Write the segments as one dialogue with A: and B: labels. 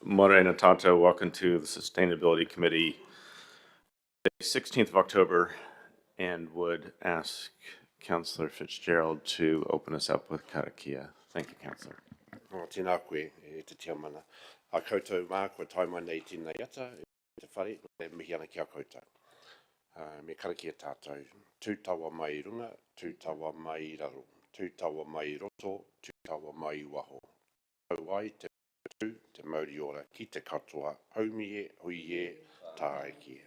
A: Morena Tato, welcome to the Sustainability Committee, 16th of October, and would ask Councillor Fitzgerald to open us up with karakia. Thank you, Councillor.
B: Tēnā koe e te tiamana. A koutou mā, kua taimai nei tēnei ata, e te whare, e mihi ana ki a koutou. Me karakia tātou, tūtawa mai i runga, tūtawa mai i raro, tūtawa mai i roto, tūtawa mai i waho. Tau ai te tū, te mauri ora, ki te katoa, haumie, huie, tāiki.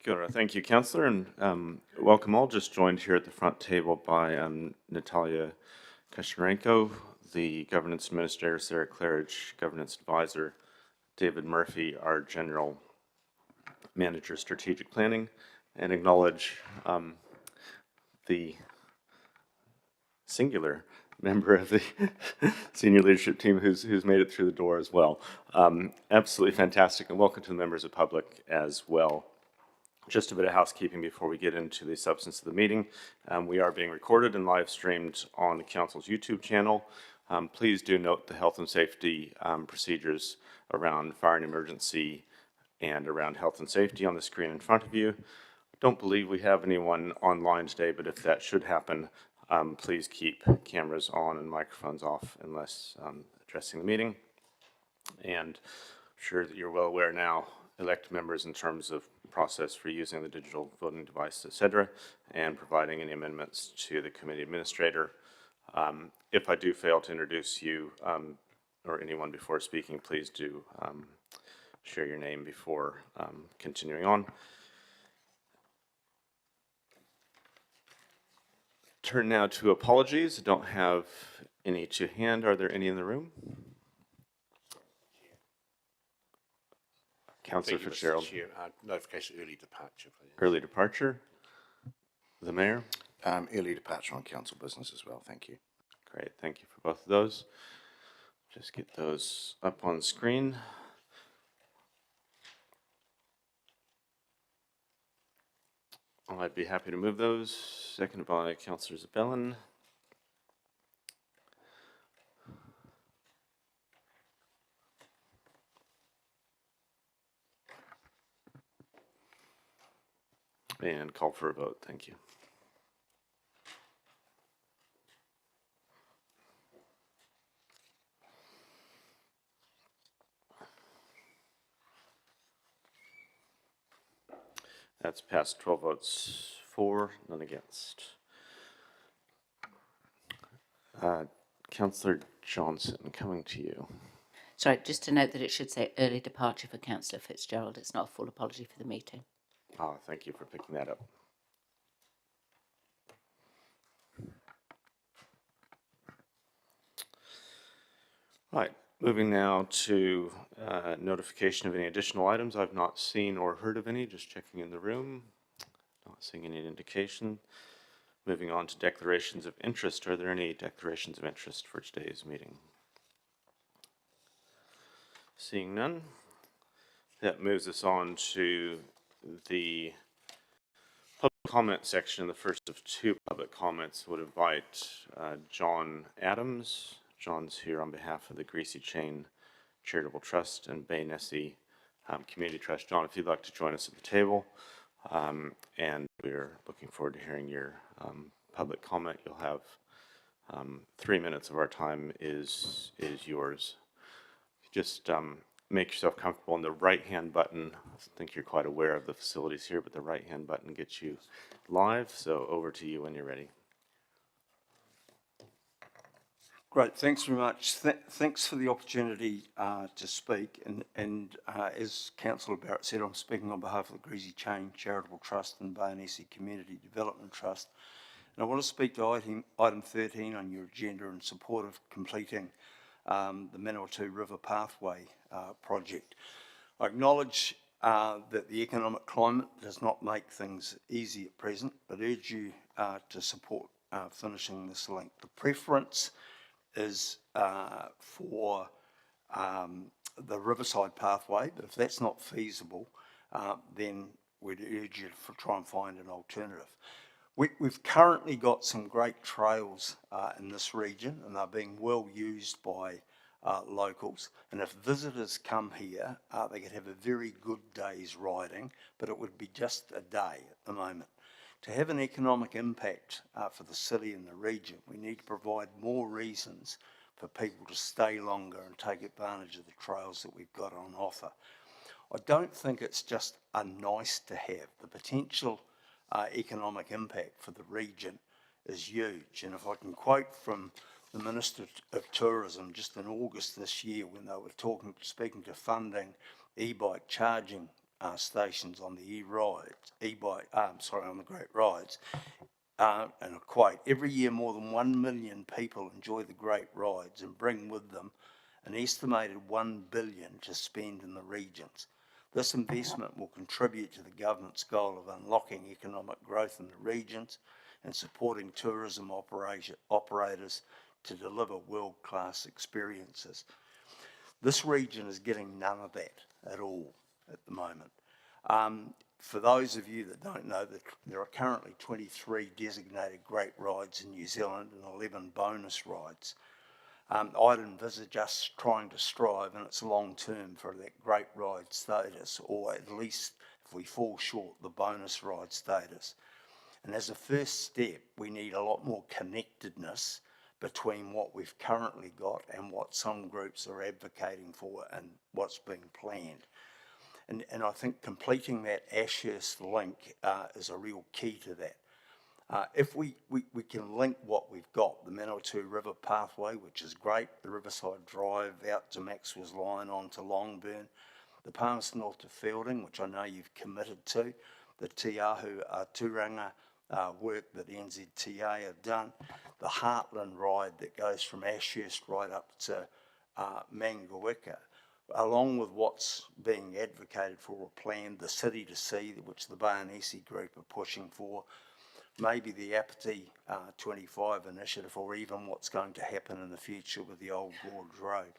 A: Kia ora. Thank you, Councillor, and welcome all. Just joined here at the front table by Natalia Kashnarenko, the Governance Administrator, Sarah Claridge, Governance Advisor, David Murphy, our General Manager, Strategic Planning, and acknowledge the singular member of the senior leadership team who's made it through the door as well. Absolutely fantastic, and welcome to the members of the public as well. Just a bit of housekeeping before we get into the substance of the meeting. We are being recorded and live streamed on the Council's YouTube channel. Please do note the health and safety procedures around fire and emergency and around health and safety on the screen in front of you. Don't believe we have anyone online today, but if that should happen, please keep cameras on and microphones off unless addressing the meeting. And I'm sure that you're well aware now, elect members in terms of process for using the digital voting device, etc., and providing any amendments to the committee administrator. If I do fail to introduce you or anyone before speaking, please do share your name before continuing on. Turn now to apologies. I don't have any to hand. Are there any in the room? Councillor Fitzgerald.
B: Notification early departure, please.
A: Early departure. The Mayor.
C: Early departure on council business as well. Thank you.
A: Great. Thank you for both of those. Just get those up on screen. I'd be happy to move those. Seconded by Councillor Zabellin. And call for a vote. Thank you. That's passed 12 votes for, none against. Councillor Johnson, coming to you.
D: Sorry, just to note that it should say early departure for Councillor Fitzgerald. It's not a full apology for the meeting.
A: Thank you for picking that up. Right, moving now to notification of any additional items. I've not seen or heard of any, just checking in the room. Not seeing any indication. Moving on to declarations of interest. Are there any declarations of interest for today's meeting? Seeing none, that moves us on to the public comment section. The first of two public comments would invite John Adams. John's here on behalf of the Greasy Chain Charitable Trust and Bay Nessie Community Trust. John, if you'd like to join us at the table, and we're looking forward to hearing your public comment. You'll have 3 minutes of our time is yours. Just make yourself comfortable on the right-hand button. I think you're quite aware of the facilities here, but the right-hand button gets you live. So over to you when you're ready.
E: Great, thanks very much. Thanks for the opportunity to speak. And as Councillor Barrett said, I'm speaking on behalf of the Greasy Chain Charitable Trust and Bay Nessie Community Development Trust. And I want to speak to item 13 on your agenda in support of completing the Manawatu River Pathway project. I acknowledge that the economic climate does not make things easy at present, but urge you to support finishing this link. The preference is for the Riverside Pathway, but if that's not feasible, then we'd urge you to try and find an alternative. We've currently got some great trails in this region, and they're being well used by locals. And if visitors come here, they could have a very good day's riding, but it would be just a day at the moment. To have an economic impact for the city and the region, we need to provide more reasons for people to stay longer and take advantage of the trails that we've got on offer. I don't think it's just a nice to have. The potential economic impact for the region is huge. And if I can quote from the Minister of Tourism just in August this year when they were speaking to funding e-bike charging stations on the on the Great Rides, and I quote, "Every year more than 1 million people enjoy the Great Rides and bring with them an estimated $1 billion to spend in the regions. This investment will contribute to the government's goal of unlocking economic growth in the regions and supporting tourism operators to deliver world-class experiences." This region is getting none of that at all at the moment. For those of you that don't know, there are currently 23 designated Great Rides in New Zealand and 11 bonus rides. I'd envisage us trying to strive, and it's long term, for that Great Ride status, or at least, if we fall short, the bonus ride status. And as a first step, we need a lot more connectedness between what we've currently got and what some groups are advocating for and what's being planned. And I think completing that Ashurst link is a real key to that. If we can link what we've got, the Manawatu River Pathway, which is great, the Riverside Drive out to Maxwell's Line on to Longburn, the Palmerston North to Feilding, which I know you've committed to, the Te Ahu Turanga work that NZTA have done, the Heartland Ride that goes from Ashurst right up to Mangaweka, along with what's being advocated for or planned, the City to See, which the Bayanisi group are pushing for, maybe the Apathy 25 initiative, or even what's going to happen in the future with the Old Gorge Road.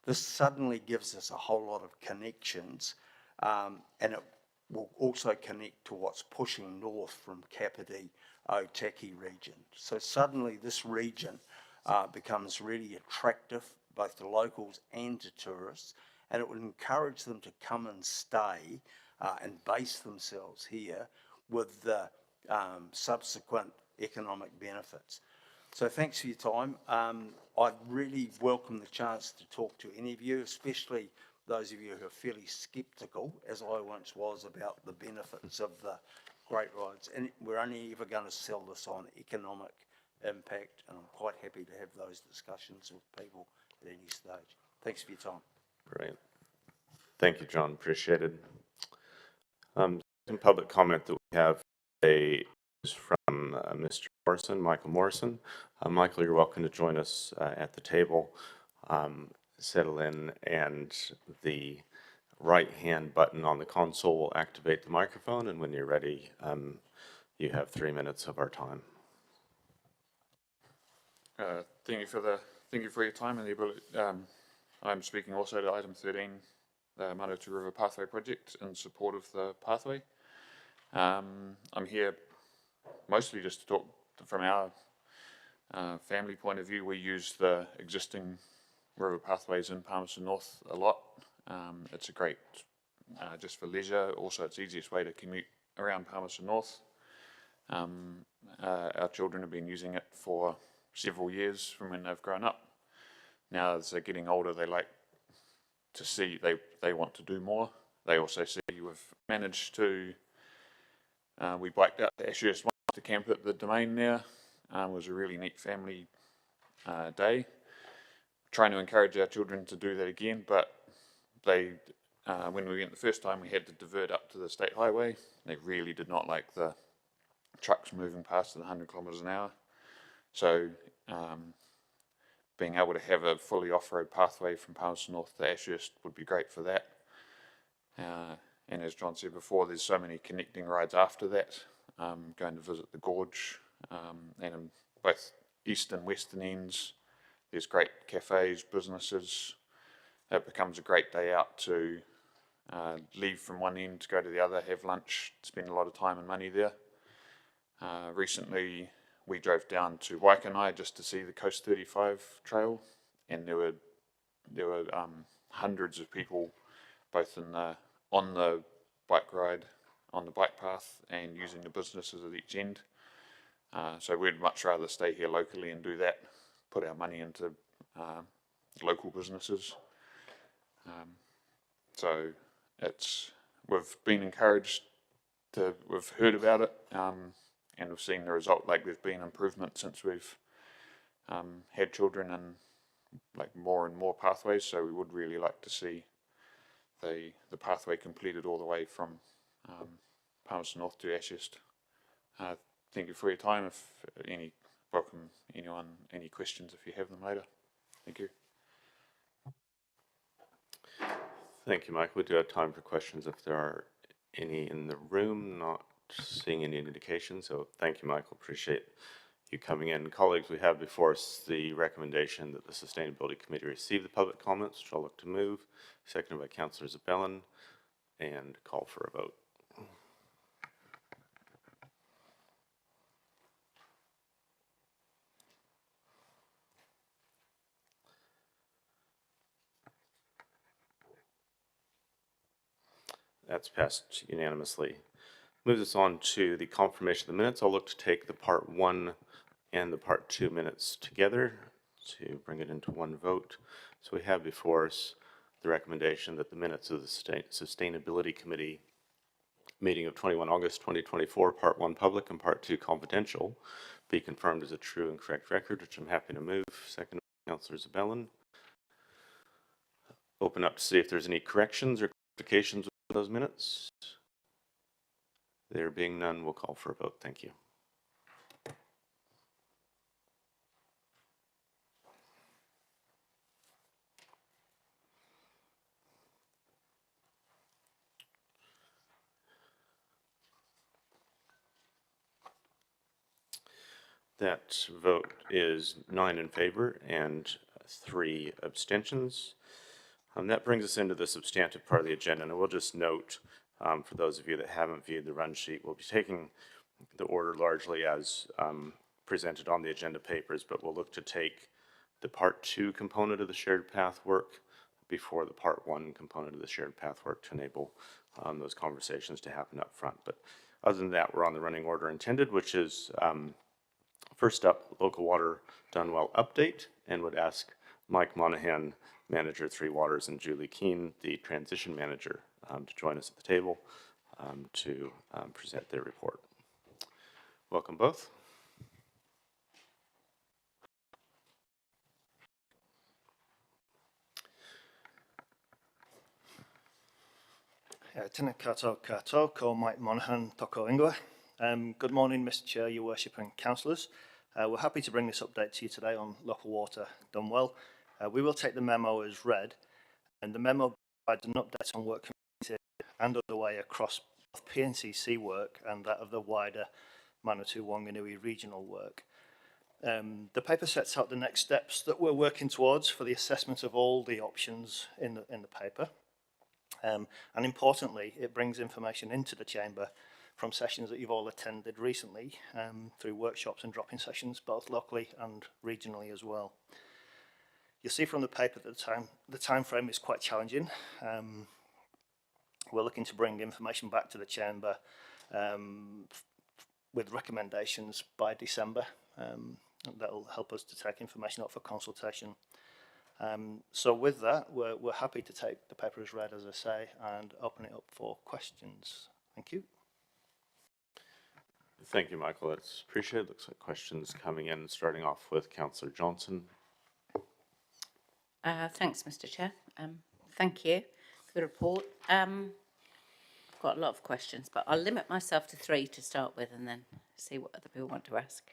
E: This suddenly gives us a whole lot of connections, and it will also connect to what's pushing north from Kapiti, Otaki region. So suddenly this region becomes really attractive, both to locals and to tourists, and it would encourage them to come and stay and base themselves here with the subsequent economic benefits. So thanks for your time. I'd really welcome the chance to talk to any of you, especially those of you who are fairly sceptical, as I once was, about the benefits of the Great Rides. And we're only ever going to sell this on economic impact, and I'm quite happy to have those discussions with people at any stage. Thanks for your time.
A: Brilliant. Thank you, John. Appreciated. Some public comment that we have today is from Mr. Morrison, Michael Morrison. Michael, you're welcome to join us at the table. Settle in, and the right-hand button on the console will activate the microphone, and when you're ready, you have 3 minutes of our time.
F: Thank you for your time and the ability. I'm speaking also to item 13, the Manawatu River Pathway project, in support of the pathway. I'm here mostly just to talk from our family point of view. We use the existing river pathways in Palmerston North a lot. It's a great, just for leisure. Also, it's the easiest way to commute around Palmerston North. Our children have been using it for several years from when they've grown up. Now, as they're getting older, they like to see, they want to do more. They also see we've managed to, we biked out to Ashurst once to camp at the Domain there. It was a really neat family day. Trying to encourage our children to do that again, but they, when we went the first time, we had to divert up to the state highway. They really did not like the trucks moving past at 100 kilometres an hour. So being able to have a fully off-road pathway from Palmerston North to Ashurst would be great for that. And as John said before, there's so many connecting rides after that. Going to visit the gorge, and in both east and western ends, there's great cafes, businesses. It becomes a great day out to leave from one end to go to the other, have lunch, spend a lot of time and money there. Recently, we drove down to Waikanai just to see the Coast 35 trail, and there were there were hundreds of people, both on the bike ride, on the bike path, and using the businesses at each end. So we'd much rather stay here locally and do that, put our money into local businesses. So we've been encouraged we've heard about it, and we've seen the result. Like, there's been improvement since we've had children and like more and more pathways. So we would really like to see the pathway completed all the way from Palmerston North to Ashurst. Thank you for your time. Welcome anyone, any questions if you have them later. Thank you.
A: Thank you, Michael. We do have time for questions if there are any in the room. Not seeing any indication, so thank you, Michael. Appreciate you coming in. Colleagues, we have before us the recommendation that the Sustainability Committee receive the public comments, which I'll look to move, seconded by Councillor Zabellin, and call for a vote. That's passed unanimously. Moves us on to the confirmation of the minutes. I'll look to take the Part 1 and the Part 2 minutes together to bring it into one vote. So we have before us the recommendation that the minutes of the Sustainability Committee meeting of 21 August 2024, Part 1 public and Part 2 confidential, be confirmed as a true and correct record, which I'm happy to move. Second, Councillor Zabellin. Open up to see if there's any corrections or clarifications with those minutes. There being none, we'll call for a vote. Thank you. That vote is 9 in favor and 3 abstentions. That brings us into the substantive part of the agenda, and I will just note, for those of you that haven't viewed the run sheet, we'll be taking the order largely as presented on the agenda papers, but we'll look to take the Part 2 component of the shared path work before the Part 1 component of the shared path work to enable those conversations to happen up front. But other than that, we're on the running order intended, which is first up, Local Water Done Well update, and would ask Mike Monahan, Manager 3 Waters, and Julie Keene, the Transition Manager, to join us at the table to present their report. Welcome both.
G: Tēnā katoa, ko Mike Monahan, toko ingoa. Good morning, Mr Chair, Your Worship and Councillors. We're happy to bring this update to you today on local water done well. We will take the memo as read, and the memo provides an update on work completed and underway across both PNCC work and that of the wider Manawatu Wanganui regional work. The paper sets out the next steps that we're working towards for the assessment of all the options in the paper. And importantly, it brings information into the chamber from sessions that you've all attended recently through workshops and drop-in sessions, both locally and regionally as well. You'll see from the paper that the time frame is quite challenging. We're looking to bring information back to the chamber with recommendations by December. That'll help us to take information up for consultation. So with that, we're happy to take the paper as read, as I say, and open it up for questions. Thank you.
A: Thank you, Michael. That's appreciated. Looks like questions coming in, starting off with Councillor Johnson.
D: Thanks, Mr Chair. Thank you for the report. I've got a lot of questions, but I'll limit myself to 3 to start with and then see what other people want to ask.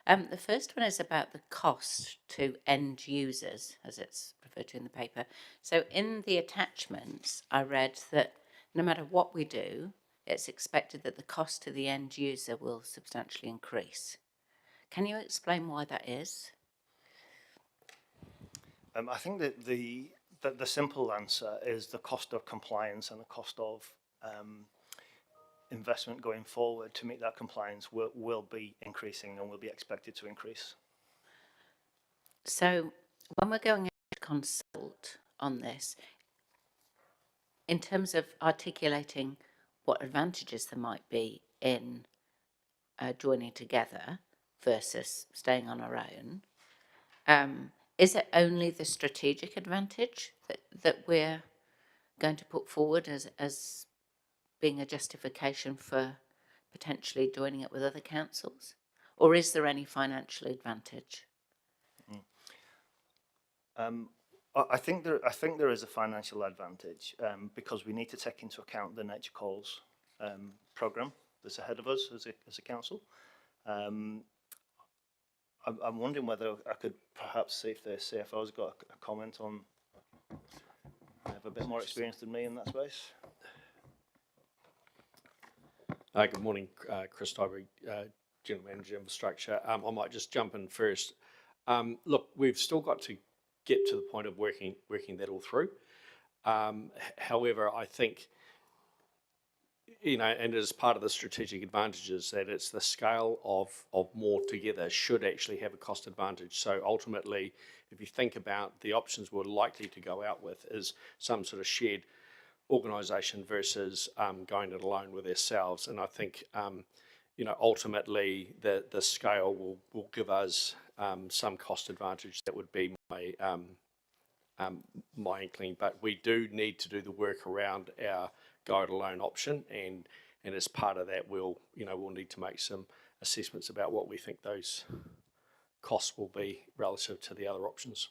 D: The first one is about the cost to end users, as it's referred to in the paper. So in the attachments, I read that no matter what we do, it's expected that the cost to the end user will substantially increase. Can you explain why that is?
G: I think that the simple answer is the cost of compliance and the cost of investment going forward to meet that compliance will be increasing and will be expected to increase.
D: So when we're going to consult, on this. In terms of articulating what advantages there might be in joining together versus staying on our own, is it only the strategic advantage that we're going to put forward as being a justification for potentially joining it with other councils? Or is there any financial advantage?
G: I think there is a financial advantage because we need to take into account the Nature Calls programme that's ahead of us as a council. I'm wondering whether I could perhaps see if the CFO's got a comment on. They have a bit more experience than me in that space.
H: Good morning, Chris Tybury, General Manager Infrastructure. I might just jump in first. Look, we've still got to get to the point of working that all through. However, I think, and as part of the strategic advantages, that it's the scale of more together should actually have a cost advantage. So ultimately, if you think about the options we're likely to go out with is some sort of shared organisation versus going it alone with ourselves. And I think, ultimately the scale will give us some cost advantage. That would be my inkling. But we do need to do the work around our go it alone option, and as part of that, we'll need to make some assessments about what we think those costs will be relative to the other options.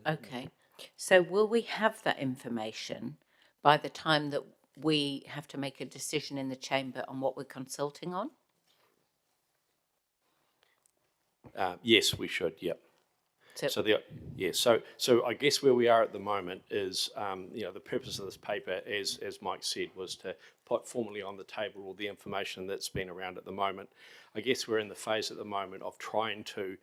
D: Okay, so will we have that information by the time that we have to make a decision in the chamber on what we're consulting on?
H: Yes, we should. Yep.
D: So
H: So I guess where we are at the moment is, the purpose of this paper, as Mike said, was to put formally on the table all the information that's been around at the moment. I guess we're in the phase at the moment of trying to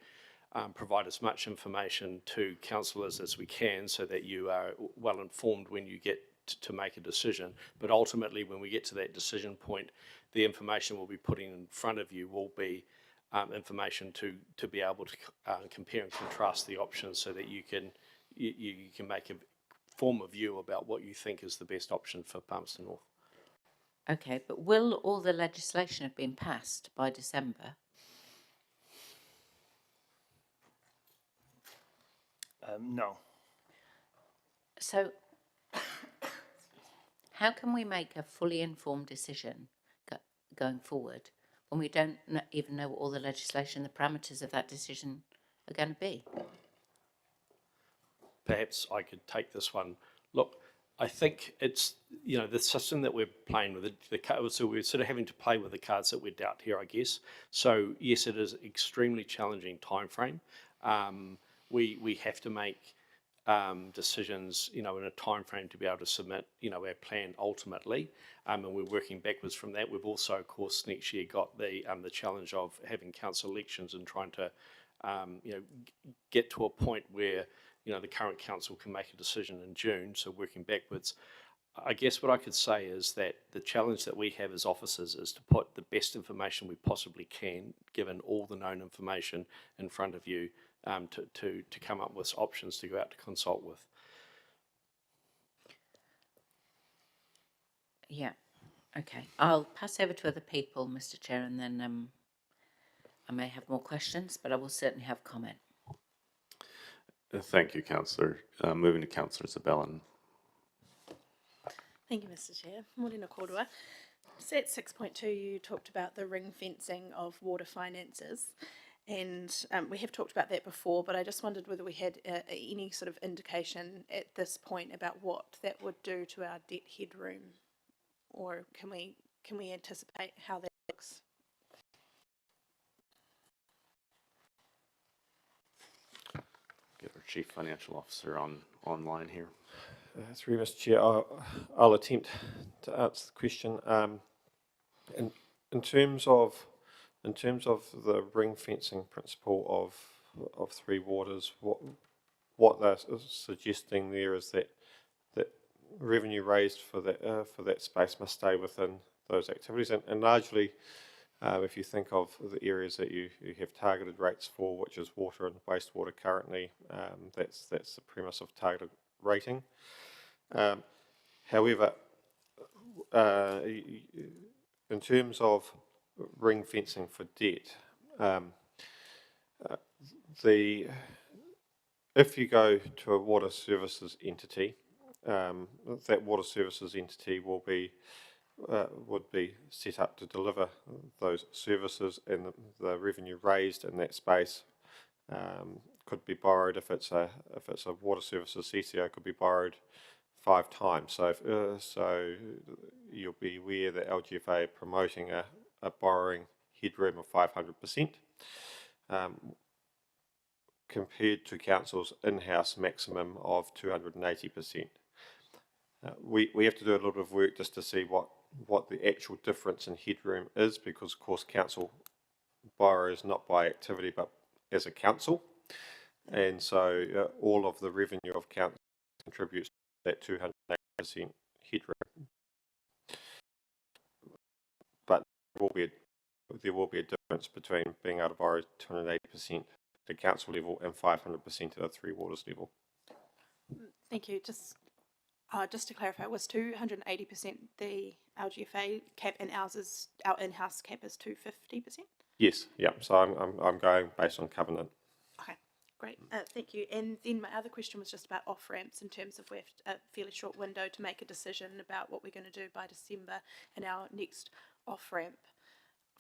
H: provide as much information to councillors as we can so that you are well informed when you get to make a decision. But ultimately, when we get to that decision point, the information we'll be putting in front of you will be information to be able to compare and contrast the options so that you can make a form a view about what you think is the best option for Palmerston North.
D: Okay, but will all the legislation have been passed by December?
G: No.
D: So how can we make a fully informed decision going forward when we don't even know what all the legislation, the parameters of that decision are going to be?
H: Perhaps I could take this one. Look, I think it's, the system that we're playing with, so we're sort of having to play with the cards that we're dealt here, I guess. So yes, it is extremely challenging time frame. We have to make decisions, in a time frame to be able to submit, our plan ultimately, and we're working backwards from that. We've also, of course, next year got the challenge of having council elections and trying to, get to a point where, the current council can make a decision in June. So working backwards, I guess what I could say is that the challenge that we have as officers is to put the best information we possibly can, given all the known information in front of you, to come up with options to go out to consult with.
D: Yeah, okay. I'll pass over to other people, Mr. Chair, and then I may have more questions, but I will certainly have comment.
A: Thank you, Councillor. Moving to Councillor Zabellan.
I: Thank you, Mr. Chair. Morena Kōrua. So at 6.2, you talked about the ring fencing of water finances, and we have talked about that before, but I just wondered whether we had any sort of indication at this point about what that would do to our debt headroom, or can we anticipate how that looks?
A: Get our Chief Financial Officer online here.
J: Through Mr. Chair, I'll attempt to answer the question. In terms of the ring fencing principle of Three Waters, what they're suggesting there is that revenue raised for that space must stay within those activities, and largely, if you think of the areas that you have targeted rates for, which is water and wastewater currently, that's the premise of targeted rating. However, in terms of ring fencing for debt, if you go to a water services entity, that water services entity would be set up to deliver those services, and the revenue raised in that space could be borrowed. If it's a water services CCO, could be borrowed 5 times. So you'll be aware that LGFA are promoting a borrowing headroom of 500%. Compared to council's in-house maximum of 280%. We have to do a little bit of work just to see what the actual difference in headroom is, because of course council borrows not by activity but as a council, and so all of the revenue of council contributes to that 280% headroom. But there will be a difference between being able to borrow 280% the council level and 500% at a Three Waters level.
I: Thank you. Just to clarify, was 280% the LGFA cap, and our in-house cap is 250%?
J: Yes, yeah. So I'm going based on covenant.
I: Okay, great. Thank you. And then my other question was just about off ramps, in terms of we have a fairly short window to make a decision about what we're going to do by December, and our next off ramp,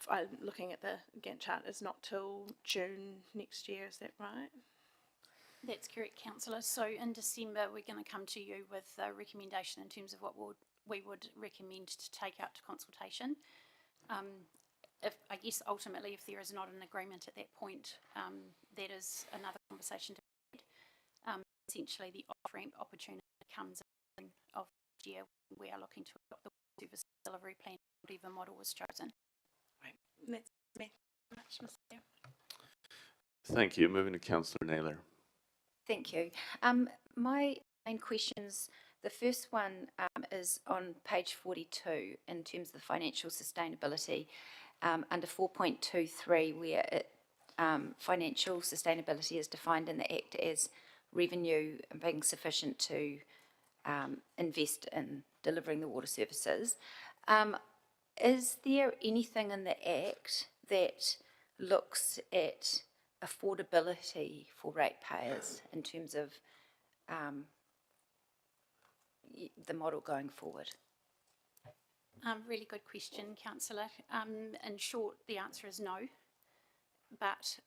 I: I'm looking at the Gantt chart, is not till June next year. Is that right?
K: That's correct, councillor. So in December, we're going to come to you with a recommendation in terms of what we would recommend to take out to consultation. I guess ultimately, if there is not an agreement at that point, that is another conversation to be had. Essentially, the off-ramp opportunity comes in of next year. We are looking to adopt the service delivery plan, whatever model was chosen.
I: Right. That's much, Mr. Chair.
A: Thank you. Moving to Councillor Naylor.
D: Thank you. My main questions, the first one is on page 42 in terms of the financial sustainability, under 4.23, where financial sustainability is defined in the Act as revenue being sufficient to invest in delivering the water services. Is there anything in the Act that looks at affordability for ratepayers in terms of the model going forward?
K: Really good question, councillor. In short, the answer is no. But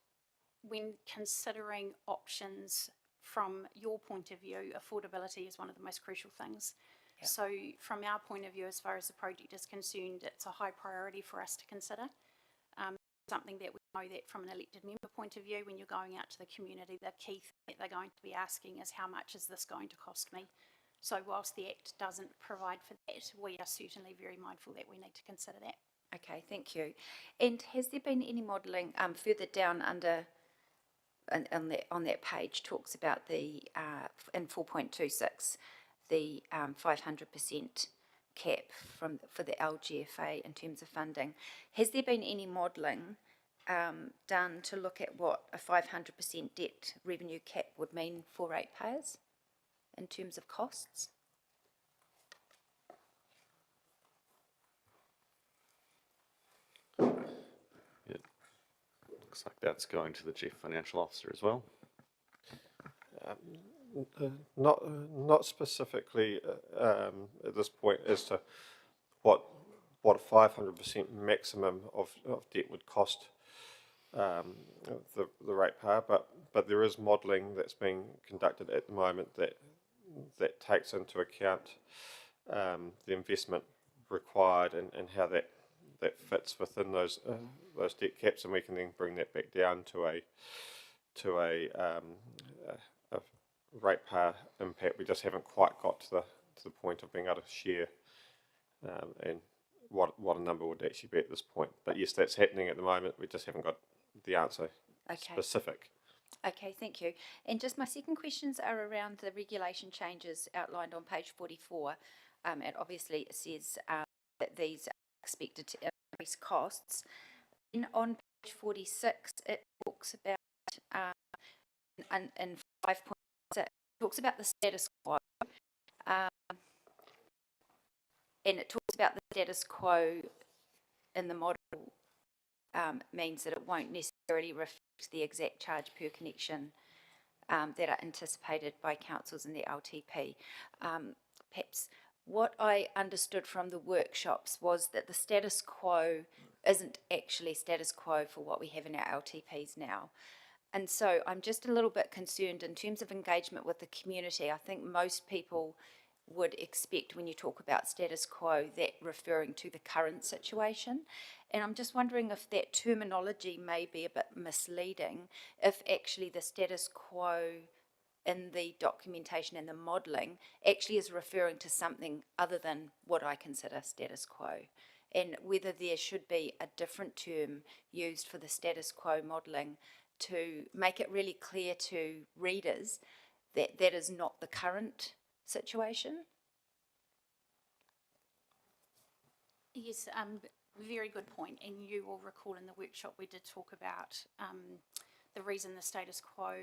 K: when considering options from your point of view, affordability is one of the most crucial things. Yep. So from our point of view, as far as the project is concerned, it's a high priority for us to consider. Something that we know that from an elected member point of view, when you're going out to the community, the key thing that they're going to be asking is, how much is this going to cost me? So whilst the Act doesn't provide for that, we are certainly very mindful that we need to consider that.
D: Okay, thank you. And has there been any modelling further down under on that page talks about the in 4.26 the 500% cap for the LGFA in terms of funding? Has there been any modelling done to look at what a 500% debt revenue cap would mean for ratepayers in terms of costs?
A: It looks like that's going to the Chief Financial Officer as well.
J: Not specifically at this point as to what a 500% maximum of debt would cost the ratepayer, but there is modelling that's being conducted at the moment that takes into account the investment required and how that fits within those debt caps, and we can then bring that back down to a ratepayer impact. We just haven't quite got to the point of being able to share and what a number would actually be at this point. But yes, that's happening at the moment. We just haven't got the answer specific.
D: Okay, thank you. And just my second questions are around the regulation changes outlined on page 44. And obviously it says that these are expected to increase costs. And on page 46, it talks about in 5.6
K: talks about the status quo, um, and it talks about the status quo in the model means that it won't necessarily reflect the exact charge per connection that are anticipated by councils in the LTP. Perhaps what I understood from the workshops was that the status quo isn't actually status quo for what we have in our LTPs now. And so I'm just a little bit concerned in terms of engagement with the community. I think most people would expect when you talk about status quo that referring to the current situation. And I'm just wondering if that terminology may be a bit misleading, if actually the status quo in the documentation and the modelling actually is referring to something other than what I consider status quo, and whether there should be a different term used for the status quo modelling to make it really clear to readers that that is not the current situation. Yes, very good point. And you will recall in the workshop we did talk about the reason the status quo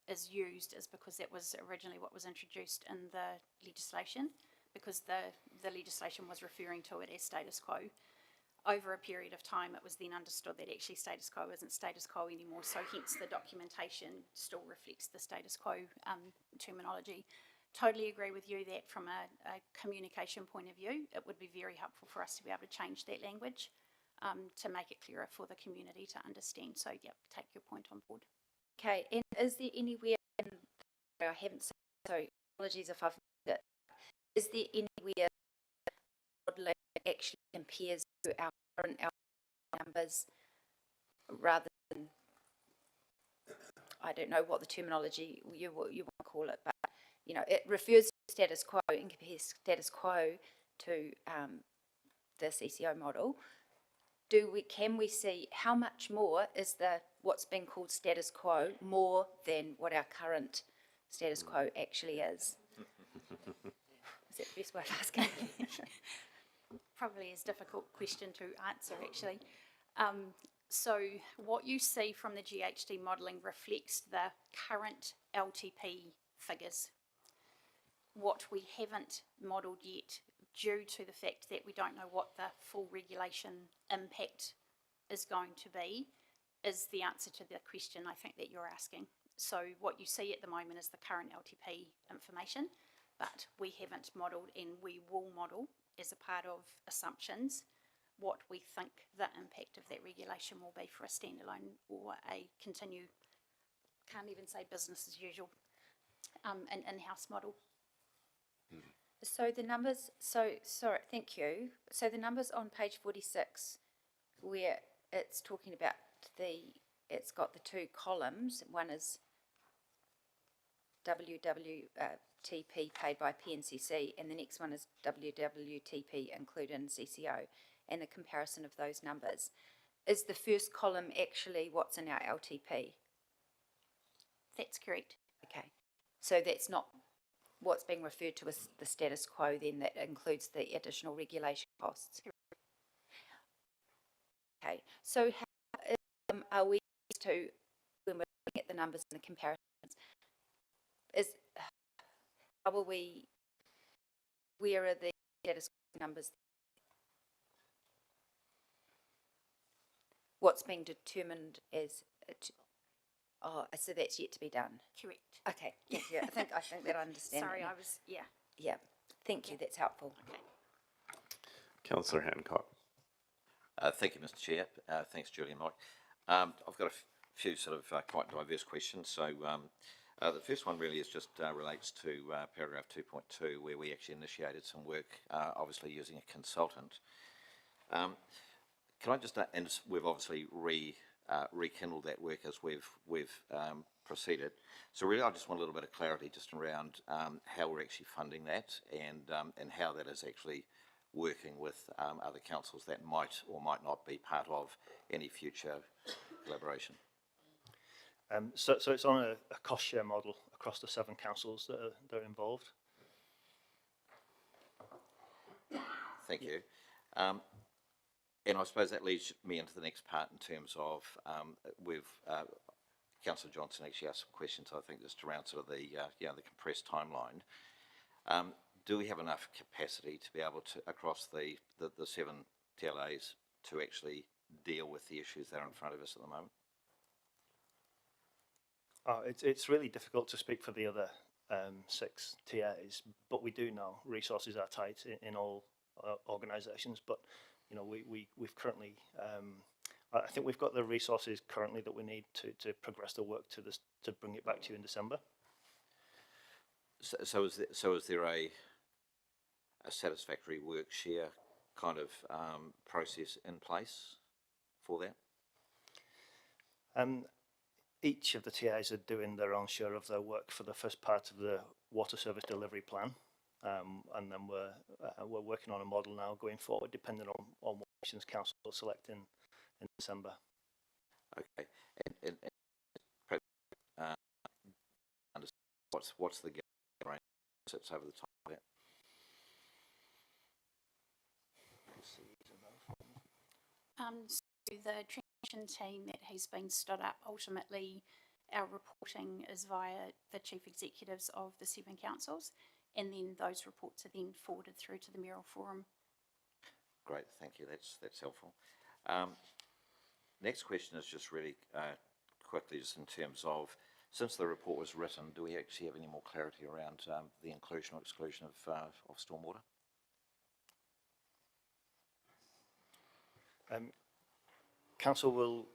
K: is used is because that was originally what was introduced in the legislation, because the legislation was referring to it as status quo. Over a period of time, it was then understood that actually status quo isn't status quo anymore, so hence the documentation still reflects the status quo terminology. Totally agree with you that from a communication point of view, it would be very helpful for us to be able to change that language to make it clearer for the community to understand. So, yep, take your point on board.
D: Okay, and is there anywhere, I haven't seen, so apologies if I've missed it, is there anywhere modelling actually compares to our current numbers rather than, I don't know what the terminology you want to call it, but you know, it refers to status quo and compares status quo to the CCO model. Can we see how much more is what's been called status quo more than what our current status quo actually is? Is that the best way of asking?
K: Probably is a difficult question to answer, actually. So what you see from the GHD modelling reflects the current LTP figures. What we haven't modelled yet, due to the fact that we don't know what the full regulation impact is going to be, is the answer to the question I think that you're asking. So what you see at the moment is the current LTP information, but we haven't modelled, and we will model as a part of assumptions what we think the impact of that regulation will be for a standalone or a continued, can't even say business as usual, an in-house model.
D: So the numbers, sorry, thank you. So the numbers on page 46, where it's talking about it's got the two columns. One is WWTP paid by PNCC, and the next one is WWTP included in CCO, and the comparison of those numbers. Is the first column actually what's in our LTP?
K: That's correct.
D: Okay, so that's not what's being referred to as the status quo then, that includes the additional regulation costs. Okay, so how are we used to, when we're looking at the numbers and the comparisons, how are we, where are the status quo numbers? What's being determined as, so that's yet to be done?
K: Correct.
D: Okay, thank you. I think that I understand.
K: Sorry,
D: that now.
K: I was, yeah.
D: Yeah, thank you, that's helpful.
K: Okay.
A: Councillor Hancock.
L: Thank you, Mr. Chair. Thanks, Julie and Mike. I've got a few sort of quite diverse questions. So the first one really is just relates to paragraph 2.2, where we actually initiated some work, obviously using a consultant. Can I just, and we've obviously rekindled that work as we've proceeded. So really, I just want a little bit of clarity just around how we're actually funding that, and how that is actually working with other councils that might or might not be part of any future collaboration.
G: So it's on a cost share model across the 7 councils that are involved.
L: Thank you. And I suppose that leads me into the next part in terms of Councillor Johnson actually asked some questions, I think, just around sort of the, the compressed timeline. Do we have enough capacity to be able to, across the 7 TLAs, to actually deal with the issues that are in front of us at the moment?
G: It's really difficult to speak for the other 6 TAs, but we do know resources are tight in all organisations. But you know, we've currently, I think we've got the resources currently that we need to progress the work to bring it back to you in December.
L: So is there a satisfactory work share kind of process in place for that?
G: Each of the TAs are doing their own share of their work for the first part of the water service delivery plan, and then we're working on a model now going forward, depending on what options council will select in December.
L: Okay, and what's the gap range sits over the top of that?
K: So the transition team that has been stood up, ultimately our reporting is via the chief executives of the 7 councils, and then those reports are then forwarded through to the mayoral forum.
L: Great, thank you, that's helpful. Next question is just really quickly, just in terms of, since the report was written, do we actually have any more clarity around the inclusion or exclusion of stormwater?
G: Council will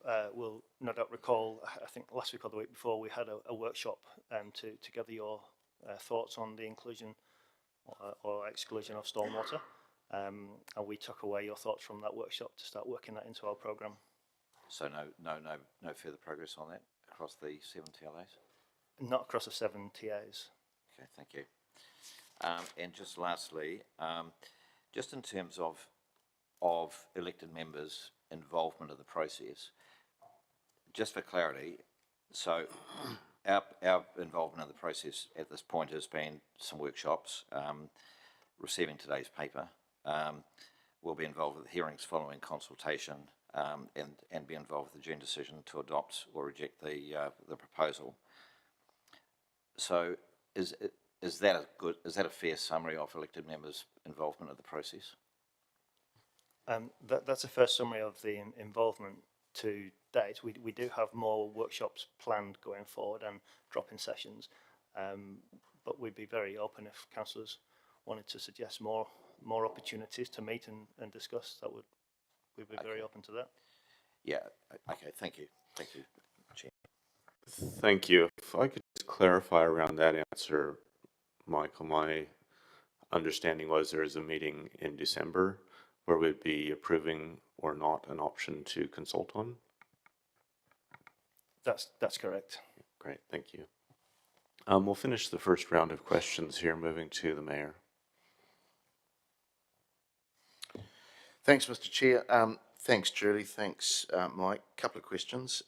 G: no doubt recall, I think last week or the week before, we had a workshop to gather your thoughts on the inclusion or exclusion of stormwater, and we took away your thoughts from that workshop to start working that into our programme.
L: So no further progress on that across the 7 TLAs?
G: Not across the 7 TAs.
L: Okay, thank you. And just lastly, just in terms of elected members' involvement of the process, just for clarity, so our involvement in the process at this point has been some workshops, receiving today's paper. We'll be involved with the hearings following consultation, and be involved with the June decision to adopt or reject the proposal. So is that a fair summary of elected members' involvement of the process?
G: That's a first summary of the involvement to date. We do have more workshops planned going forward and drop-in sessions, but we'd be very open if councillors wanted to suggest more opportunities to meet and discuss. We'd be very open to that.
L: Yeah. Okay. Thank you. Thank you, Chair.
A: Thank you. If I could just clarify around that answer, Michael, my understanding was there is a meeting in December where we'd be approving or not an option to consult on?
G: That's correct.
A: Great, thank you. We'll finish the first round of questions here, moving to the Mayor.
C: Thanks, Mr. Chair. Thanks, Julie. Thanks, Mike. A couple of questions.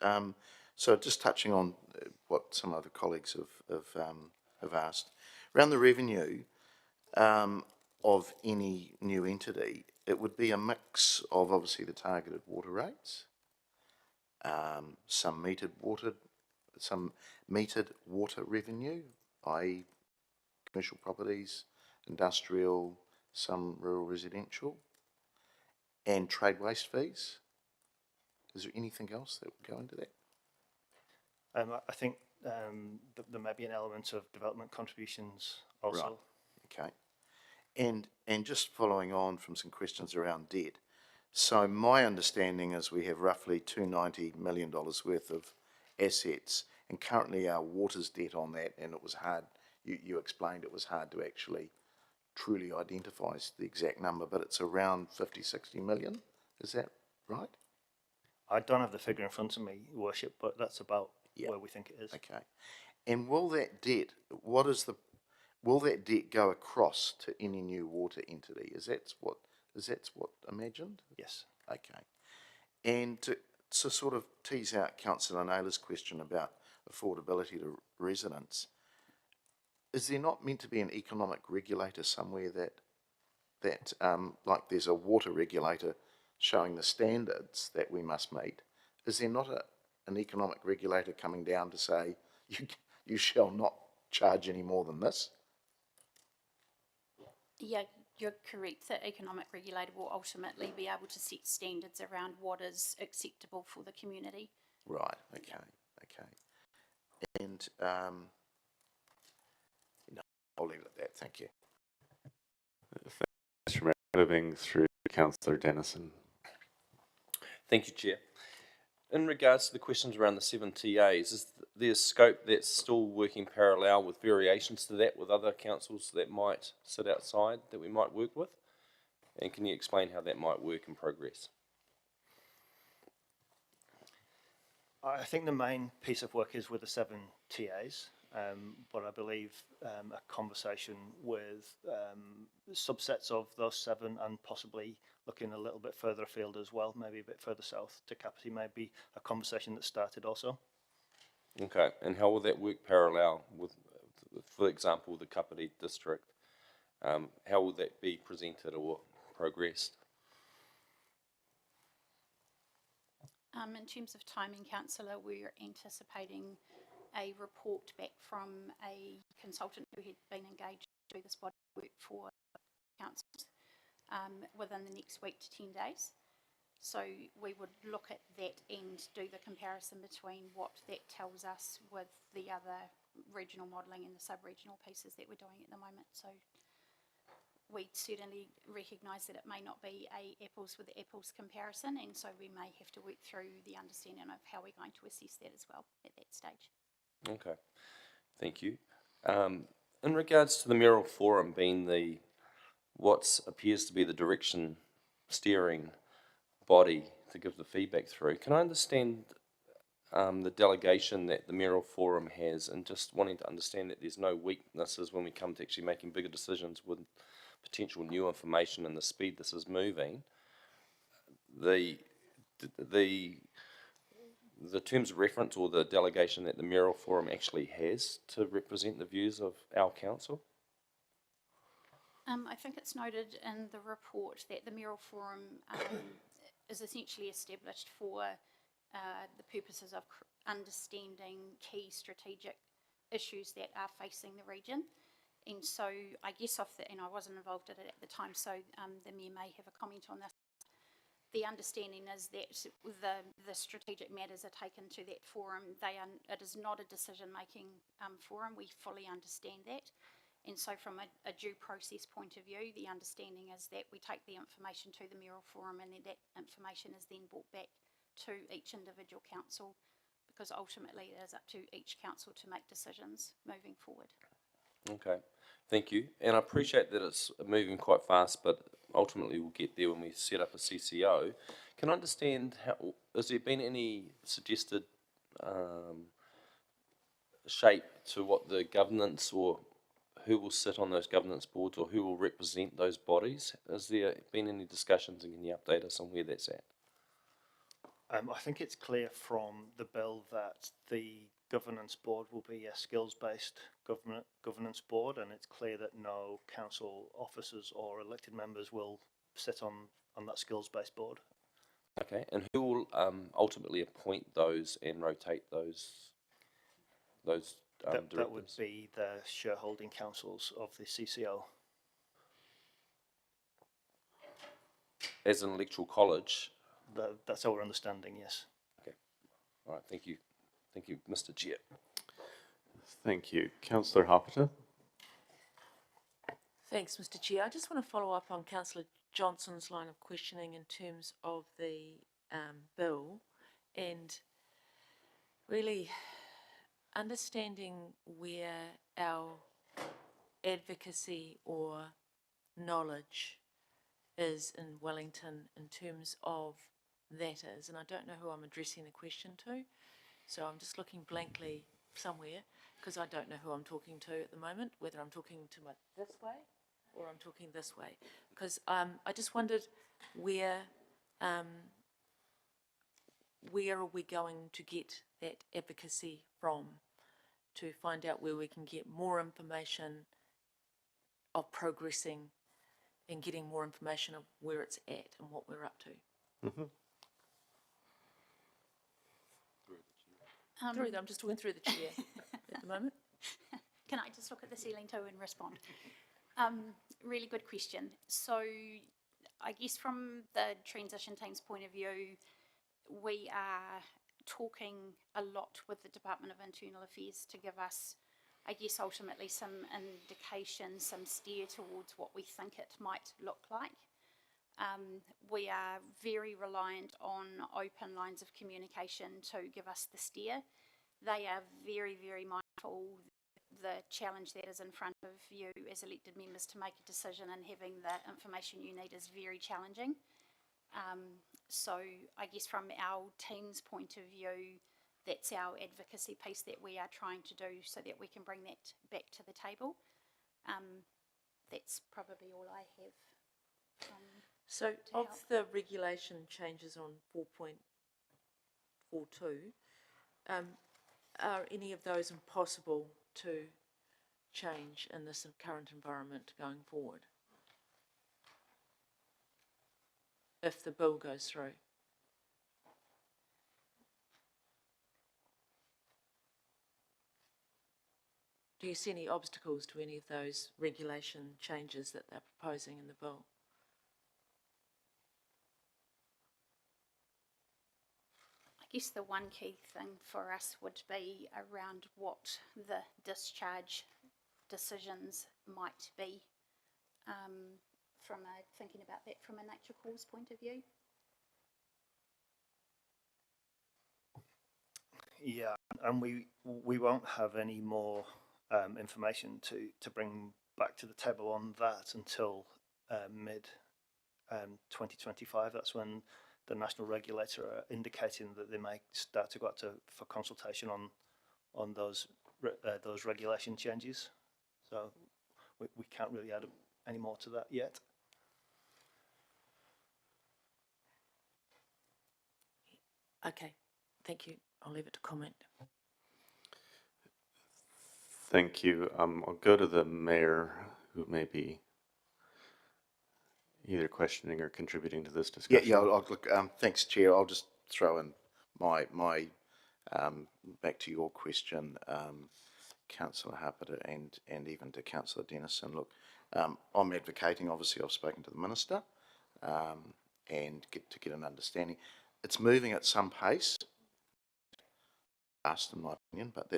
C: So just touching on what some other colleagues have asked. Around the revenue of any new entity, it would be a mix of obviously the targeted water rates, some metered water revenue, i.e. commercial properties, industrial, some rural residential, and trade waste fees. Is there anything else that would go into that?
G: I think there may be an element of development contributions also.
C: Right. Okay. And just following on from some questions around debt. So my understanding is we have roughly $290 million worth of assets, and currently our water's debt on that, and it was hard, you explained it was hard to actually truly identify the exact number, but it's around 50-60 million. Is that right?
G: I don't have the figure in front of me, Your Worship, but that's about where we think it is.
C: Okay. And will that debt, will that debt go across to any new water entity? Is that what imagined?
G: Yes.
C: Okay. And to sort of tease out Councillor Naylor's question about affordability to residents, is there not meant to be an economic regulator somewhere that like there's a water regulator showing the standards that we must meet? Is there not an economic regulator coming down to say, you shall not charge any more than this?
K: Yeah, you're correct. The economic regulator will ultimately be able to set standards around what is acceptable for the community.
C: Right, okay, okay. And, no, I'll leave it at that, thank you.
A: Mr. Mayor, moving through Councillor Dennison.
M: Thank you, Chair. In regards to the questions around the 7 TAs, is there a scope that's still working parallel with variations to that with other councils that might sit outside that we might work with? And can you explain how that might work in progress?
G: I think the main piece of work is with the 7 TAs, but I believe a conversation with subsets of those 7 and possibly looking a little bit further afield as well, maybe a bit further south to Kapiti, may be a conversation that started also.
M: Okay, and how will that work parallel with, for example, the Kapiti district? How will that be presented or progressed?
K: In terms of timing, Councillor, we're anticipating a report back from a consultant who had been engaged to do this body work for councils within the next week to 10 days. So we would look at that and do the comparison between what that tells us with the other regional modelling and the sub-regional pieces that we're doing at the moment. So we certainly recognise that it may not be a apples with apples comparison, and so we may have to work through the understanding of how we're going to assess that as well at that stage.
M: Okay, thank you. In regards to the Mayoral Forum being the what appears to be the direction steering body to give the feedback through, can I understand the delegation that the Mayoral Forum has, and just wanting to understand that there's no weaknesses when we come to actually making bigger decisions with potential new information and the speed this is moving. The terms of reference or the delegation that the Mayoral Forum actually has to represent the views of our council?
K: I think it's noted in the report that the Mayoral Forum is essentially established for the purposes of understanding key strategic issues that are facing the region. And so I guess and I wasn't involved in it at the time, so the Mayor may have a comment on this. The understanding is that the strategic matters are taken to that forum. It is not a decision-making forum. We fully understand that. And so from a due process point of view, the understanding is that we take the information to the Mayoral Forum, and then that information is then brought back to each individual council, because ultimately it is up to each council to make decisions moving forward.
M: Okay, thank you. And I appreciate that it's moving quite fast, but ultimately we'll get there when we set up a CCO. Can I understand, has there been any suggested shape to what the governance, or who will sit on those governance boards, or who will represent those bodies? Has there been any discussions, and can you update us on where that's at?
G: I think it's clear from the bill that the governance board will be a skills-based governance board, and it's clear that no council officers or elected members will sit on that skills-based board.
M: Okay, and who will ultimately appoint those and rotate those directors?
G: That would be the shareholding councils of the CCO.
M: As an electoral college?
G: That's our understanding, yes.
M: Okay, all right, thank you. Thank you, Mr. Chair.
A: Thank you. Councillor Hopperton.
N: Thanks, Mr. Chair. I just want to follow up on Councillor Johnson's line of questioning in terms of the bill, and really understanding where our advocacy or knowledge is in Wellington in terms of that is, and I don't know who I'm addressing the question to, so I'm just looking blankly somewhere because I don't know who I'm talking to at the moment, whether I'm talking to this way or I'm talking this way, because I just wondered where are we going to get that advocacy from, to find out where we can get more information of progressing and getting more information of where it's at and what we're up to.
A: Mm-hmm.
N: Through I'm just talking through the chair at the moment.
K: Can I just look at the ceiling too and respond? Really good question. So I guess from the transition team's point of view, we are talking a lot with the Department of Internal Affairs to give us, I guess, ultimately some indication, some steer towards what we think it might look like. We are very reliant on open lines of communication to give us the steer. They are very, very mindful the challenge that is in front of you as elected members to make a decision, and having the information you need is very challenging. So I guess from our team's point of view, that's our advocacy piece that we are trying to do so that we can bring that back to the table. That's probably all I have.
N: So of the regulation changes on 4.42, are any of those impossible to change in this current environment going forward, if the bill goes through? Do you see any obstacles to any of those regulation changes that they're proposing in the bill?
K: I guess the one key thing for us would be around what the discharge decisions might be, thinking about that from a nature cause point of view.
G: Yeah, and we won't have any more information to bring back to the table on that until mid 2025. That's when the national regulator are indicating that they may start to go out for consultation on those regulation changes. So we can't really add any more to that yet.
N: Okay, thank you. I'll leave it to comment.
A: Thank you. I'll go to the mayor, who may be either questioning or contributing to this discussion.
C: Yeah, I'll look. Thanks, Chair. I'll just throw in my back to your question, Councillor Harper, and even to Councillor Dennison. Look, I'm advocating. Obviously, I've spoken to the minister, and get an understanding. It's moving at some pace, fast in my opinion, but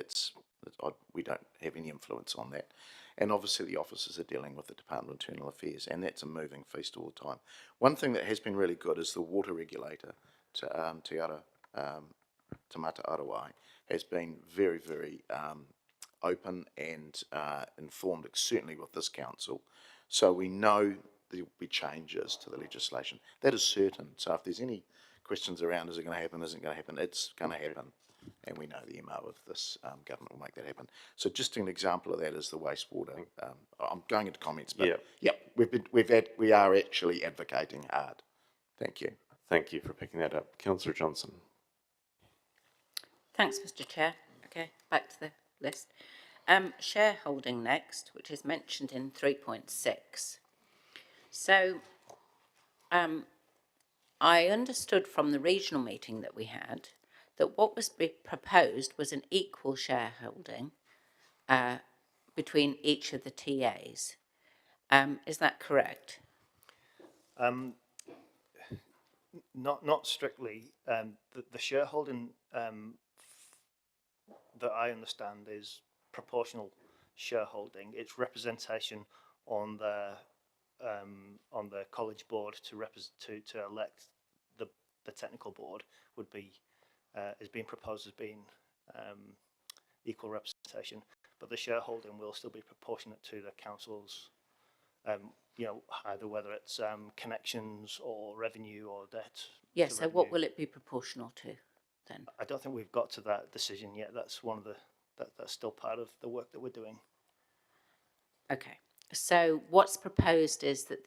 C: we don't have any influence on that. And obviously the officers are dealing with the Department of Internal Affairs, and that's a moving feast all the time. One thing that has been really good is the water regulator, Te Mata Arawai, has been very, very open and informed, certainly with this council. So we know there will be changes to the legislation. That is certain. So if there's any questions around, is it going to happen, isn't it going to happen, it's going to happen. And we know the MO of this government will make that happen. So just an example of that is the wastewater. I'm going into comments, but yeah, we are actually advocating hard. Thank you.
A: Thank you for picking that up. Councillor Johnson.
D: Thanks, Mr. Chair. Okay, back to the list. Shareholding next, which is mentioned in 3.6. So I understood from the regional meeting that we had that what was proposed was an equal shareholding between each of the TAs. Is that correct?
G: Not strictly. The shareholding that I understand is proportional shareholding. It's representation on the college board to elect the technical board would be is being proposed as being equal representation, but the shareholding will still be proportionate to the council's, either whether it's connections or revenue or debt.
D: Yes. So what will it be proportional to then?
G: I don't think we've got to that decision yet. That's one of that's still part of the work that we're doing.
D: Okay. So what's proposed is that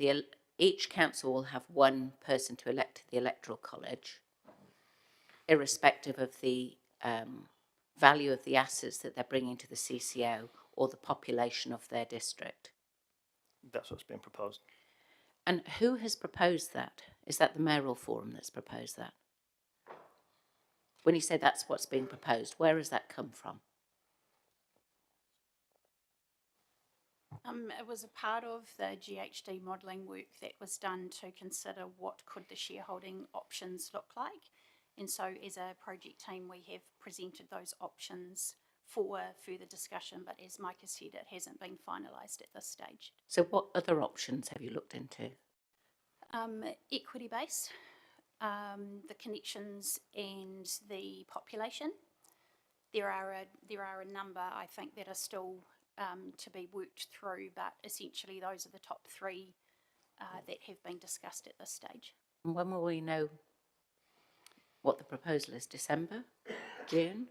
D: each council will have one person to elect to the electoral college, irrespective of the value of the assets that they're bringing to the CCO or the population of their district.
G: That's what's been proposed.
D: And who has proposed that? Is that the mayoral forum that's proposed that? when you say that's what's being proposed, where has that come from?
K: It was a part of the GHD modelling work that was done to consider what could the shareholding options look like. And so as a project team, we have presented those options for further discussion, but as Mike has said, it hasn't been finalised at this stage.
D: So what other options have you looked into?
K: Equity base, the connections and the population. There are a number, I think, that are still to be worked through, but essentially those are the top three that have been discussed at this stage.
D: And when will we know what the proposal is? December? June?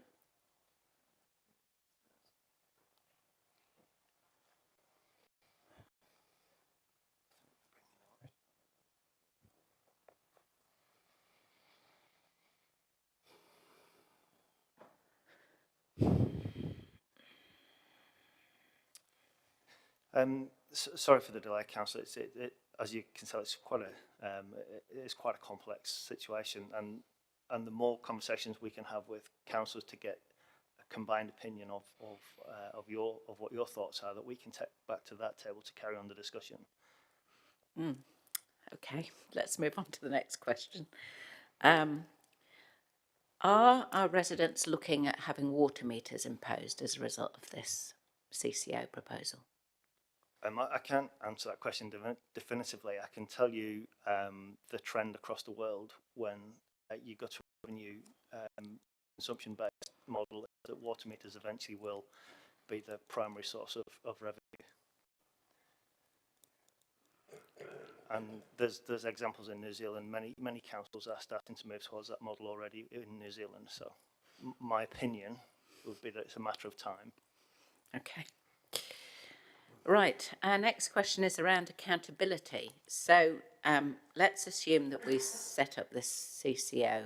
G: Sorry for the delay, Councillor. As you can tell, it's quite a complex situation, and the more conversations we can have with councillors to get a combined opinion of what your thoughts are, that we can take back to that table to carry on the discussion.
D: Okay, let's move on to the next question. Are our residents looking at having water meters imposed as a result of this CCO proposal?
G: I can't answer that question definitively. I can tell you the trend across the world when you go to a revenue consumption-based model, that water meters eventually will be the primary source of revenue. And there's examples in New Zealand. Many councils are starting to move towards that model already in New Zealand. So my opinion would be that it's a matter of time.
D: Okay. Right, our next question is around accountability. So let's assume that we set up this CCO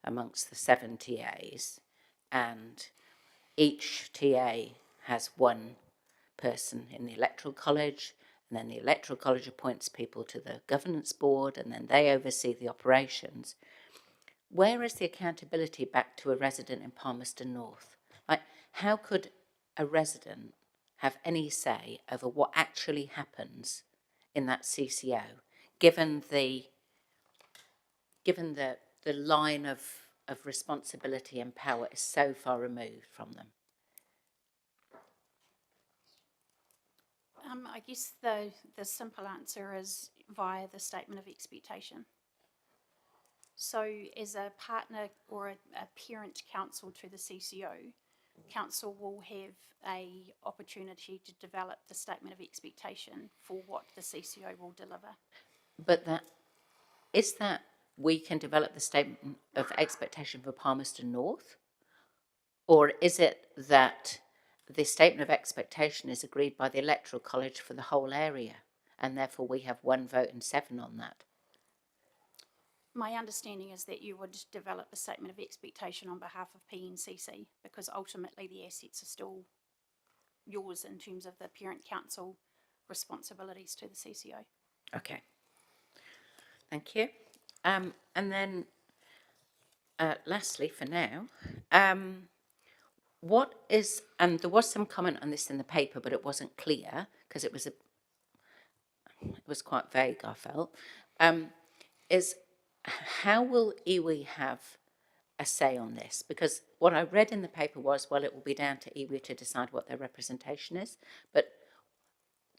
D: amongst the 7 TAs, and each TA has one person in the electoral college, and then the electoral college appoints people to the governance board, and then they oversee the operations. Where is the accountability back to a resident in Palmerston North? Like, how could a resident have any say over what actually happens in that CCO, given the line of responsibility and power is so far removed from them?
K: I guess the simple answer is via the statement of expectation. So as a partner or a parent council to the CCO, council will have a opportunity to develop the statement of expectation for what the CCO will deliver.
D: But that we can develop the statement of expectation for Palmerston North? Or is it that the statement of expectation is agreed by the electoral college for the whole area, and therefore we have 1 vote and 7 on that?
K: My understanding is that you would develop a statement of expectation on behalf of PNCC, because ultimately the assets are still yours in terms of the parent council responsibilities to the CCO.
D: Okay. Thank you. And then lastly for now, what is, and there was some comment on this in the paper, but it wasn't clear because it was quite vague, I felt, is how will iwi have a say on this? Because what I read in the paper was, well, it will be down to iwi to decide what their representation is, but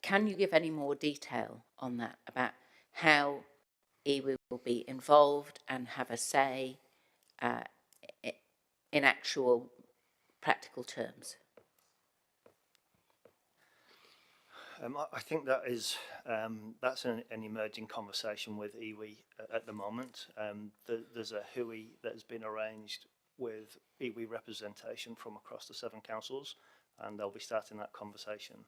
D: can you give any more detail on that, about how iwi will be involved and have a say in actual practical terms?
G: I think that is that's an emerging conversation with iwi at the moment. There's a hui that has been arranged with iwi representation from across the 7 councils, and they'll be starting that conversation.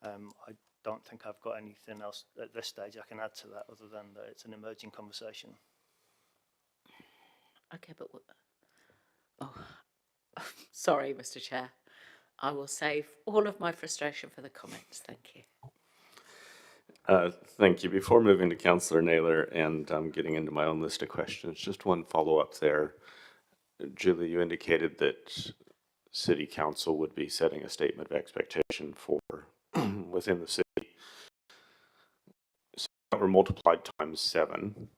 G: I don't think I've got anything else at this stage I can add to that, other than that it's an emerging conversation.
D: Okay, but sorry, Mr. Chair. I will save all of my frustration for the comments. Thank you.
A: Thank you. Before moving to Councillor Naylor and getting into my own list of questions, just one follow-up there. Julie, you indicated that City Council would be setting a statement of expectation for within the city. So that were multiplied times 7.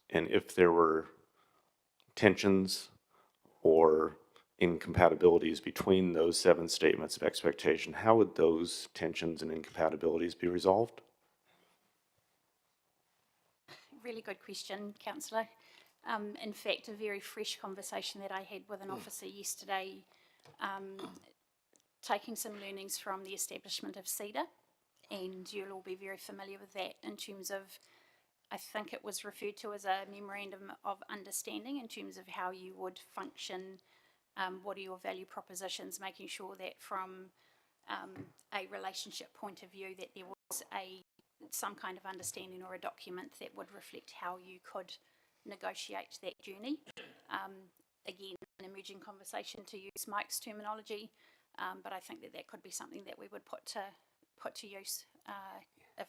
A: And if there were tensions or incompatibilities between those 7 statements of expectation, how would those tensions and incompatibilities be resolved?
K: Really good question, councillor. In fact, a very fresh conversation that I had with an officer yesterday, taking some learnings from the establishment of CEDA, and you'll all be very familiar with that in terms of, I think it was referred to as a memorandum of understanding in terms of how you would function, what are your value propositions, making sure that from a relationship point of view that there was some kind of understanding or a document that would reflect how you could negotiate that journey. Again, an emerging conversation to use Mike's terminology, but I think that could be something that we would put to use if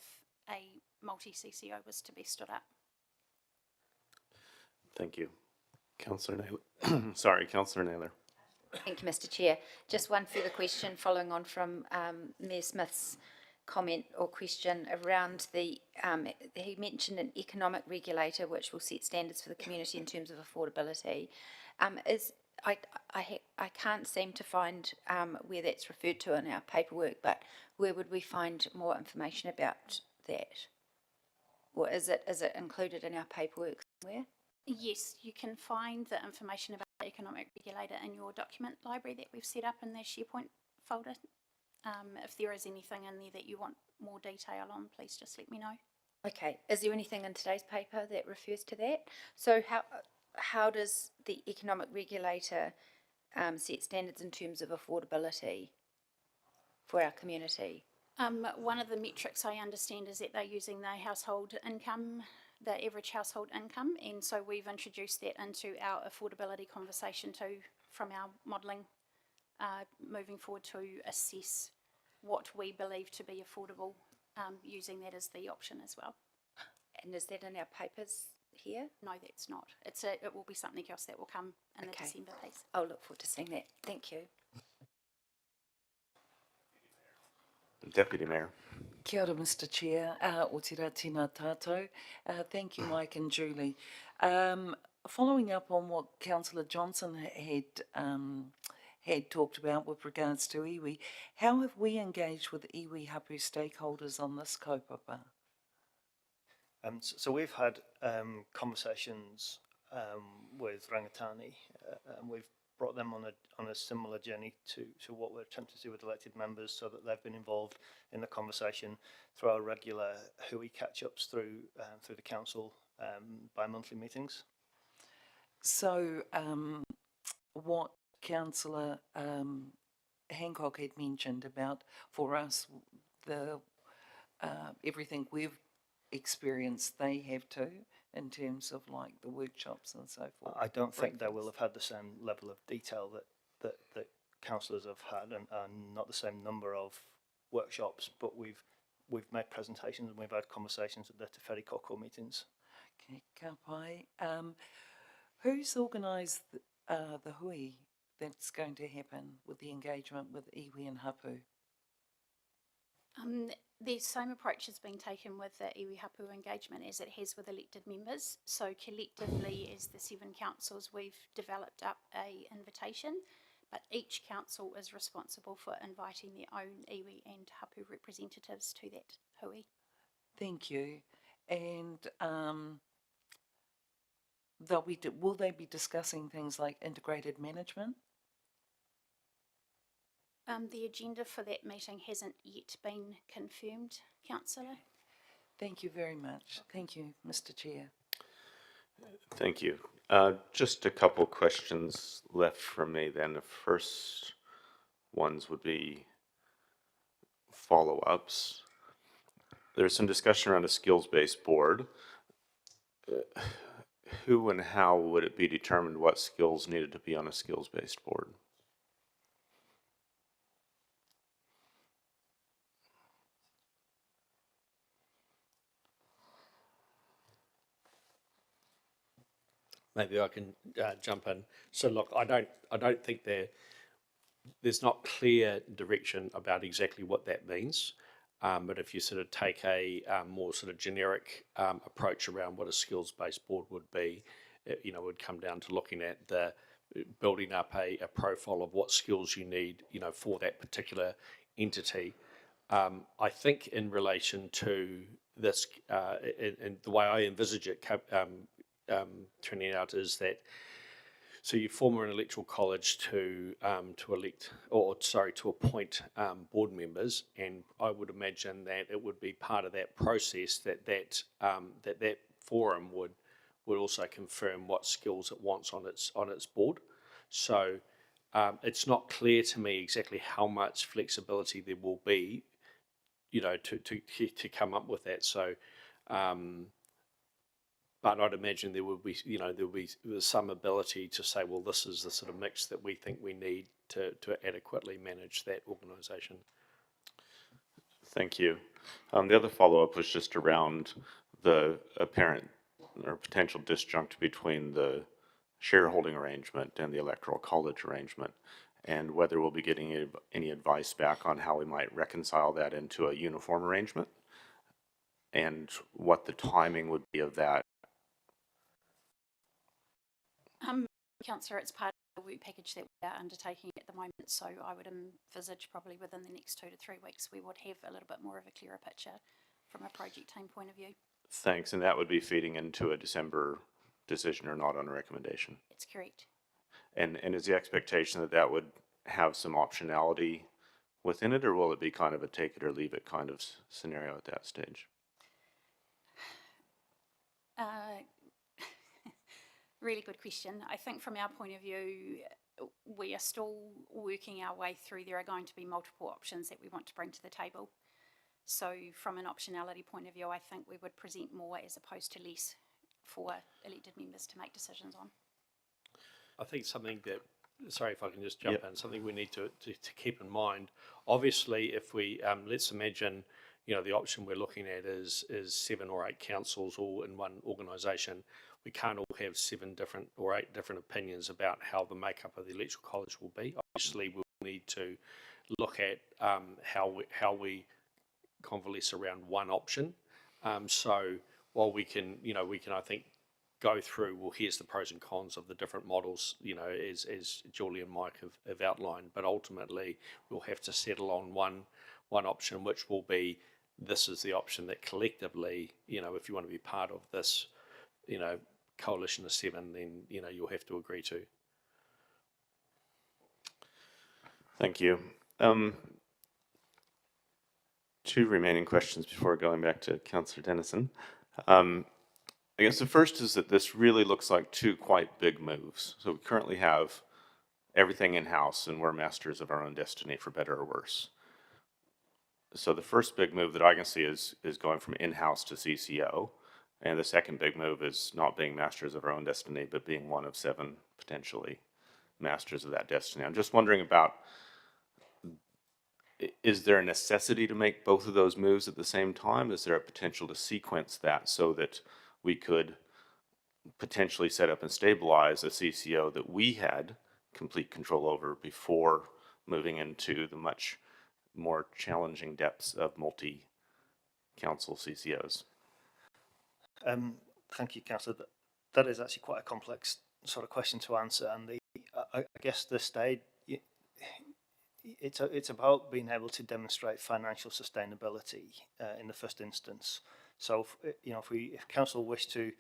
K: a multi-CCO was to be stood up.
A: Thank you. Councillor Naylor. Sorry, Councillor Naylor.
O: Thank you, Mr. Chair. Just one further question following on from Mayor Smith's comment or question around he mentioned an economic regulator which will set standards for the community in terms of affordability. I can't seem to find where that's referred to in our paperwork, but where would we find more information about that? Or is it included in our paperwork somewhere?
K: Yes, you can find the information about the economic regulator in your document library that we've set up in the SharePoint folder. If there is anything in there that you want more detail on, please just let me know.
O: Okay. Is there anything in today's paper that refers to that? So how does the economic regulator set standards in terms of affordability for our community?
K: One of the metrics I understand is that they're using the household income, the average household income, and so we've introduced that into our affordability conversation too from our modelling moving forward to assess what we believe to be affordable, using that as the option as well.
O: And is that in our papers here?
K: No, that's not. It will be something else that will come in the December piece.
O: I'll look forward to seeing that. Thank you.
A: Deputy Mayor.
P: Kia ora, Mr. Chair. O tira tēnā tātou. Thank you, Mike and Julie. Following up on what Councillor Johnson had talked about with regards to iwi, how have we engaged with iwi hapu stakeholders on this kaupapa?
G: So we've had conversations with Rangatani, and we've brought them on a similar journey to what we're attempting to do with elected members, so that they've been involved in the conversation through our regular hui catch-ups through the council bi-monthly meetings.
P: So what Councillor Hancock had mentioned about, for us, the everything we've experienced they have too, in terms of like the workshops and so forth.
G: I don't think they will have had the same level of detail that councillors have had, and not the same number of workshops, but we've made presentations and we've had conversations at the Te Whare Koko meetings.
P: Okay, ka pai. Who's organised the hui that's going to happen with the engagement with iwi and hapu?
K: The same approach has been taken with the iwi hapu engagement as it has with elected members. So collectively, as the 7 councils, we've developed up a invitation, but each council is responsible for inviting their own iwi and hapu representatives to that hui.
P: Thank you. And will they be discussing things like integrated management?
K: The agenda for that meeting hasn't yet been confirmed, Councillor.
P: Thank you very much. Thank you, Mr. Chair.
A: Thank you. Just a couple questions left from me then. The first ones would be follow-ups. There's some discussion around a skills-based board. Who and how would it be determined what skills needed to be on a skills-based board?
H: maybe I can jump in. So look, I don't think there's not clear direction about exactly what that means. But if you sort of take a more sort of generic approach around what a skills-based board would be, it, would come down to looking at the building up a profile of what skills you need, for that particular entity. I think in relation to this, and the way I envisage it turning out is that, so you form an electoral college to appoint board members, and I would imagine that it would be part of that process that forum would also confirm what skills it wants on its board. So it's not clear to me exactly how much flexibility there will be, to come up with that. So. But I'd imagine there will be some ability to say, well, this is the sort of mix that we think we need to adequately manage that organisation.
A: Thank you. The other follow-up was just around the apparent or potential disjunct between the shareholding arrangement and the electoral college arrangement, and whether we'll be getting any advice back on how we might reconcile that into a uniform arrangement, and what the timing would be of that.
K: Councillor, it's part of the work package that we are undertaking at the moment, so I would envisage probably within the next 2 to 3 weeks we would have a little bit more of a clearer picture from a project team point of view.
A: Thanks, and that would be feeding into a December decision or not on a recommendation?
K: That's correct.
A: And is the expectation that that would have some optionality within it, or will it be kind of a take it or leave it kind of scenario at that stage?
K: Really good question. I think from our point of view, we are still working our way through. There are going to be multiple options that we want to bring to the table. So from an optionality point of view, I think we would present more as opposed to less for elected members to make decisions on.
H: I think something that, sorry if I can just jump in, something we need to keep in mind. Obviously, if we, let's imagine, the option we're looking at is 7 or 8 councils all in one organisation. We can't all have 7 different or 8 different opinions about how the makeup of the electoral college will be. Obviously, we'll need to look at how we convalesce around one option. So while we can, I think, go through, well, here's the pros and cons of the different models, as Julie and Mike have outlined, but ultimately we'll have to settle on one option, which will be, this is the option that collectively, if you want to be part of this, coalition of 7, then, you'll have to agree to.
A: Thank you. 2 remaining questions before going back to Councillor Dennison. I guess the first is that this really looks like 2 quite big moves. So we currently have everything in-house, and we're masters of our own destiny, for better or worse. So the first big move that I can see is going from in-house to CCO. And the second big move is not being masters of our own destiny, but being one of 7 potentially masters of that destiny. I'm just wondering about, is there a necessity to make both of those moves at the same time? Is there a potential to sequence that so that we could potentially set up and stabilize a CCO that we had complete control over before moving into the much more challenging depths of multi-council CCOs?
G: Thank you, Councillor. That is actually quite a complex sort of question to answer, and I guess the stage, it's about being able to demonstrate financial sustainability in the first instance. So, if council wish to,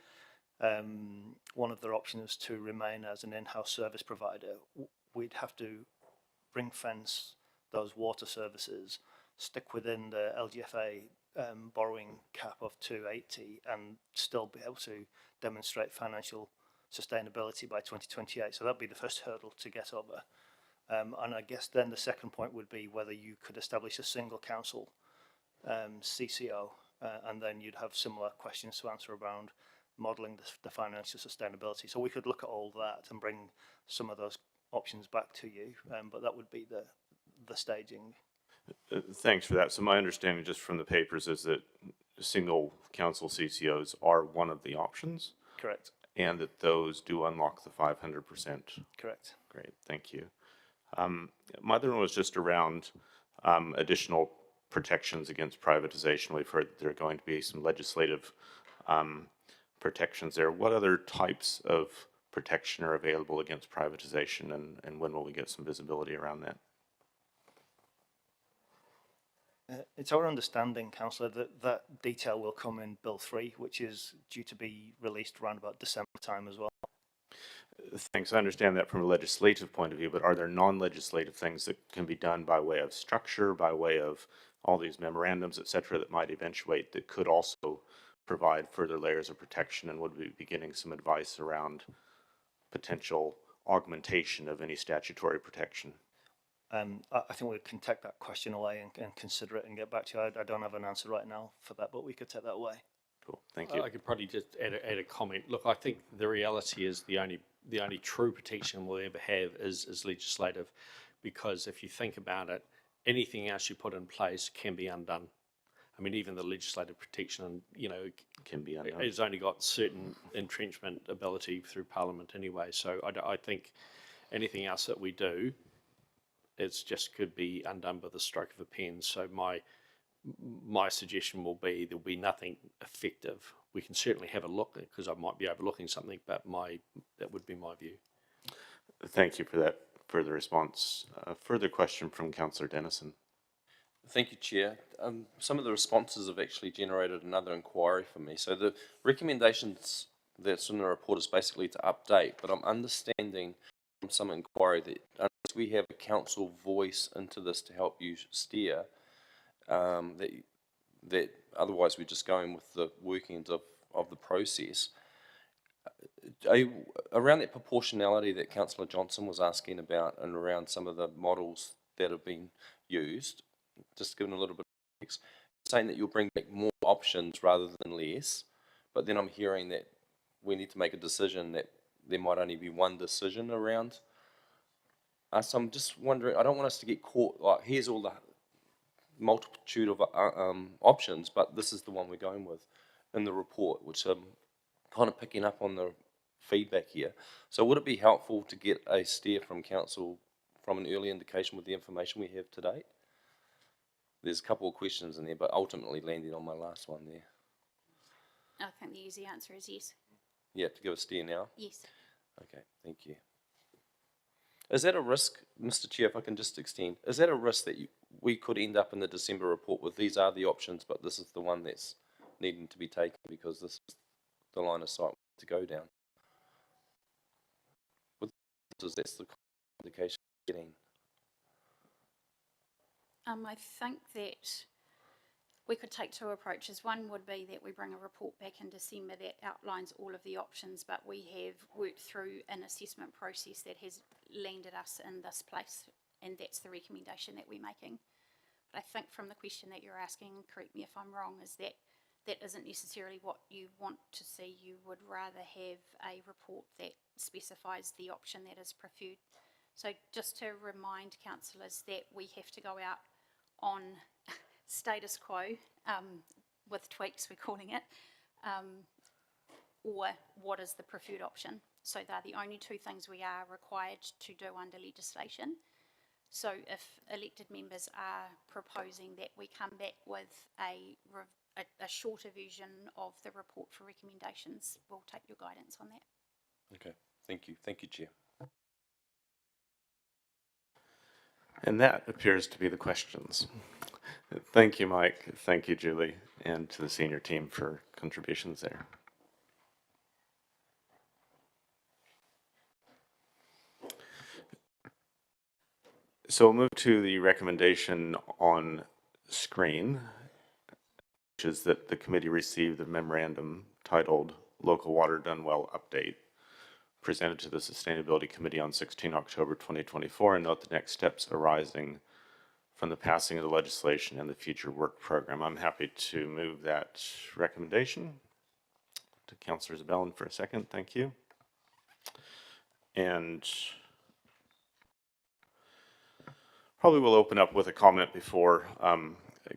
G: one of their options to remain as an in-house service provider, we'd have to ring fence those water services, stick within the LGFA borrowing cap of 280, and still be able to demonstrate financial sustainability by 2028. So that'd be the first hurdle to get over. And I guess then the second point would be whether you could establish a single council CCO, and then you'd have similar questions to answer around modelling the financial sustainability. So we could look at all that and bring some of those options back to you, but that would be the staging.
A: Thanks for that. So my understanding just from the papers is that single council CCOs are one of the options.
G: Correct.
A: and that those do unlock the 500%.
G: Correct.
A: Great, thank you. My other one was just around additional protections against privatization. We've heard that there are going to be some legislative protections there. What other types of protection are available against privatization, and when will we get some visibility around that?
G: It's our understanding, Councillor, that that detail will come in Bill 3, which is due to be released around about December time as well.
A: Thanks. I understand that from a legislative point of view, but are there non-legislative things that can be done by way of structure, by way of all these memorandums, et cetera, that might eventuate, that could also provide further layers of protection, and would we be getting some advice around potential augmentation of any statutory protection?
G: I think we can take that question away and consider it and get back to you. I don't have an answer right now for that, but we could take that away.
A: Cool, thank you.
H: I could probably just add a comment. Look, I think the reality is the only true protection we'll ever have is legislative, because if you think about it, anything else you put in place can be undone. I mean, even the legislative protection,
A: can be undone.
H: It's only got certain entrenchment ability through Parliament anyway. So I think anything else that we do, it's just could be undone by the stroke of a pen. So my suggestion will be there'll be nothing effective. We can certainly have a look, because I might be overlooking something, but that would be my view.
A: Thank you for that further response. Further question from Councillor Dennison.
M: Thank you, Chair. Some of the responses have actually generated another inquiry for me. So the recommendations that's in the report is basically to update, but I'm understanding from some inquiry that unless we have a council voice into this to help you steer, that otherwise we're just going with the workings of the process. Around that proportionality that Councillor Johnson was asking about, and around some of the models that have been used, just giving a little bit of context, saying that you'll bring back more options rather than less, but then I'm hearing that we need to make a decision that there might only be one decision around. So I'm just wondering, I don't want us to get caught, like, here's all the multitude of options, but this is the one we're going with in the report, which I'm kind of picking up on the feedback here. So would it be helpful to get a steer from council from an early indication with the information we have to date? There's a couple of questions in there, but ultimately landing on my last one there.
K: I think the easy answer is yes.
M: Yeah, to give a steer now?
K: Yes.
M: Okay, thank you. Is that a risk, Mr. Chair, if I can just extend, is that a risk that we could end up in the December report with these are the options, but this is the one that's needing to be taken because this is the line of sight to go down? That's the indication we're getting.
K: I think that we could take two approaches. One would be that we bring a report back in December that outlines all of the options, but we have worked through an assessment process that has landed us in this place, and that's the recommendation that we're making. But I think from the question that you're asking, correct me if I'm wrong, is that that isn't necessarily what you want to see. You would rather have a report that specifies the option that is preferred. So just to remind councillors that we have to go out on status quo, with tweaks we're calling it, or what is the preferred option. So they're the only two things we are required to do under legislation. So if elected members are proposing that we come back with a shorter version of the report for recommendations, we'll take your guidance on that.
M: Okay, thank you. Thank you, Chair.
A: And that appears to be the questions. Thank you, Mike. Thank you, Julie, and to the senior team for contributions there. So we'll move to the recommendation on screen, which is that the committee receive the memorandum titled Local Water Done Well Update, presented to the Sustainability Committee on 16 October 2024, and note the next steps arising from the passing of the legislation and the future work program. I'm happy to move that recommendation. To Councillor Zabellin for a second, thank you. And probably we'll open up with a comment before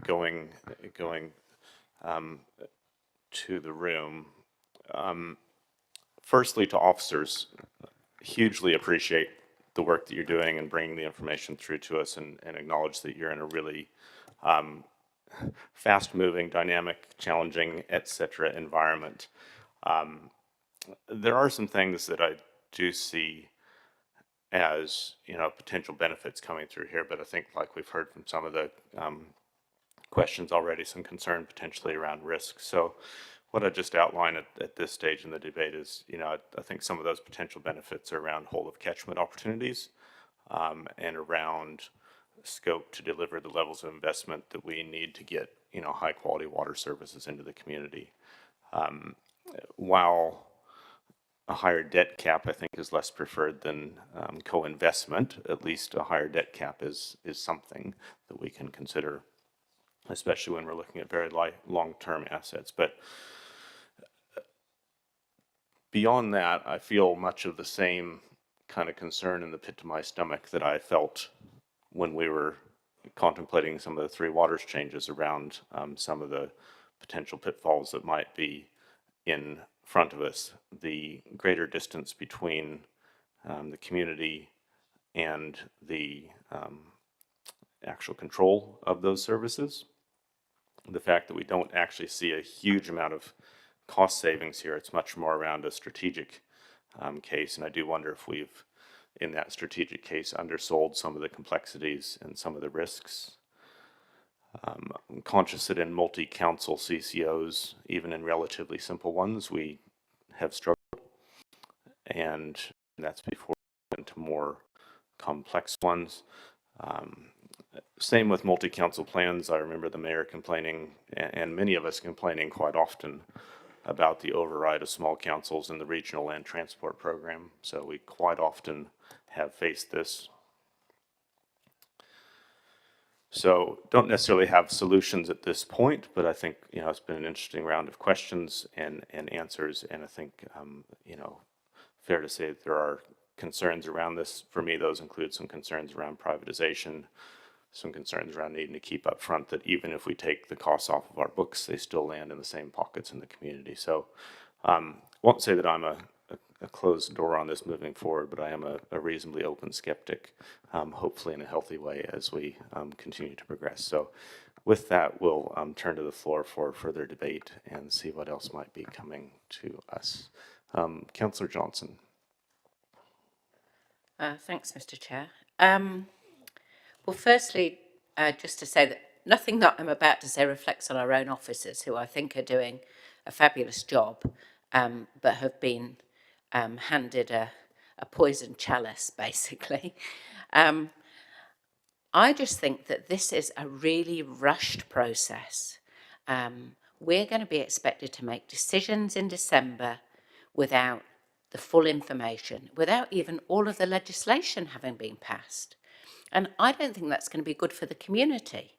A: going to the room. firstly, to officers, hugely appreciate the work that you're doing and bringing the information through to us, and acknowledge that you're in a really fast-moving, dynamic, challenging, et cetera, environment. There are some things that I do see as, potential benefits coming through here, but I think, like we've heard from some of the questions already, some concern potentially around risk. So what I just outlined at this stage in the debate is, I think some of those potential benefits are around whole of catchment opportunities, and around scope to deliver the levels of investment that we need to get, high quality water services into the community. While a higher debt cap, I think, is less preferred than co-investment, at least a higher debt cap is something that we can consider, especially when we're looking at very long-term assets. But beyond that, I feel much of the same kind of concern in the pit to my stomach that I felt when we were contemplating some of the Three Waters changes around some of the potential pitfalls that might be in front of us. The greater distance between the community and the actual control of those services. The fact that we don't actually see a huge amount of cost savings here, it's much more around a strategic case, and I do wonder if we've, in that strategic case, undersold some of the complexities and some of the risks. I'm conscious that in multi-council CCOs, even in relatively simple ones, we have struggled, and that's before we went into more complex ones. Same with multi-council plans. I remember the mayor complaining, and many of us complaining quite often, about the override of small councils in the regional land transport program. So we quite often have faced this. So don't necessarily have solutions at this point, but I think, it's been an interesting round of questions and answers, and I think, fair to say that there are concerns around this. For me, those include some concerns around privatization, some concerns around needing to keep up front that even if we take the costs off of our books, they still land in the same pockets in the community. So won't say that I'm a closed door on this moving forward, but I am a reasonably open skeptic, hopefully in a healthy way as we continue to progress. So with that, we'll turn to the floor for further debate and see what else might be coming to us. Councillor Johnson.
D: Thanks, Mr. Chair. Well, firstly, just to say that nothing that I'm about to say reflects on our own officers, who I think are doing a fabulous job, but have been handed a poisoned chalice, basically. I just think that this is a really rushed process. We're going to be expected to make decisions in December without the full information, without even all of the legislation having been passed. And I don't think that's going to be good for the community.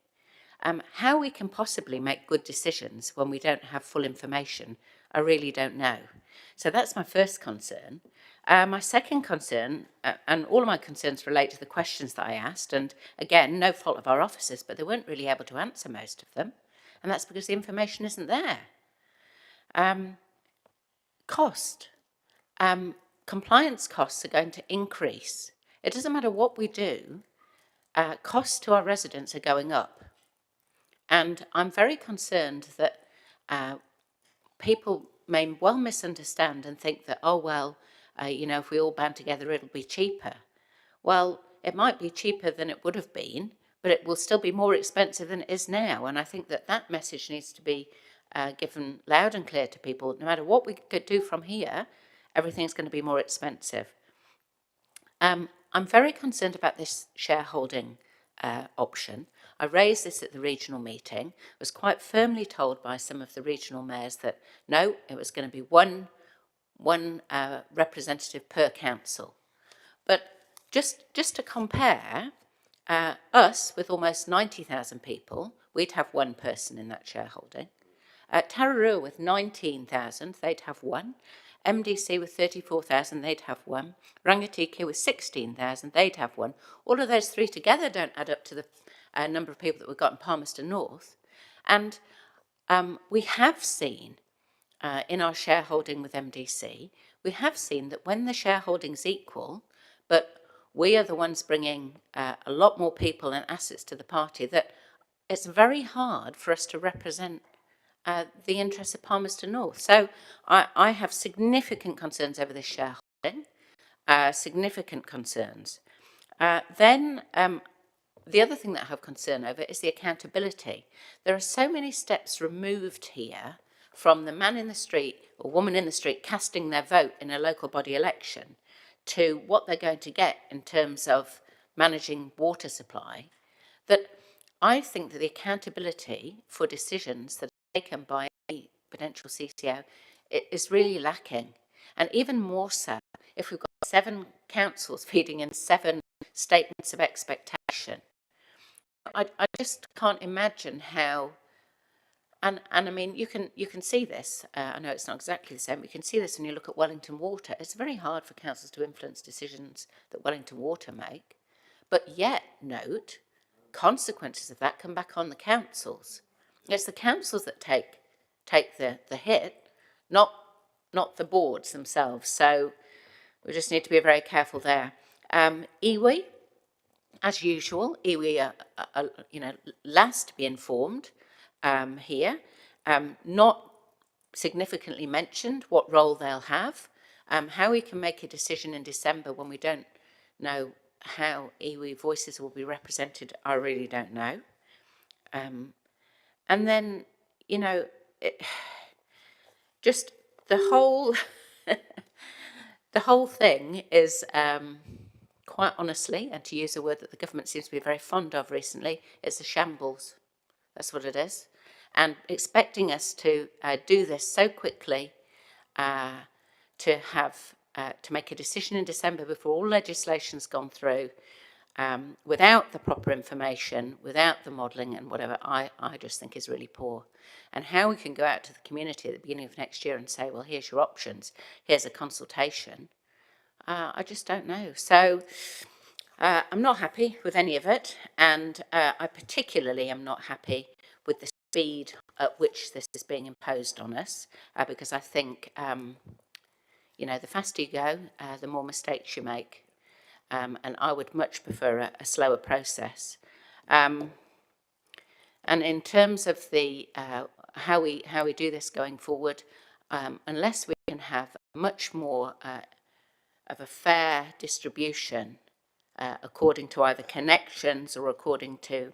D: How we can possibly make good decisions when we don't have full information, I really don't know. So that's my first concern. My second concern, and all of my concerns relate to the questions that I asked, and again, no fault of our officers, but they weren't really able to answer most of them, and that's because the information isn't there. Cost. Compliance costs are going to increase. It doesn't matter what we do, costs to our residents are going up. And I'm very concerned that people may well misunderstand and think that, oh, well, if we all band together, it'll be cheaper. Well, it might be cheaper than it would have been, but it will still be more expensive than it is now. And I think that that message needs to be given loud and clear to people. No matter what we could do from here, everything's going to be more expensive. I'm very concerned about this shareholding option. I raised this at the regional meeting, was quite firmly told by some of the regional mayors that no, it was going to be one representative per council. But just to compare, us with almost 90,000 people, we'd have one person in that shareholding. Tararua with 19,000, they'd have one. MDC with 34,000, they'd have one. Rangitikei with 16,000, they'd have one. All of those three together don't add up to the number of people that we've got in Palmerston North. And we have seen in our shareholding with MDC, we have seen that when the shareholding's equal, but we are the ones bringing a lot more people and assets to the party, that it's very hard for us to represent the interests of Palmerston North. So I have significant concerns over this shareholding, significant concerns. Then the other thing that I have concern over is the accountability. There are so many steps removed here from the man in the street or woman in the street casting their vote in a local body election to what they're going to get in terms of managing water supply, that I think that the accountability for decisions that are taken by a potential CCO is really lacking. And even more so, if we've got 7 councils feeding in 7 statements of expectation, I just can't imagine how. And I mean, you can see this. I know it's not exactly the same, but you can see this when you look at Wellington Water. It's very hard for councils to influence decisions that Wellington Water make, but yet note consequences of that come back on the councils. It's the councils that take the hit, not the boards themselves. So we just need to be very careful there. Iwi, as usual, Iwi are last to be informed here. Not significantly mentioned what role they'll have. How we can make a decision in December when we don't know how iwi voices will be represented, I really don't know. And then, just the whole the whole thing is, quite honestly, and to use a word that the government seems to be very fond of recently, it's a shambles. That's what it is. And expecting us to do this so quickly, to make a decision in December before all legislation's gone through, without the proper information, without the modelling and whatever, I just think is really poor. And how we can go out to the community at the beginning of next year and say, well, here's your options, here's a consultation, I just don't know. So I'm not happy with any of it, and I particularly am not happy with the speed at which this is being imposed on us, because I think, the faster you go, the more mistakes you make. And I would much prefer a slower process. And in terms of the how we do this going forward, unless we can have much more of a fair distribution according to either connections or according to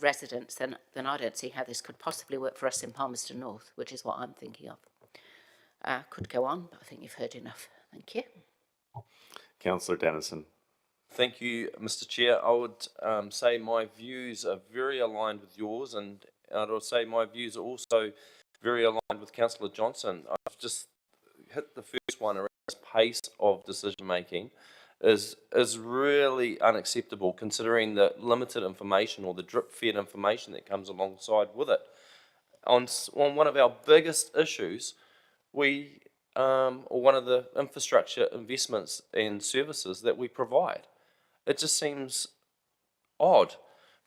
D: residents, then I don't see how this could possibly work for us in Palmerston North, which is what I'm thinking of. Could go on, but I think you've heard enough. Thank you.
A: Councillor Dennison.
M: Thank you, Mr. Chair. I would say my views are very aligned with yours, and I would say my views are also very aligned with Councillor Johnson. I've just hit the first one around this pace of decision making is really unacceptable, considering the limited information or the drip-fed information that comes alongside with it. On one of our biggest issues, or one of the infrastructure investments and services that we provide, it just seems odd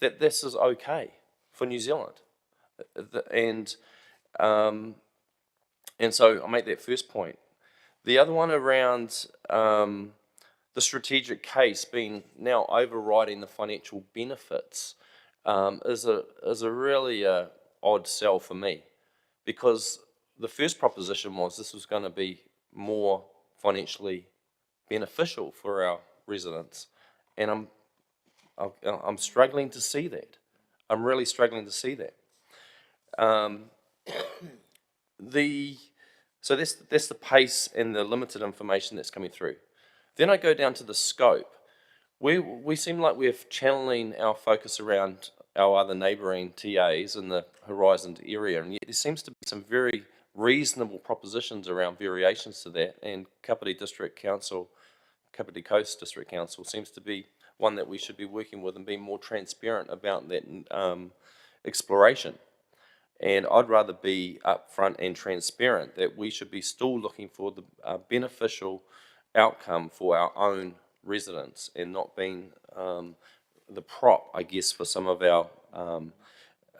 M: that this is okay for New Zealand. And so I make that first point. The other one around the strategic case being now overriding the financial benefits is a really odd sell for me, because the first proposition was this was going to be more financially beneficial for our residents, and I'm struggling to see that. I'm really struggling to see that. So that's the pace and the limited information that's coming through. Then I go down to the scope. We seem like we're channeling our focus around our other neighbouring TAs in the Horizon area, and yet there seems to be some very reasonable propositions around variations to that, and Kapiti Coast District Council seems to be one that we should be working with and being more transparent about that exploration. And I'd rather be upfront and transparent that we should be still looking for the beneficial outcome for our own residents, and not being the prop, I guess, for some of our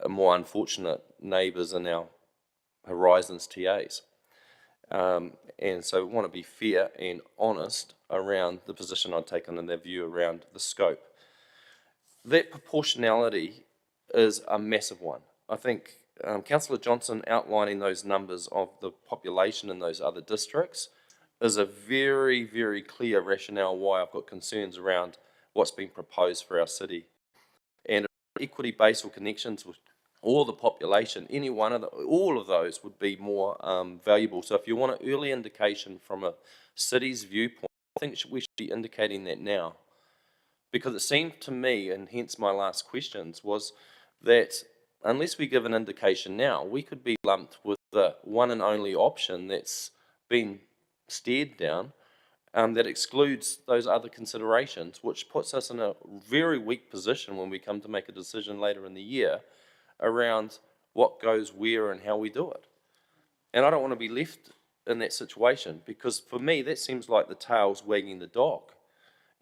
M: more unfortunate neighbours in our Horizons TAs. And so we want to be fair and honest around the position I've taken and their view around the scope. That proportionality is a massive one. I think Councillor Johnson outlining those numbers of the population in those other districts is a very, very clear rationale why I've got concerns around what's being proposed for our city. And equity based or connections with all the population, any one of all of those would be more valuable. So if you want an early indication from a city's viewpoint, I think we should be indicating that now. Because it seemed to me, and hence my last questions, was that unless we give an indication now, we could be lumped with the one and only option that's been stared down, that excludes those other considerations, which puts us in a very weak position when we come to make a decision later in the year around what goes where and how we do it. And I don't want to be left in that situation, because for me that seems like the tail's wagging the dog.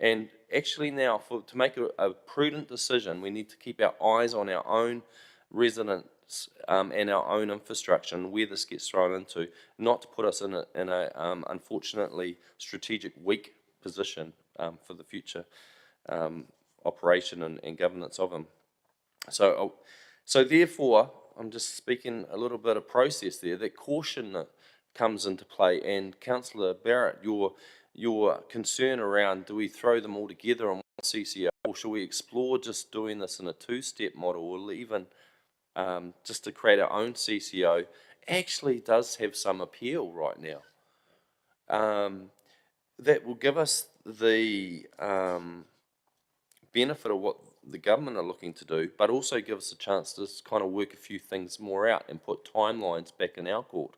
M: And actually now, to make a prudent decision, we need to keep our eyes on our own residents and our own infrastructure and where this gets thrown into, not to put us in a unfortunately strategic weak position for the future operation and governance of them. So therefore, I'm just speaking a little bit of process there, that caution that comes into play. And Councillor Barrett, your concern around, do we throw them all together on one CCO, or should we explore just doing this in a two-step model, or even just to create our own CCO, actually does have some appeal right now. That will give us the benefit of what the government are looking to do, but also give us a chance to kind of work a few things more out and put timelines back in our court.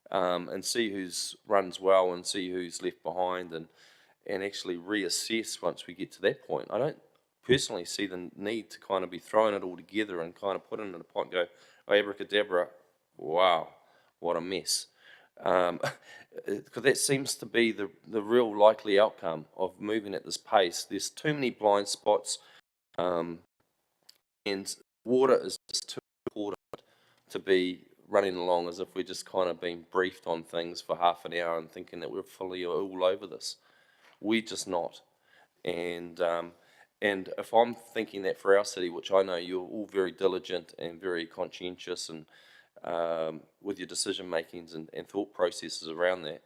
M: And see who's runs well and see who's left behind, and actually reassess once we get to that point. I don't personally see the need to kind of be throwing it all together and kind of put it in a pot and go, oh, abracadabra, wow, what a mess. Because that seems to be the real likely outcome of moving at this pace. There's too many blind spots, and water is just too important to be running along as if we're just kind of being briefed on things for half an hour and thinking that we're fully all over this. We're just not. And if I'm thinking that for our city, which I know you're all very diligent and very conscientious and with your decision makings and thought processes around that,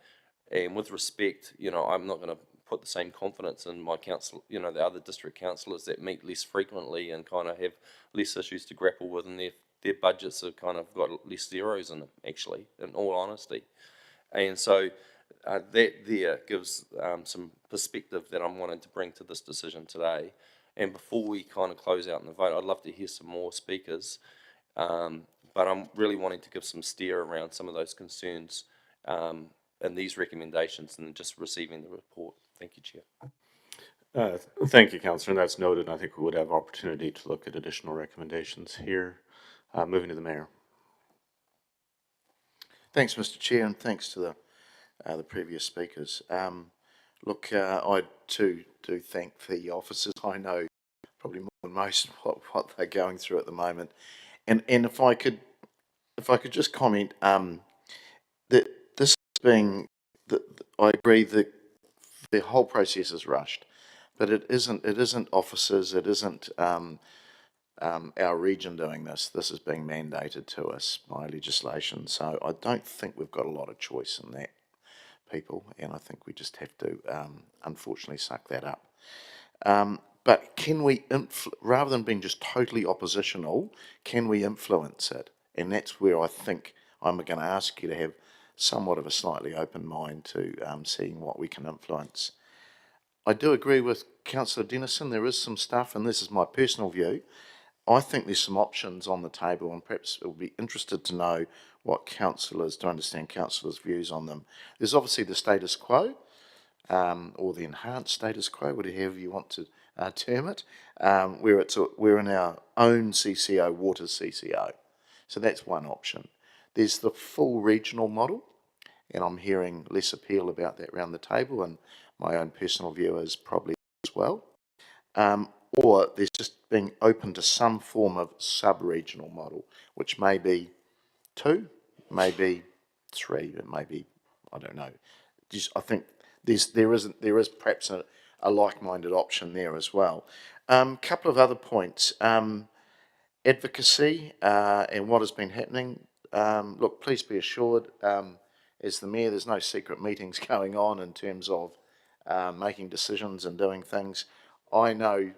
M: and with respect, I'm not going to put the same confidence in my council, the other district councillors that meet less frequently and kind of have less issues to grapple with, and their budgets have kind of got less zeros in them, actually, in all honesty. And so that there gives some perspective that I'm wanting to bring to this decision today. And before we kind of close out in the vote, I'd love to hear some more speakers, but I'm really wanting to give some steer around some of those concerns and these recommendations, and just receiving the report. Thank you, Chair.
A: Thank you, Councillor, and that's noted. I think we would have opportunity to look at additional recommendations here. Moving to the Mayor.
C: Thanks, Mr. Chair, and thanks to the previous speakers. Look, I too do thank the officers. I know probably more than most what they're going through at the moment, and if I could just comment that this being I agree that the whole process is rushed, but it isn't officers, it isn't our region doing this. This is being mandated to us by legislation, so I don't think we've got a lot of choice in that, people, and I think we just have to unfortunately suck that up. But can we, rather than being just totally oppositional, can we influence it? And that's where I think I'm going to ask you to have somewhat of a slightly open mind to seeing what we can influence. I do agree with Councillor Dennison, there is some stuff, and this is my personal view, I think there's some options on the table, and perhaps it would be interested to know what councillors, to understand councillors' views on them. There's obviously the status quo, or the enhanced status quo, whatever you want to term it, where we're in our own CCO, water CCO. So that's one option. There's the full regional model, and I'm hearing less appeal about that around the table, and my own personal view is probably as well. Or there's just being open to some form of sub-regional model, which may be 2, maybe 3, it may be, I don't know. Just, I think there is perhaps a like-minded option there as well. Couple of other points. Advocacy and what has been happening. Look, please be assured, as the Mayor, there's no secret meetings going on in terms of making decisions and doing things. I know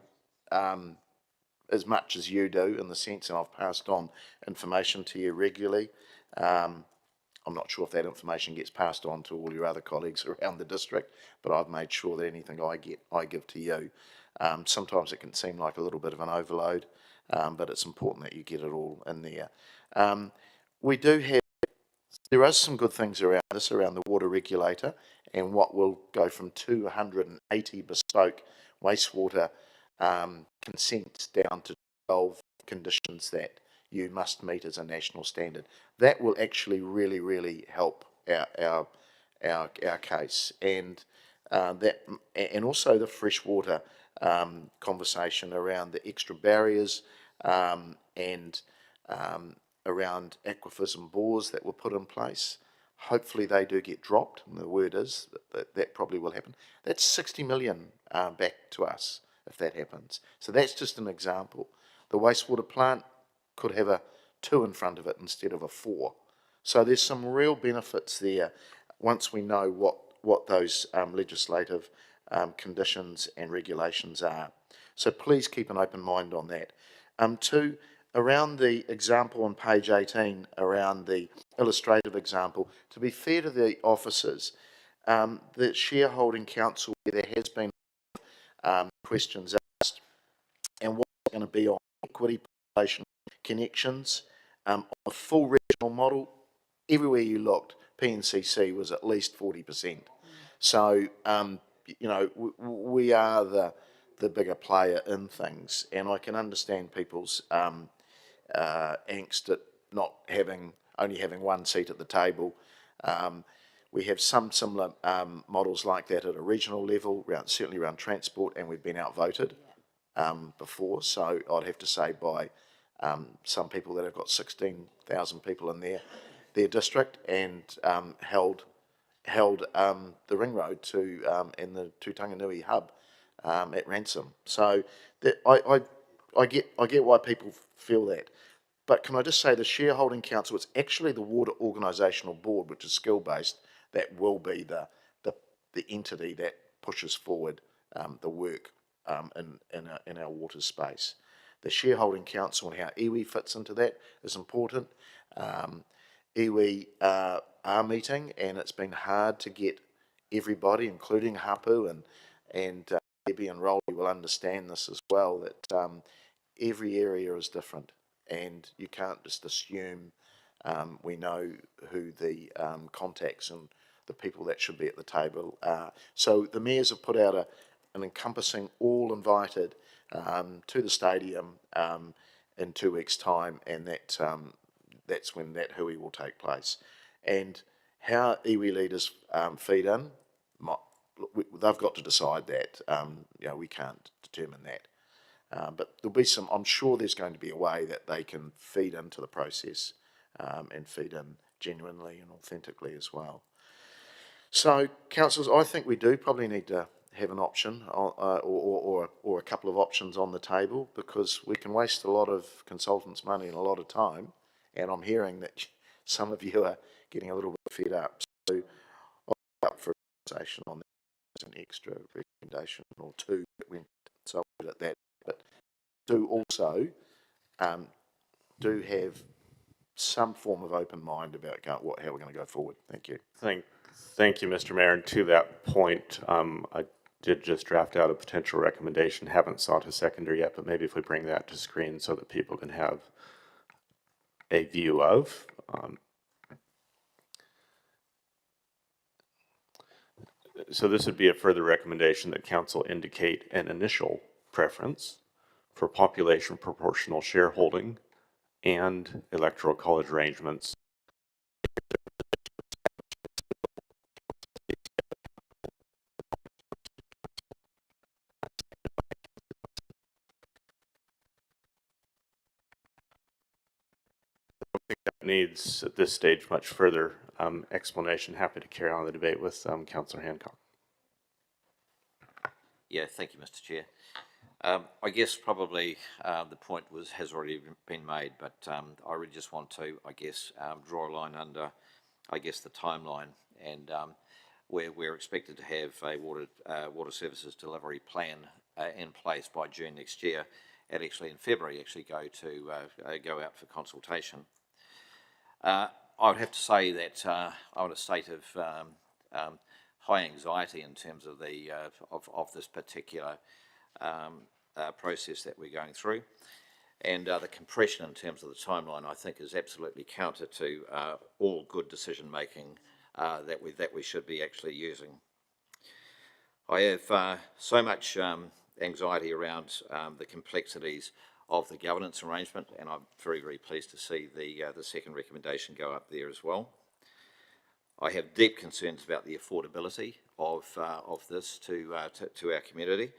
C: as much as you do, in the sense, and I've passed on information to you regularly. I'm not sure if that information gets passed on to all your other colleagues around the district, but I've made sure that anything I give to you. Sometimes it can seem like a little bit of an overload, but it's important that you get it all in there. There are some good things around this, around the water regulator, and what will go from 280 bespoke wastewater consents down to 12 conditions that you must meet as a national standard. That will actually really, really help our case, and and also the freshwater conversation around the extra barriers and around aquifers and bores that were put in place. Hopefully they do get dropped, and the word is that probably will happen. That's 60 million back to us if that happens. So that's just an example. The wastewater plant could have a 2 in front of it instead of a 4. So there's some real benefits there once we know what those legislative conditions and regulations are. So please keep an open mind on that. 2, around the example on page 18, around the illustrative example, to be fair to the officers, the shareholding council, where there has been questions asked, and what's going to be on equity population connections, on a full regional model, everywhere you looked, PNCC was at least 40%. So, you know, we are the bigger player in things, and I can understand people's angst at not only having one seat at the table. We have some similar models like that at a regional level, certainly around transport, and we've been outvoted before. So I'd have to say by some people that have got 16,000 people in their district, and held the ring road and the Tutanganui hub at Ransom. So I get why people feel that. But can I just say the shareholding council, it's actually the Water Organisational Board, which is skill-based, that will be the entity that pushes forward the work in our water space. The shareholding council and how iwi fits into that is important. Iwi are meeting, and it's been hard to get everybody, including Hapu and Debbie and Rolly will understand this as well, that every area is different, and you can't just assume we know who the contacts and the people that should be at the table are. So the mayors have put out an encompassing all invited to the stadium in 2 weeks' time, and that's when that hui will take place. And how iwi leaders feed in, they've got to decide that. You know, we can't determine that. But there'll be I'm sure there's going to be a way that they can feed into the process and feed in genuinely and authentically as well. So, councillors, I think we do probably need to have an option or a couple of options on the table, because we can waste a lot of consultants' money and a lot of time, and I'm hearing that some of you are getting a little bit fed up. So I'll be up for a conversation on that. There's an extra recommendation or 2 that went so at that, but do also do have some form of open mind about how we're going to go forward. Thank you.
A: Thank you, Mr. Mayor. And to that point, I did just draft out a potential recommendation. Haven't sought a seconder yet, but maybe if we bring that to screen so that people can have a view of. So this would be a further recommendation that council indicate an initial preference for population proportional shareholding and electoral college arrangements needs at this stage much further explanation, happy to carry on the debate with Councillor Hancock.
L: Yeah, thank you, Mr. Chair. I guess probably the point has already been made, but I really just want to, draw a line under, the timeline, and where we're expected to have a water services delivery plan in place by June next year, and actually in February go out for consultation. I would have to say that I'm in a state of high anxiety in terms of of this particular process that we're going through, and the compression in terms of the timeline, I think, is absolutely counter to all good decision making that we should be actually using. I have so much anxiety around the complexities of the governance arrangement, and I'm very, very pleased to see the second recommendation go up there as well. I have deep concerns about the affordability of this to our community,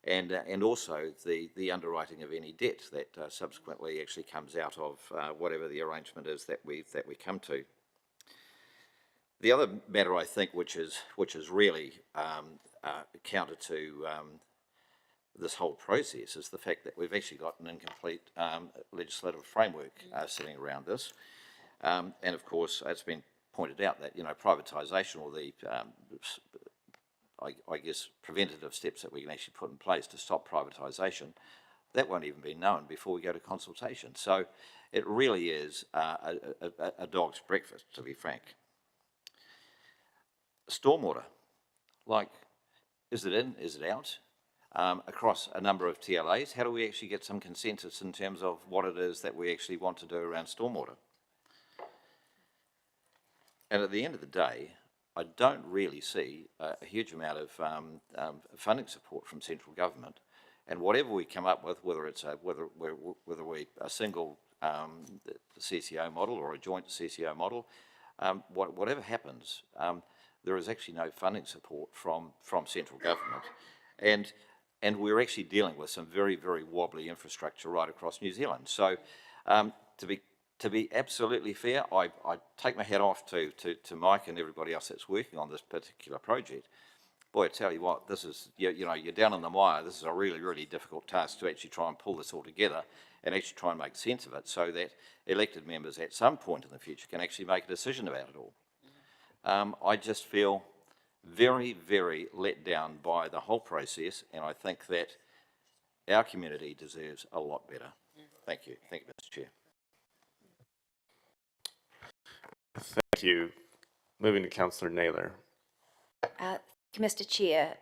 L: and also the underwriting of any debt that subsequently actually comes out of whatever the arrangement is that we come to. The other matter, I think, which is really counter to this whole process, is the fact that we've actually got an incomplete legislative framework sitting around this, and of course it's been pointed out that privatisation, or the preventative steps that we can actually put in place to stop privatisation, that won't even be known before we go to consultation. So it really is a dog's breakfast, to be frank. Stormwater, is it in, is it out? Across a number of TLAs, how do we actually get some consensus in terms of what it is that we actually want to do around stormwater? And at the end of the day, I don't really see a huge amount of funding support from central government, and whatever we come up with, whether it's whether we a single CCO model or a joint CCO model, whatever happens, there is actually no funding support from central government, and we're actually dealing with some very, very wobbly infrastructure right across New Zealand. So to be absolutely fair, I take my hat off to Mike and everybody else that's working on this particular project. Boy, I tell you what, this is, you're down in the mire. This is a really, really difficult task to actually try and pull this all together and actually try and make sense of it, so that elected members at some point in the future can actually make a decision about it all. I just feel very, very let down by the whole process, and I think that our community deserves a lot better. Thank you. Thank you, Mr. Chair.
A: Thank you. Moving to Councillor Naylor.
O: Thank you, Mr. Chair.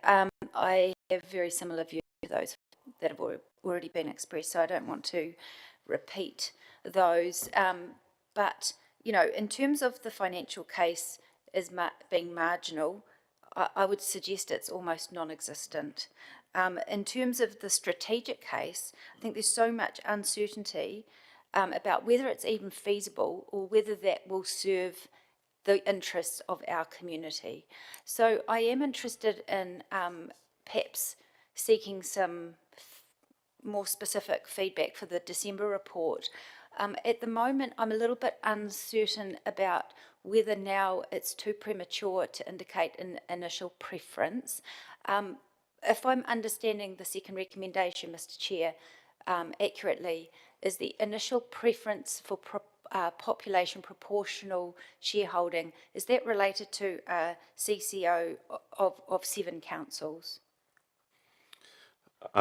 O: I have very similar views to those that have already been expressed, so I don't want to repeat those. But, in terms of the financial case as being marginal, I would suggest it's almost non-existent. In terms of the strategic case, I think there's so much uncertainty about whether it's even feasible or whether that will serve the interests of our community. So I am interested in perhaps seeking some more specific feedback for the December report. At the moment, I'm a little bit uncertain about whether now it's too premature to indicate an initial preference. If I'm understanding the second recommendation, Mr. Chair, accurately, is the initial preference for population proportional shareholding, is that related to a CCO of 7 councils?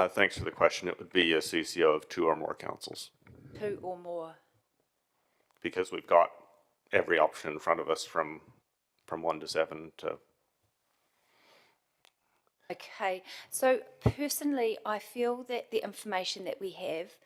A: Thanks for the question. It would be a CCO of 2 or more councils.
O: 2 or more.
A: Because we've got every option in front of us from 1 to 7 to...
O: Okay, so personally, I feel that the information that we have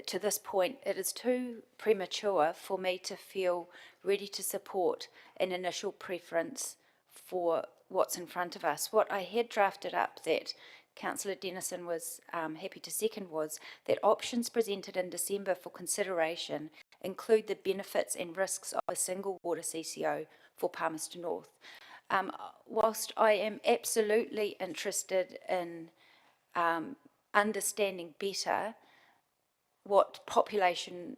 O: to this point, it is too premature for me to feel ready to support an initial preference for what's in front of us. What I had drafted up that Councillor Dennison was happy to second was that options presented in December for consideration include the benefits and risks of a single water CCO for Palmerston North. Whilst I am absolutely interested in understanding better what population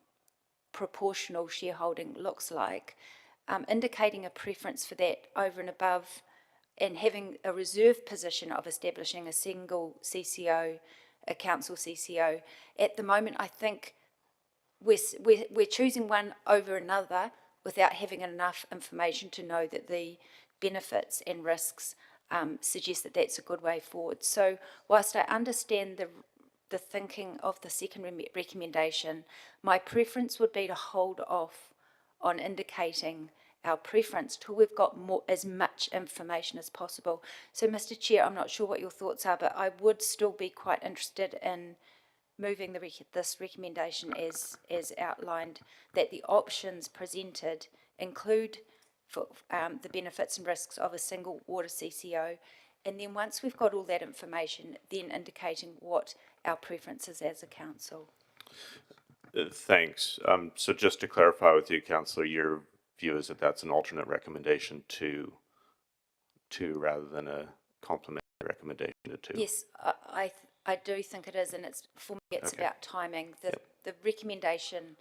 O: proportional shareholding looks like, indicating a preference for that over and above, and having a reserve position of establishing a single CCO, a council CCO. At the moment, I think we're choosing one over another without having enough information to know that the benefits and risks suggest that that's a good way forward. So whilst I understand the thinking of the second recommendation, my preference would be to hold off on indicating our preference till we've got as much information as possible. So, Mr. Chair, I'm not sure what your thoughts are, but I would still be quite interested in moving this recommendation as outlined, that the options presented include the benefits and risks of a single water CCO, and then once we've got all that information, then indicating what our preference is as a council.
A: Thanks. So just to clarify with you, Councillor, your view is that that's an alternate recommendation to rather than a complementary recommendation to 2?
O: Yes, I do think it is, and for me it's
A: Okay.
O: about timing. The recommendation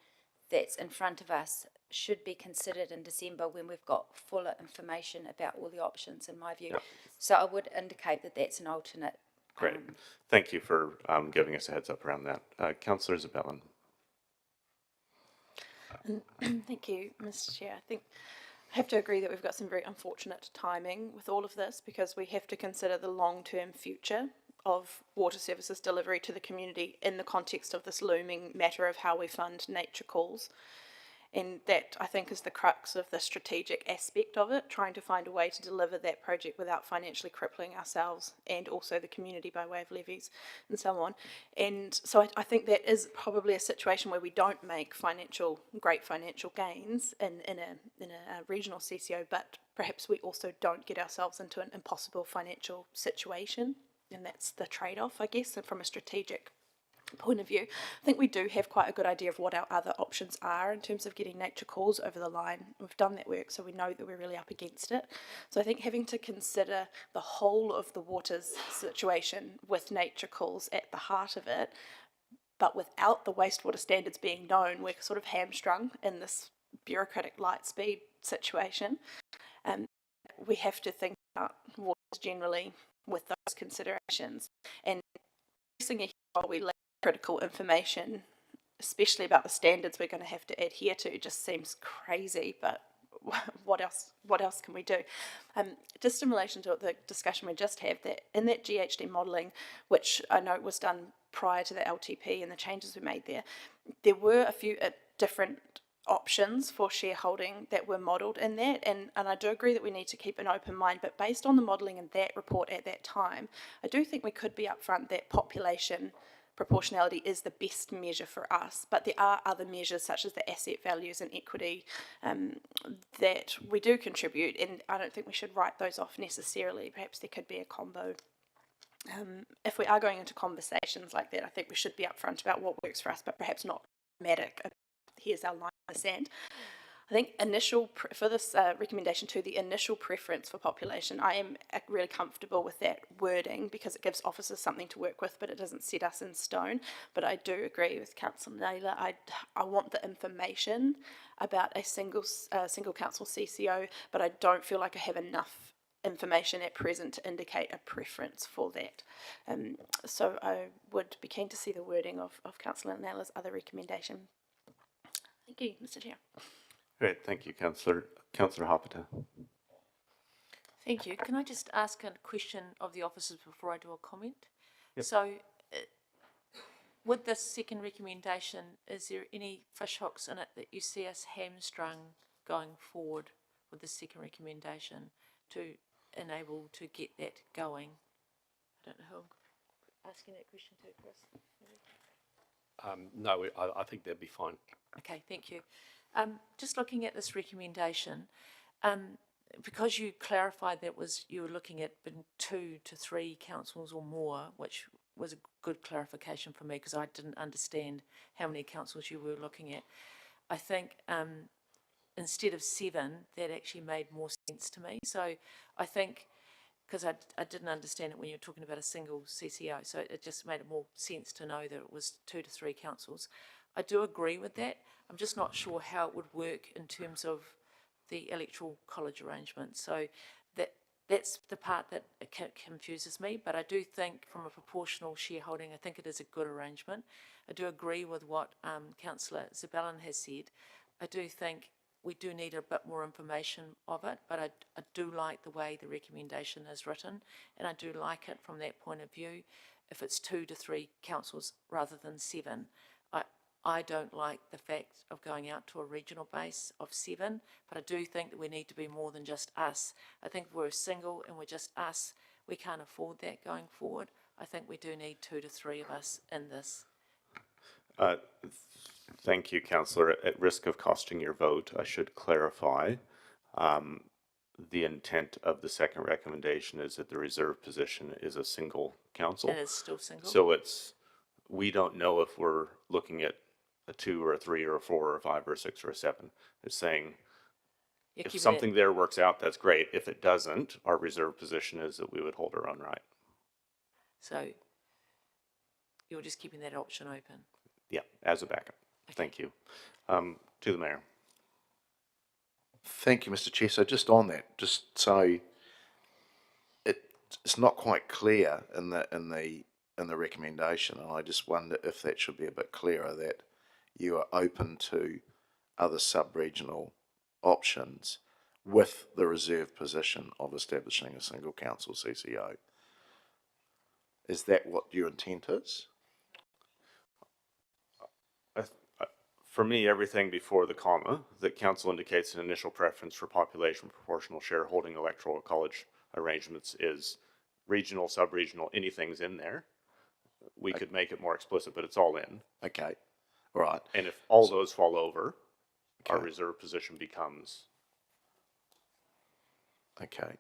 O: that's in front of us should be considered in December when we've got fuller information about all the options, in my view.
A: Yep.
O: So I would indicate that that's an alternate.
A: Great. Thank you for giving us a heads up around that. Councillor Isabella.
I: Thank you, Mr. Chair. I think I have to agree that we've got some very unfortunate timing with all of this, because we have to consider the long-term future of water services delivery to the community in the context of this looming matter of how we fund nature calls. And that, I think, is the crux of the strategic aspect of it, trying to find a way to deliver that project without financially crippling ourselves and also the community by way of levies and so on. And so I think that is probably a situation where we don't make great financial gains in a regional CCO, but perhaps we also don't get ourselves into an impossible financial situation. And that's the trade-off, I guess, and from a strategic point of view. I think we do have quite a good idea of what our other options are in terms of getting nature calls over the line. We've done that work, so we know that we're really up against it. So I think having to consider the whole of the waters situation with nature calls at the heart of it, but without the wastewater standards being known, we're sort of hamstrung in this bureaucratic light speed situation. We have to think about waters generally with those considerations, and while we lack critical information, especially about the standards we're going to have to adhere to, just seems crazy. But what else can we do? Just in relation to the discussion we just had, that in that GHD modelling, which I know was done prior to the LTP and the changes we made there were a few different options for shareholding that were modelled in that, and I do agree that we need to keep an open mind, but based on the modelling in that report at that time, I do think we could be upfront that population proportionality is the best measure for us, but there are other measures such as the asset values and equity that we do contribute, and I don't think we should write those off necessarily. Perhaps there could be a combo. If we are going into conversations like that, I think we should be upfront about what works for us, but perhaps not dramatic. Here's our line in the sand. I think for this recommendation to the initial preference for population, I am really comfortable with that wording because it gives officers something to work with, but it doesn't set us in stone. But I do agree with Councillor Naylor. I want the information about a single council CCO, but I don't feel like I have enough information at present to indicate a preference for that. So I would be keen to see the wording of Councillor Naylor's other recommendation. Thank you, Mr. Chair.
A: Great, thank you, Councillor. Councillor Hopata.
N: Thank you. Can I just ask a question of the officers before I do a comment?
A: Yep.
N: So, with this second recommendation, is there any fishhooks in it that you see us hamstrung going forward with the second recommendation to enable to get that going? I don't know who I'm asking that question to, Chris.
H: No, I think that'd be fine.
N: Okay, thank you. Just looking at this recommendation, because you clarified that you were looking at 2 to 3 councils or more, which was a good clarification for me because I didn't understand how many councils you were looking at. I think instead of 7, that actually made more sense to me. So I think, because I didn't understand it when you were talking about a single CCO, so it just made it more sense to know that it was 2 to 3 councils. I do agree with that, I'm just not sure how it would work in terms of the electoral college arrangement. So that's the part that confuses me, but I do think from a proportional shareholding, I think it is a good arrangement. I do agree with what Councillor Zabellin has said. I do think we do need a bit more information of it, but I do like the way the recommendation is written, and I do like it from that point of view. If it's 2 to 3 councils rather than 7, I don't like the fact of going out to a regional base of 7, but I do think that we need to be more than just us. I think if we're single and we're just us, we can't afford that going forward. I think we do need 2 to 3 of us in this.
A: Thank you, Councillor. At risk of costing your vote, I should clarify. The intent of the second recommendation is that the reserve position is a single council.
N: It is still single.
A: So we don't know if we're looking at a 2 or a 3 or a 4 or a 5 or a 6 or a 7. It's saying if something there works out, that's great. If it doesn't, our reserve position is that we would hold our own right.
N: So you're just keeping that option open?
A: Yeah, as a backup. Okay. Thank you. To the Mayor.
C: Thank you, Mr. Chair. So just on that, just so it's not quite clear in the recommendation, and I just wonder if that should be a bit clearer, that you are open to other sub-regional options with the reserve position of establishing a single council CCO. Is that what your intent is?
A: For me, everything before the comma, that council indicates an initial preference for population proportional shareholding electoral college arrangements is regional, sub-regional, anything's in there. We could make it more explicit, but it's all in.
C: Okay, all right.
A: And if all those fall over, our reserve position becomes.
C: Okay.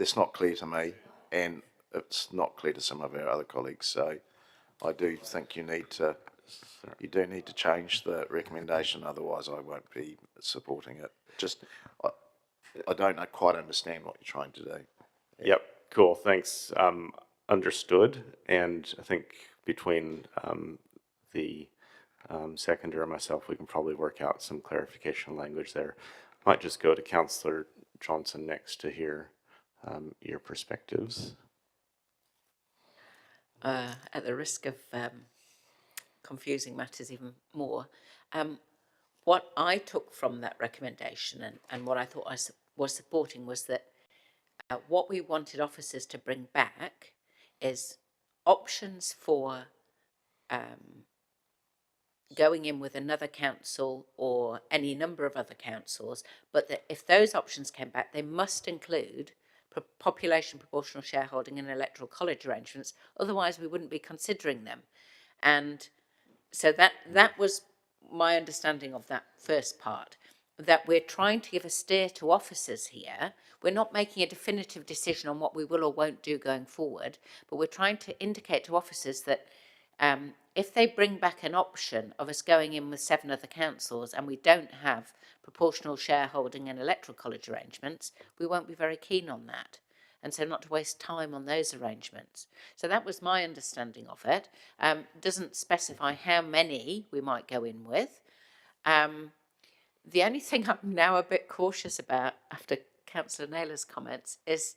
C: It's not clear to me, and it's not clear to some of our other colleagues, so I do think you do need to change the recommendation, otherwise I won't be supporting it. Just, I don't quite understand what you're trying to do.
A: Yep, cool, thanks. Understood, and I think between the seconder and myself, we can probably work out some clarification language there. Might just go to Councillor Johnson next to hear your perspectives.
D: At the risk of confusing matters even more, what I took from that recommendation and what I thought I was supporting was that what we wanted officers to bring back is options for going in with another council or any number of other councils, but that if those options came back, they must include population proportional shareholding and electoral college arrangements, otherwise we wouldn't be considering them. And so that was my understanding of that first part, that we're trying to give a steer to officers here. We're not making a definitive decision on what we will or won't do going forward, but we're trying to indicate to officers that if they bring back an option of us going in with 7 other councils and we don't have proportional shareholding and electoral college arrangements, we won't be very keen on that. And so not to waste time on those arrangements. So that was my understanding of it. Doesn't specify how many we might go in with. The only thing I'm now a bit cautious about after Councillor Naylor's comments is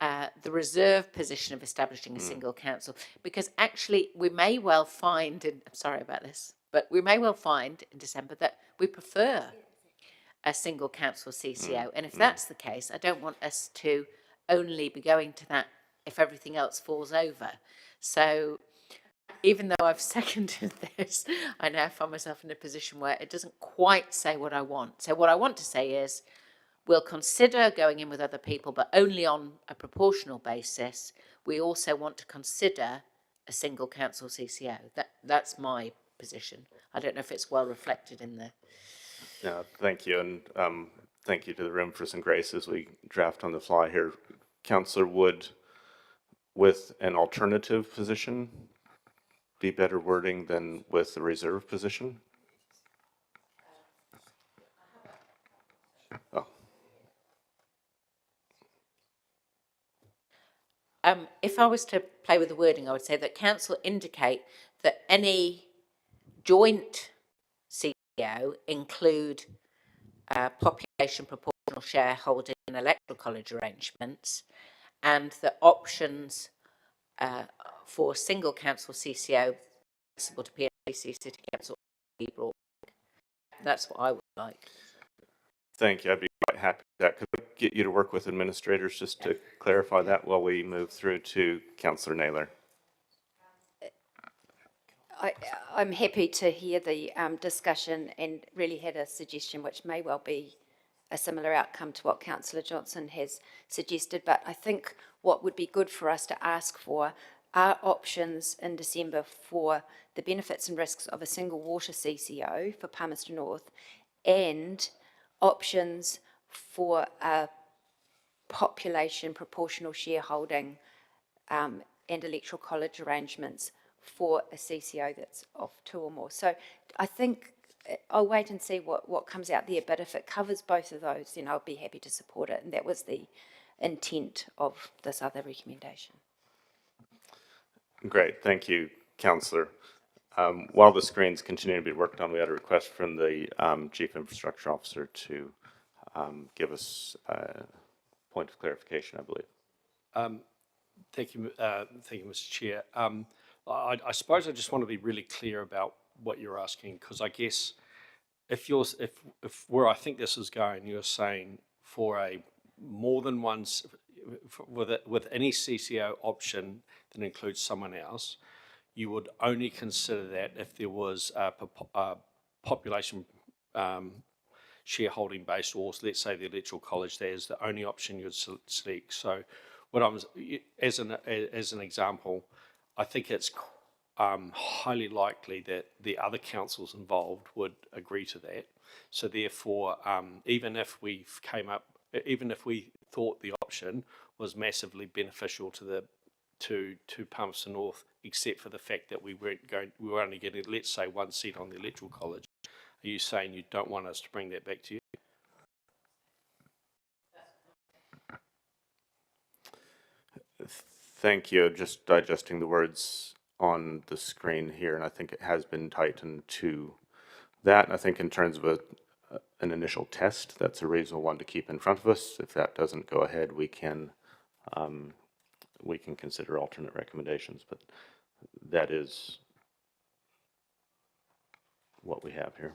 D: the reserve position of establishing a single council, because actually we may well find, and I'm sorry about this, but we may well find in December that we prefer a single council CCO. And if that's the case, I don't want us to only be going to that if everything else falls over. So even though I've seconded this, I now find myself in a position where it doesn't quite say what I want. So what I want to say is, we'll consider going in with other people, but only on a proportional basis. We also want to consider a single council CCO. That's my position. I don't know if it's well reflected in the...
A: Yeah, thank you, and thank you to the room for some grace as we draft on the fly here. Councillor Wood, with an alternative position, be better wording than with the reserve position? Oh.
D: if I was to play with the wording, I would say that council indicate that any joint CCO include population proportional shareholding in electoral college arrangements, and the options for single council CCO accessible to PLC City Council be brought. That's what I would like.
A: Thank you. I'd be quite happy with that. Could I get you to work with administrators just to clarify that while we move through to Councillor Naylor?
O: I'm happy to hear the discussion and really had a suggestion which may well be a similar outcome to what Councillor Johnson has suggested, but I think what would be good for us to ask for are options in December for the benefits and risks of a single water CCO for Palmerston North, and options for a population proportional shareholding and electoral college arrangements for a CCO that's of 2 or more. So I think I'll wait and see what comes out there, but if it covers both of those, then I'll be happy to support it, and that was the intent of this other recommendation.
A: Great, thank you, Councillor. While the screens continue to be worked on, we had a request from the Chief Infrastructure Officer to give us a point of clarification, I believe.
H: Thank you, Mr. Chair. I suppose I just want to be really clear about what you're asking, because I guess if where I think this is going, you're saying for a more than one with any CCO option that includes someone else, you would only consider that if there was a population shareholding based, or let's say the electoral college, that is the only option you'd select. So what I'm, as an example, I think it's highly likely that the other councils involved would agree to that. So therefore, even if we thought the option was massively beneficial to Palmerston North, except for the fact that we were only getting, let's say, 1 seat on the electoral college, are you saying you don't want us to bring that back to you?
A: Thank you. Just digesting the words on the screen here, and I think it has been tightened to that. I think in terms of an initial test, that's a reasonable one to keep in front of us. If that doesn't go ahead, we can consider alternate recommendations, but that is what we have here.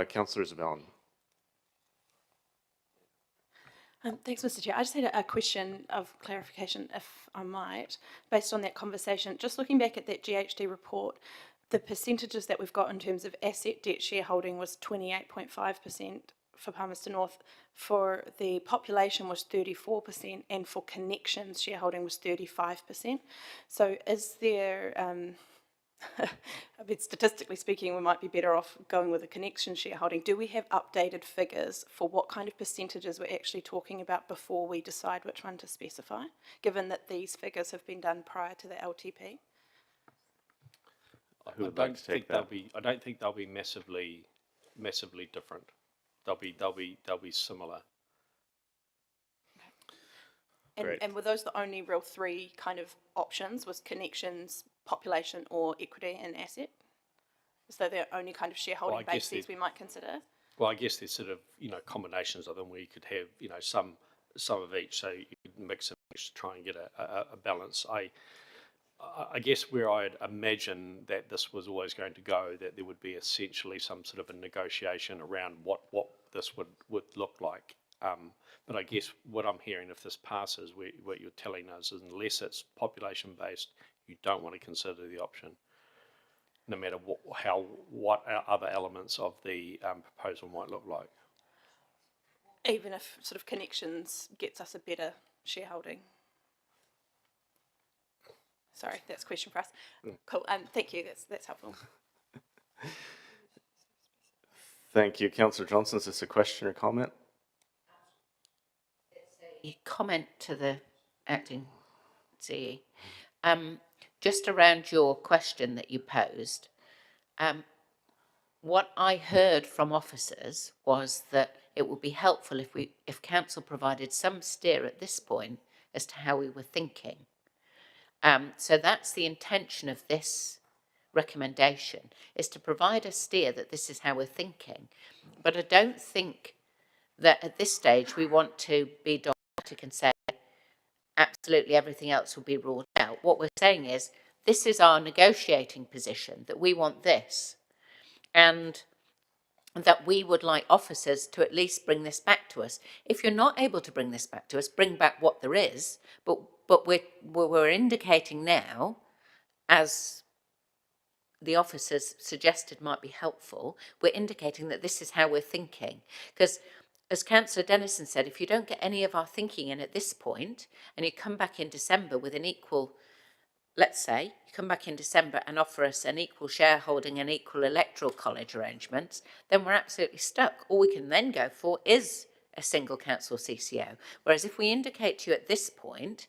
A: Councillor Zabellin.
I: Thanks, Mr. Chair. I just had a question of clarification, if I might, based on that conversation. Just looking back at that GHD report, the percentages that we've got in terms of asset debt shareholding was 28.5% for Palmerston North. For the population was 34%, and for connections shareholding was 35%. So is there, I mean, statistically speaking, we might be better off going with a connection shareholding. Do we have updated figures for what kind of percentages we're actually talking about before we decide which one to specify, given that these figures have been done prior to the LTP?
A: Who would like to take that?
H: I don't think they'll be massively different. They'll be similar.
I: And were those the only real 3 kind of options? Was connections, population, or equity and asset? So they're only kind of shareholding bases we might consider?
H: Well, I guess there's sort of, combinations of them where you could have, some of each, so you could mix and match to try and get a balance. I guess where I'd imagine that this was always going to go, that there would be essentially some sort of a negotiation around what this would look like. But I guess what I'm hearing, if this passes, what you're telling us is unless it's population based, you don't want to consider the option, no matter what other elements of the proposal might look like.
I: Even if sort of connections gets us a better shareholding? Sorry, that's a question for us. Cool. Thank you. That's helpful.
A: Thank you. Councillor Johnson, is this a question or comment?
D: A comment to the acting CE. Just around your question that you posed, what I heard from officers was that it would be helpful if council provided some steer at this point as to how we were thinking. So that's the intention of this recommendation, is to provide a steer that this is how we're thinking. But I don't think that at this stage we want to be dogmatic and say absolutely everything else will be ruled out. What we're saying is this is our negotiating position, that we want this, and that we would like officers to at least bring this back to us. If you're not able to bring this back to us, bring back what there is, but we're indicating now, as the officers suggested might be helpful, we're indicating that this is how we're thinking. Because as Councillor Dennison said, if you don't get any of our thinking in at this point, and you come back in December with an equal, let's say, you come back in December and offer us an equal shareholding and equal electoral college arrangements, then we're absolutely stuck. All we can then go for is a single council CCO. Whereas if we indicate to you at this point,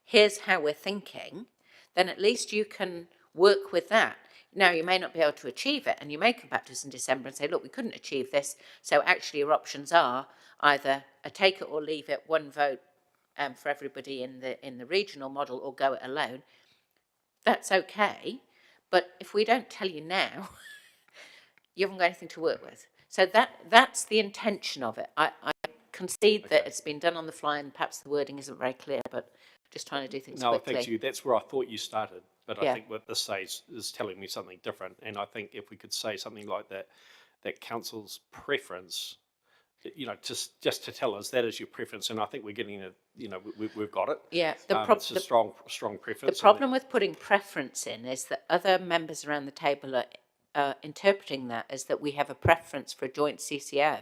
D: here's how we're thinking, then at least you can work with that. Now, you may not be able to achieve it, and you may come back to us in December and say, look, we couldn't achieve this, so actually your options are either a take it or leave it, one vote for everybody in the regional model, or go it alone. That's okay, but if we don't tell you now, you haven't got anything to work with. So that's the intention of it. I concede that it's been done on the fly, and perhaps the wording isn't very clear, but just trying to do things quickly.
H: No, thank you. That's where I thought you started. But
D: Yeah.
H: I think what this says is telling me something different. And I think if we could say something like that, that council's preference, just to tell us that is your preference. And I think we're getting it, we've got it.
D: Yeah.
H: It's a strong preference.
D: The problem with putting preference in is that other members around the table are interpreting that as that we have a preference for a joint CCO.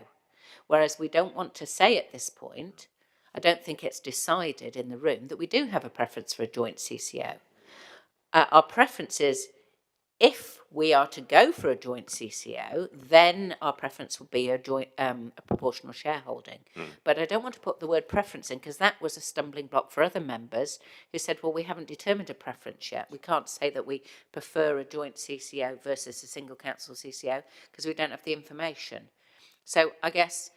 D: Whereas we don't want to say at this point, I don't think it's decided in the room, that we do have a preference for a joint CCO. Our preference is, if we are to go for a joint CCO, then our preference would be a proportional shareholding. But I don't want to put the word preference in, because that was a stumbling block for other members who said, well, we haven't determined a preference yet. We can't say that we prefer a joint CCO versus a single council CCO because we don't have the information. So I guess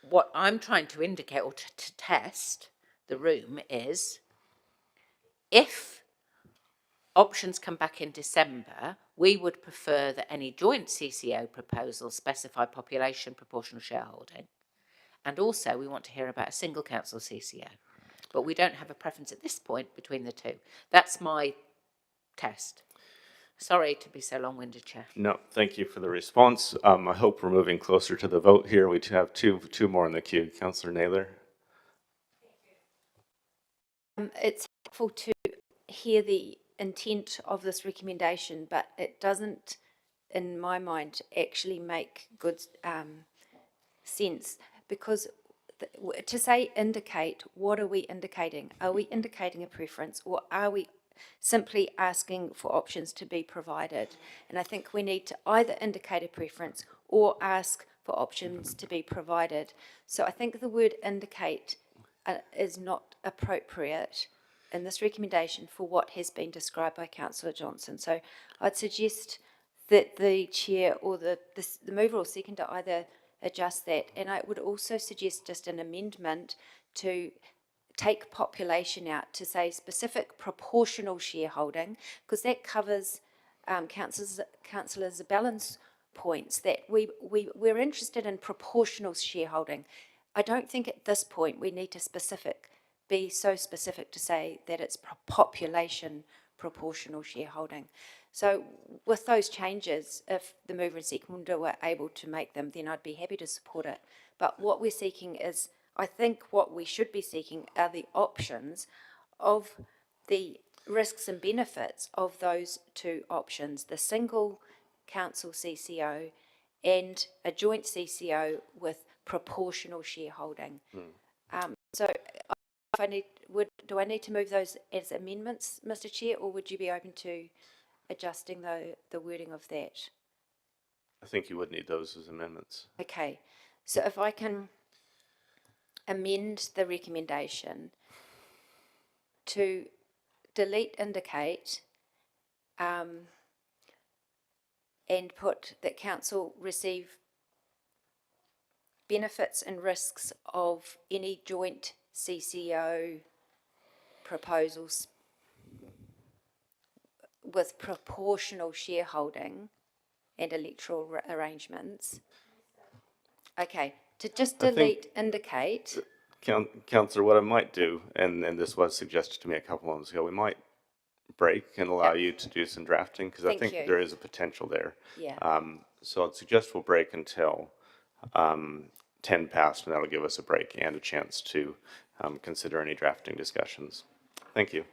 D: what I'm trying to indicate, or to test the room, is if options come back in December, we would prefer that any joint CCO proposals specify population proportional shareholding. And also we want to hear about a single council CCO. But we don't have a preference at this point between the two. That's my test. Sorry to be so long-winded, Chair.
A: No, thank you for the response. I hope we're moving closer to the vote here. We have two more in the queue. Councillor Naylor.
O: It's helpful to hear the intent of this recommendation, but it doesn't, in my mind, actually make good sense, because to say indicate, what are we indicating? Are we indicating a preference, or are we simply asking for options to be provided? And I think we need to either indicate a preference or ask for options to be provided. So I think the word indicate is not appropriate in this recommendation for what has been described by Councillor Johnson. So I'd suggest that the chair or the mover or seconder either adjust that. And I would also suggest just an amendment to take population out, to say specific proportional shareholding, because that covers Councillor Zabellan's points, that we're interested in proportional shareholding. I don't think at this point we need to be so specific to say that it's population proportional shareholding. So with those changes, if the mover and seconder were able to make them, then I'd be happy to support it. But what we're seeking is, I think what we should be seeking are the options of the risks and benefits of those two options, the single council CCO and a joint CCO with proportional shareholding. So do I need to move those as amendments, Mr. Chair, or would you be open to adjusting the wording of that?
A: I think you would need those as amendments.
O: Okay, so if I can amend the recommendation to delete indicate and put that council receive benefits and risks of any joint CCO proposals with proportional shareholding and electoral arrangements. Okay, to just
A: I think-
O: delete indicate.
A: Councillor, what I might do, and this was suggested to me a couple months ago, we might break and allow you to do some drafting, because I
O: Thank
A: think
O: you.
A: there is a potential there.
O: Yeah.
A: So I'd suggest we'll break until 10 past, and that'll give us a break and a chance to consider any drafting discussions. Thank you.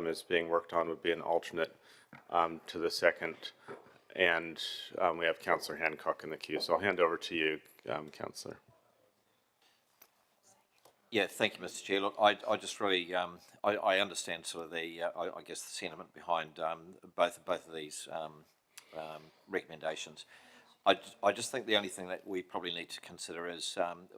A: is being worked on would be an alternate to the second. And we have Councillor Hancock in the queue. So I'll hand over to you, Councillor.
L: Yeah, thank you, Mr. Chair. Look, I just really, I understand sort of the, I guess the sentiment behind both of these recommendations. I just think the only thing that we probably need to consider is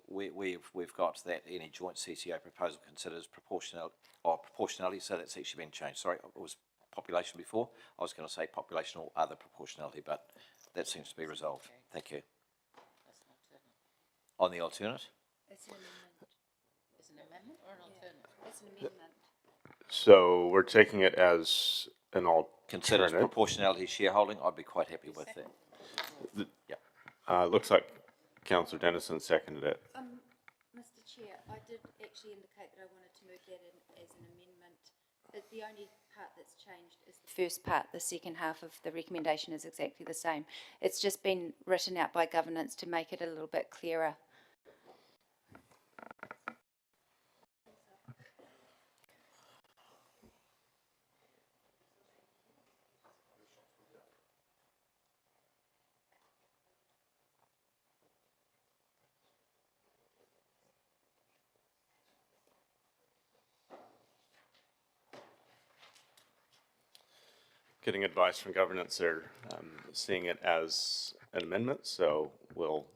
L: we've got that any joint CCO proposal considers proportionality, so that's actually been changed. Sorry, it was population before. I was going to say population or other proportionality, but that seems to be resolved. Thank you. On the alternate?
D: It's an amendment. It's an amendment or an alternate? It's an amendment.
A: So we're taking it as an alternate.
L: Considers proportionality shareholding. I'd be quite happy with that.
A: Yeah. Looks like Councillor Dennison seconded it.
O: Mr. Chair, I did actually indicate that I wanted to move that in as an amendment. The only part that's changed is the first part. The second half of the recommendation is exactly the same. It's just been written out by governance to make it a little bit clearer.
A: Getting advice from governance, they're seeing it as an amendment, so we'll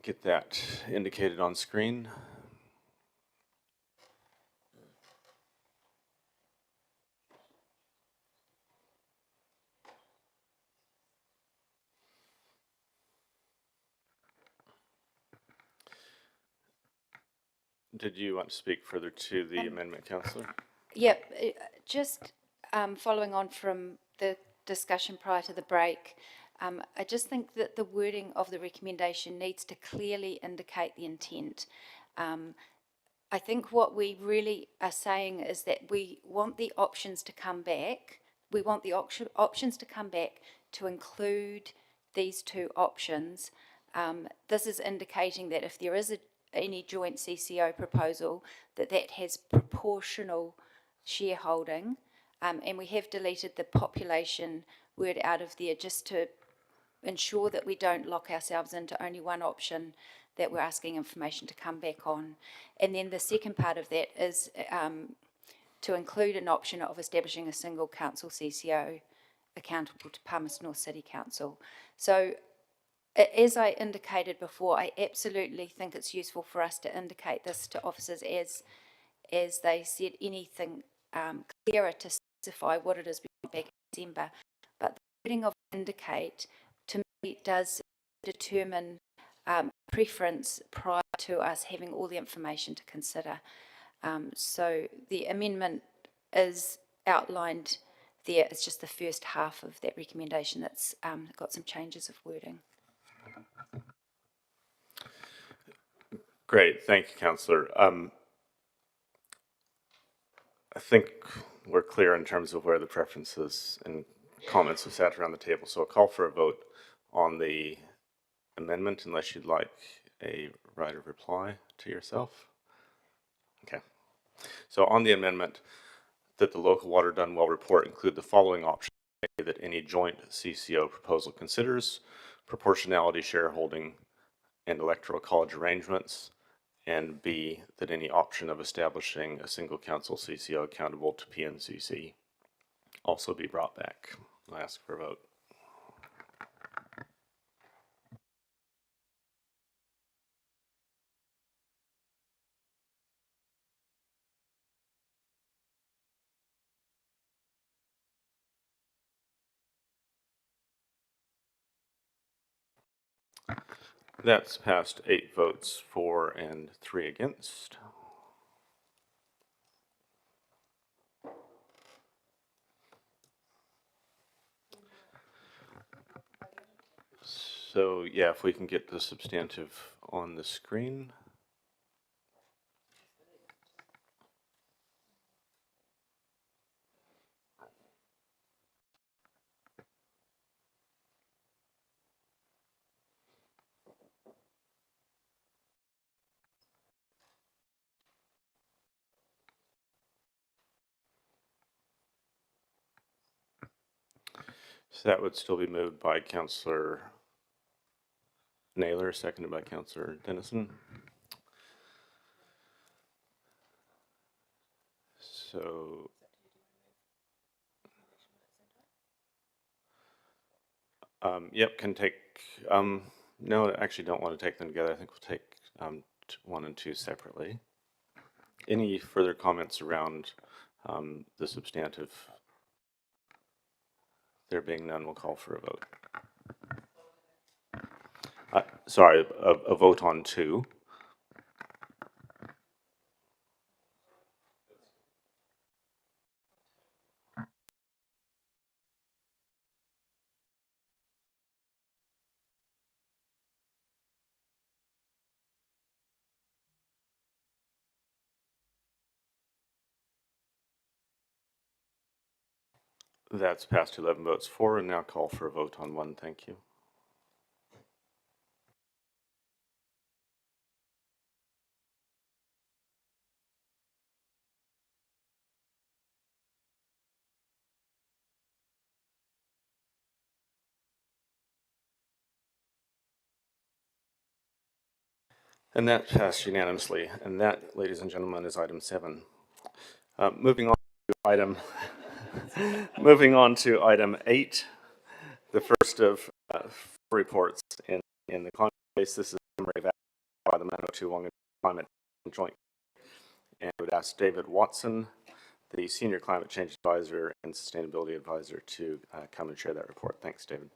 A: get that indicated on screen. Did you want to speak further to the amendment, Councillor?
O: Yep, just following on from the discussion prior to the break, I just think that the wording of the recommendation needs to clearly indicate the intent. I think what we really are saying is that we want the options to come back. We want the options to come back to include these two options. This is indicating that if there is any joint CCO proposal, that has proportional shareholding, and we have deleted the population word out of there just to ensure that we don't lock ourselves into only one option that we're asking information to come back on. And then the second part of that is to include an option of establishing a single council CCO accountable to Palmerston North City Council. So as I indicated before, I absolutely think it's useful for us to indicate this to officers as they said anything clearer to specify what it is back in December. But the wording of indicate, to me, does determine preference prior to us having all the information to consider. So the amendment is outlined there. It's just the first half of that recommendation that's got some changes of wording.
A: Great, thank you, Councillor. I think we're clear in terms of where the preferences and comments are sat around the table, so I'll call for a vote on the amendment unless you'd like a right of reply to yourself. Okay, so on the amendment, that the local water done well report include the following options: A, that any joint CCO proposal considers proportionality shareholding and electoral college arrangements, and B, that any option of establishing a single council CCO accountable to PNCC also be brought back. I'll ask for a vote. That's passed 8 votes for and 3 against. So yeah, if we can get the substantive on the screen. So that would still be moved by Councillor Naylor, seconded by Councillor Dennison. So, yep, can take, no, I actually don't want to take them together. I think we'll take 1 and 2 separately. Any further comments around the substantive? There being none, we'll call for a vote. Sorry, a vote on 2. That's passed 11 votes for, and now call for a vote on 1. Thank you. And that passed unanimously. And that, ladies and gentlemen, is item 7. Moving on to item 8, the first of 4 reports in the climate space. This is a summary by the Manawatu Whanganui Climate Joint. And I would ask David Watson, the Senior Climate Change Advisor and Sustainability Advisor, to come and share that report. Thanks, David.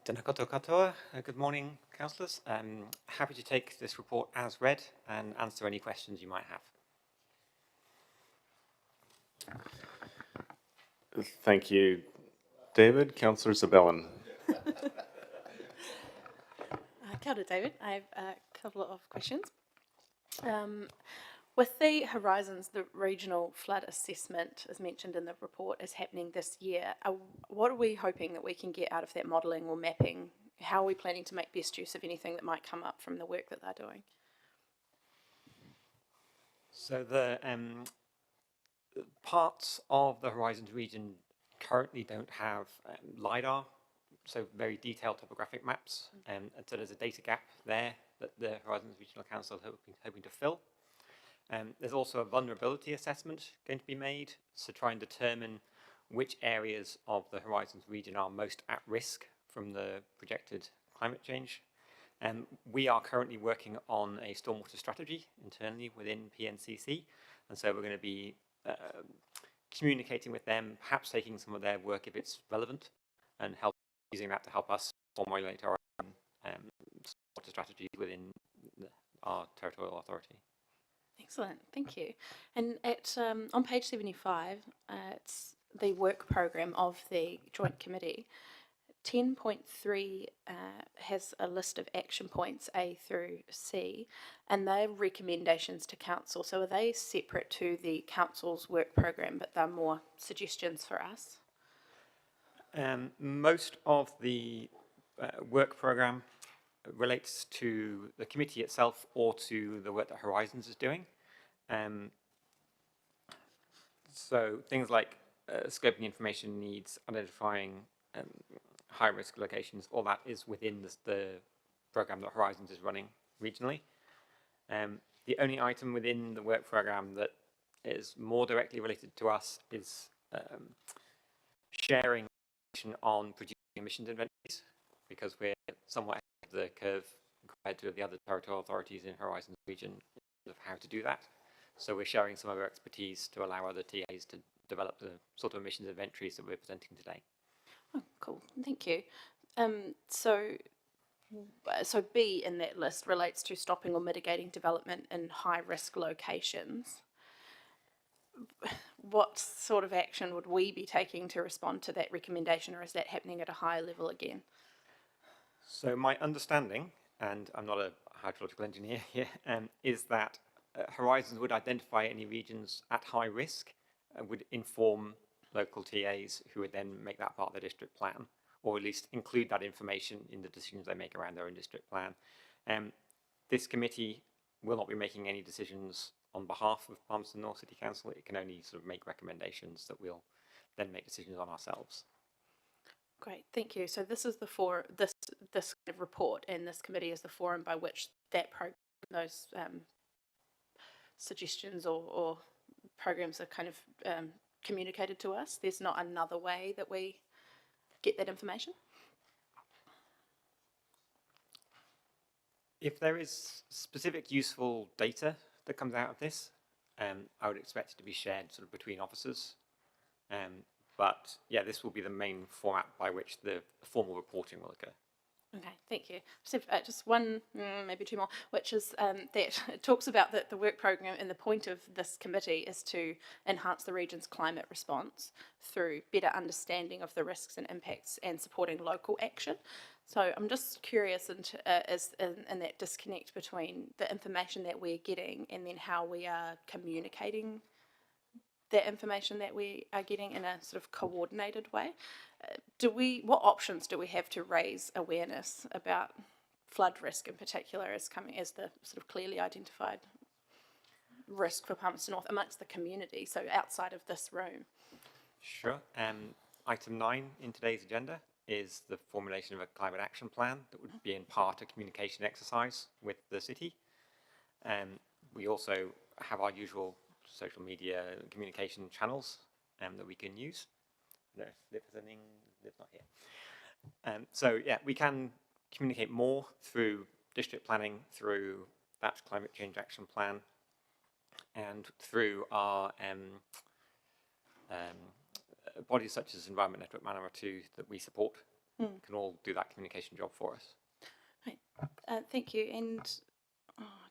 Q: Tēnā koutou katoa. Good morning, councillors. Happy to take this report as read and answer any questions you might have.
A: Thank you, David. Councillor Zabellan.
I: Kia ora, David. I have a couple of questions. With the Horizons, the regional flood assessment, as mentioned in the report, is happening this year. What are we hoping that we can get out of that modelling or mapping? How are we planning to make best use of anything that might come up from the work that they're doing?
Q: So the parts of the Horizons region currently don't have LiDAR, so very detailed topographic maps, and so there's a data gap there that the Horizons Regional Council are hoping to fill. There's also a vulnerability assessment going to be made to try and determine which areas of the Horizons region are most at risk from the projected climate change. We are currently working on a stormwater strategy internally within PNCC, and so we're going to be communicating with them, perhaps taking some of their work if it's relevant, and using that to help us formulate our own stormwater strategies within our territorial authority.
I: Excellent, thank you. And at on page 75, it's the work program of the Joint Committee. 10.3 has a list of action points A through C, and they're recommendations to council. So are they separate to the council's work program, but they're more suggestions for us?
Q: Most of the work program relates to the committee itself or to the work that Horizons is doing. So things like scoping information needs, identifying high-risk locations, all that is within the program that Horizons is running regionally. The only item within the work program that is more directly related to us is sharing information on producing emissions inventories, because we're somewhat ahead of the curve compared to the other territorial authorities in Horizons region of how to do that. So we're sharing some of our expertise to allow other TAs to develop the sort of emissions inventories that we're presenting today.
I: Oh, cool. Thank you. So B in that list relates to stopping or mitigating development in high-risk locations. What sort of action would we be taking to respond to that recommendation, or is that happening at a higher level again?
Q: So my understanding, and I'm not a hydrological engineer here, is that Horizons would identify any regions at high risk, would inform local TAs who would then make that part of the district plan. or at least include that information in the decisions they make around their own district plan. This committee will not be making any decisions on behalf of Palmerston North City Council. It can only sort of make recommendations that we'll then make decisions on ourselves.
I: Great, thank you. So this is this kind of report, and this committee is the forum by which that program, those suggestions or programs are kind of communicated to us. There's not another way that we get that information?
Q: If there is specific useful data that comes out of this, I would expect it to be shared sort of between officers. But yeah, this will be the main format by which the formal reporting will occur.
I: Okay, thank you. Just one, maybe two more, which is that it talks about that the work program, and the point of this committee is to enhance the region's climate response through better understanding of the risks and impacts and supporting local action. So I'm just curious in that disconnect between the information that we're getting and then how we are communicating that information that we are getting in a sort of coordinated way. What options do we have to raise awareness about flood risk in particular as the sort of clearly identified risk for Palmerston North amongst the community, so outside of this room?
Q: Sure. Item 9 in today's agenda is the formulation of a climate action plan that would be in part a communication exercise with the city. We also have our usual social media communication channels that we can use. No, Liv's not here. So yeah, we can communicate more through district planning, through that climate change action plan, and through our bodies such as Environment Network Manawatu that we support can all do that communication job for us.
I: Right. Thank you. And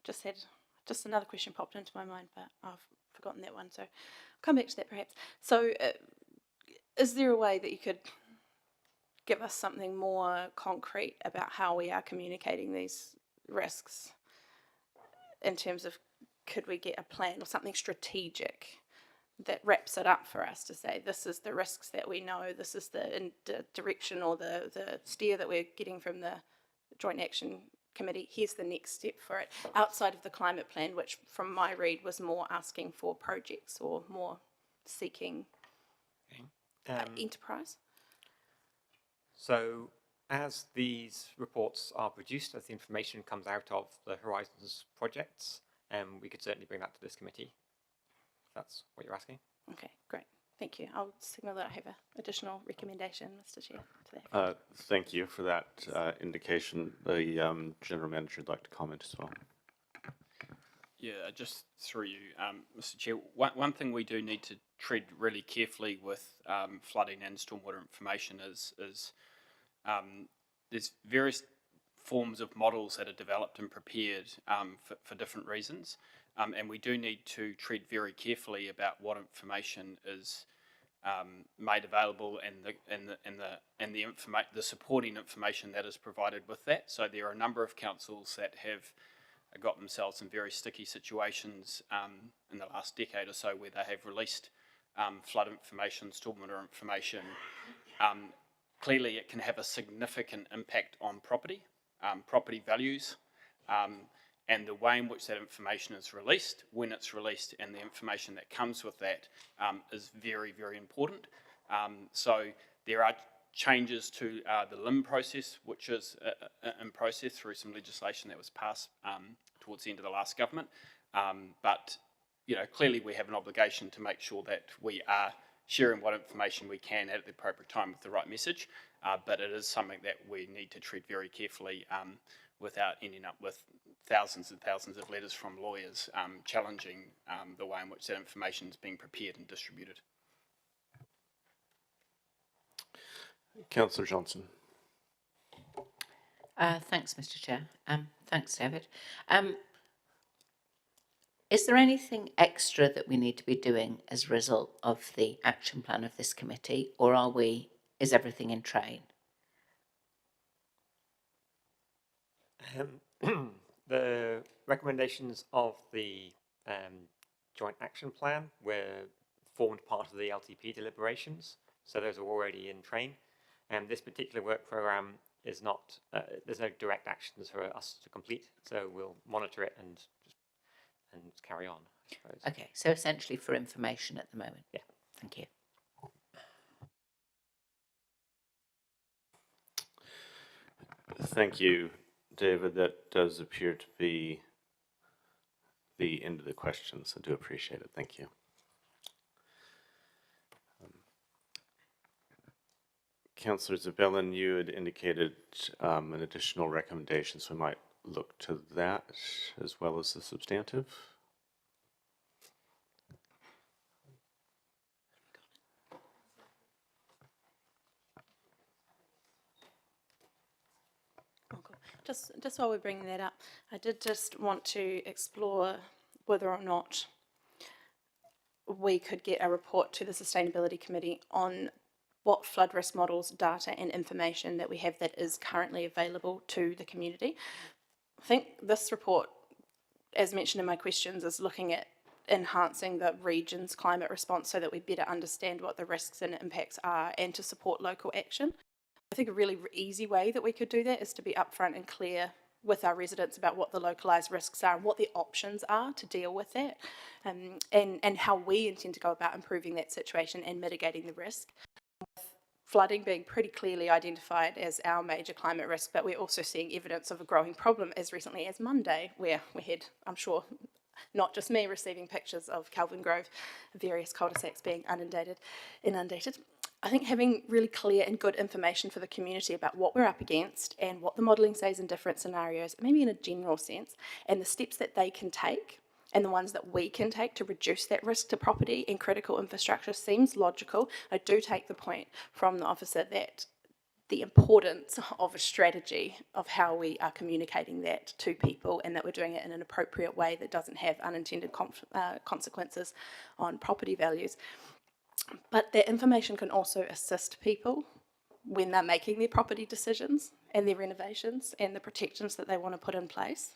I: just another question popped into my mind, but I've forgotten that one, so I'll come back to that perhaps. So is there a way that you could give us something more concrete about how we are communicating these risks in terms of, could we get a plan or something strategic that wraps it up for us to say, this is the risks that we know, this is the direction or the steer that we're getting from the Joint Action Committee, here's the next step for it, outside of the climate plan, which from my read was more asking for projects or more seeking enterprise?
Q: So as these reports are produced, as the information comes out of the Horizons projects, we could certainly bring that to this committee, if that's what you're asking.
I: Okay, great. Thank you. I'll signal that I have an additional recommendation, Mr. Chair, to that.
A: Thank you for that indication. The General Manager would like to comment as well.
R: Yeah, just through you, Mr. Chair. One thing we do need to tread really carefully with flooding and stormwater information is there's various forms of models that are developed and prepared for different reasons, and we do need to tread very carefully about what information is made available and the supporting information that is provided with that. So there are a number of councils that have got themselves in very sticky situations in the last decade or so, where they have released flood information, stormwater information. Clearly it can have a significant impact on property values, and the way in which that information is released, when it's released, and the information that comes with that is very, very important. So there are changes to the LIM process, which is in process through some legislation that was passed towards the end of the last government. But clearly we have an obligation to make sure that we are sharing what information we can at the appropriate time with the right message. But it is something that we need to treat very carefully without ending up with thousands and thousands of letters from lawyers challenging the way in which that information is being prepared and distributed.
A: Councillor Johnson.
D: Thanks, Mr. Chair. Thanks, David. Is there anything extra that we need to be doing as a result of the action plan of this committee, or is everything in train?
Q: The recommendations of the Joint Action Plan were formed part of the LTP deliberations, so those are already in train. And this particular work program is not, there's no direct actions for us to complete, so we'll monitor it and carry on, I suppose.
D: Okay, so essentially for information at the moment.
Q: Yeah.
D: Thank you.
A: Thank you, David. That does appear to be the end of the questions. I do appreciate it. Thank you. Councillor Zabellin, you had indicated an additional recommendation, so we might look to that as well as the substantive.
I: Just while we're bringing that up, I did just want to explore whether or not we could get a report to the Sustainability Committee on what flood risk models, data and information that we have that is currently available to the community. I think this report, as mentioned in my questions, is looking at enhancing the region's climate response so that we better understand what the risks and impacts are and to support local action. I think a really easy way that we could do that is to be upfront and clear with our residents about what the localised risks are and what the options are to deal with that, and how we intend to go about improving that situation and mitigating the risk. Flooding being pretty clearly identified as our major climate risk, but we're also seeing evidence of a growing problem as recently as Monday, where we had, I'm sure, not just me receiving pictures of Kelvin Grove, various cul-de-sacs being inundated. I think having really clear and good information for the community about what we're up against and what the modelling says in different scenarios, maybe in a general sense, and the steps that they can take and the ones that we can take to reduce that risk to property and critical infrastructure seems logical. I do take the point from the officer that the importance of a strategy of how we are communicating that to people and that we're doing it in an appropriate way that doesn't have unintended consequences on property values. But that information can also assist people when they're making their property decisions and their renovations and the protections that they want to put in place.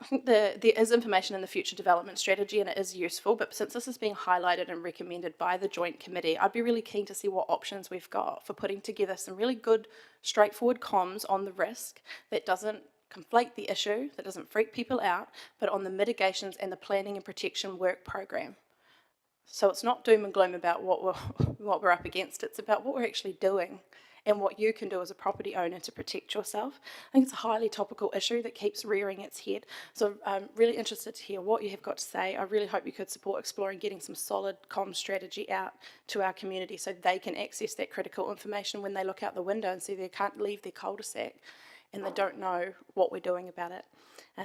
I: I think there is information in the future development strategy and it is useful, but since this is being highlighted and recommended by the joint committee, I'd be really keen to see what options we've got for putting together some really good, straightforward comms on the risk that doesn't conflate the issue, that doesn't freak people out, but on the mitigations and the planning and protection work program. So it's not doom and gloom about what we're up against, it's about what we're actually doing and what you can do as a property owner to protect yourself. I think it's a highly topical issue that keeps rearing its head. So I'm really interested to hear what you have got to say. I really hope you could support exploring getting some solid comm strategy out to our community so they can access that critical information when they look out the window and see they can't leave their cul-de-sac and they don't know what we're doing about it.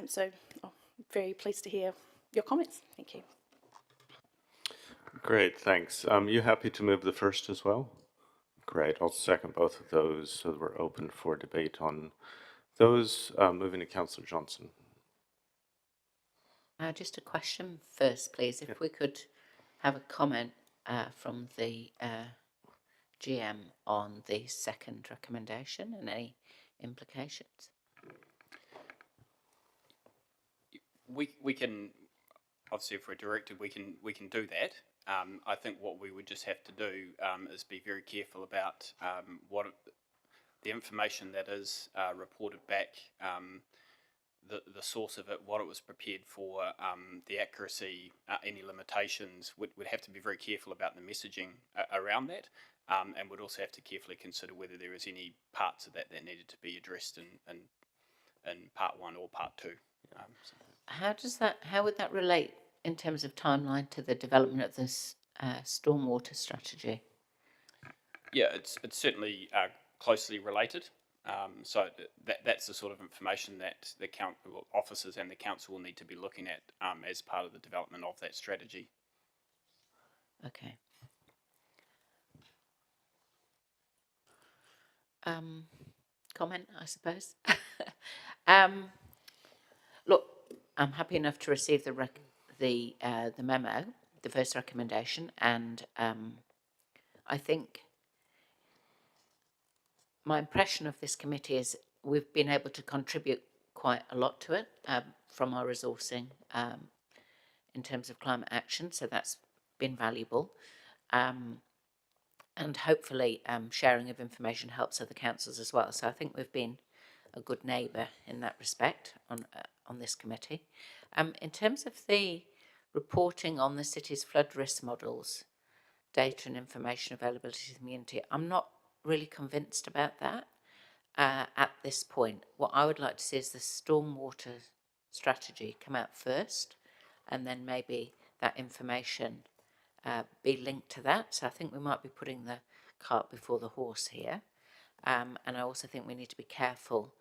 I: So I'm very pleased to hear your comments. Thank you.
A: Great, thanks. You happy to move the first as well? Great, I'll second both of those so that we're open for debate on those. Moving to Councillor Johnson.
D: Just a question first, please. If we could have a comment from the GM on the second recommendation and any implications.
R: We can, obviously if we're directed, we can do that. I think what we would just have to do is be very careful about what the information that is reported back, the source of it, what it was prepared for, the accuracy, any limitations. We'd have to be very careful about the messaging around that, and would also have to carefully consider whether there is any parts of that needed to be addressed in part one or part two.
D: How would that relate in terms of timeline to the development of this stormwater strategy?
R: Yeah, it's certainly closely related. So that's the sort of information that the officers and the council will need to be looking at as part of the development of that strategy.
D: Okay. Comment, I suppose. Look, I'm happy enough to receive the memo, the first recommendation, and I think my impression of this committee is we've been able to contribute quite a lot to it from our resourcing in terms of climate action, so that's been valuable. and hopefully sharing of information helps other councils as well. So I think we've been a good neighbour in that respect on this committee. In terms of the reporting on the city's flood risk models, data and information availability to the community, I'm not really convinced about that at this point. What I would like to see is the stormwater strategy come out first, and then maybe that information be linked to that. So I think we might be putting the cart before the horse here. And I also think we need to be careful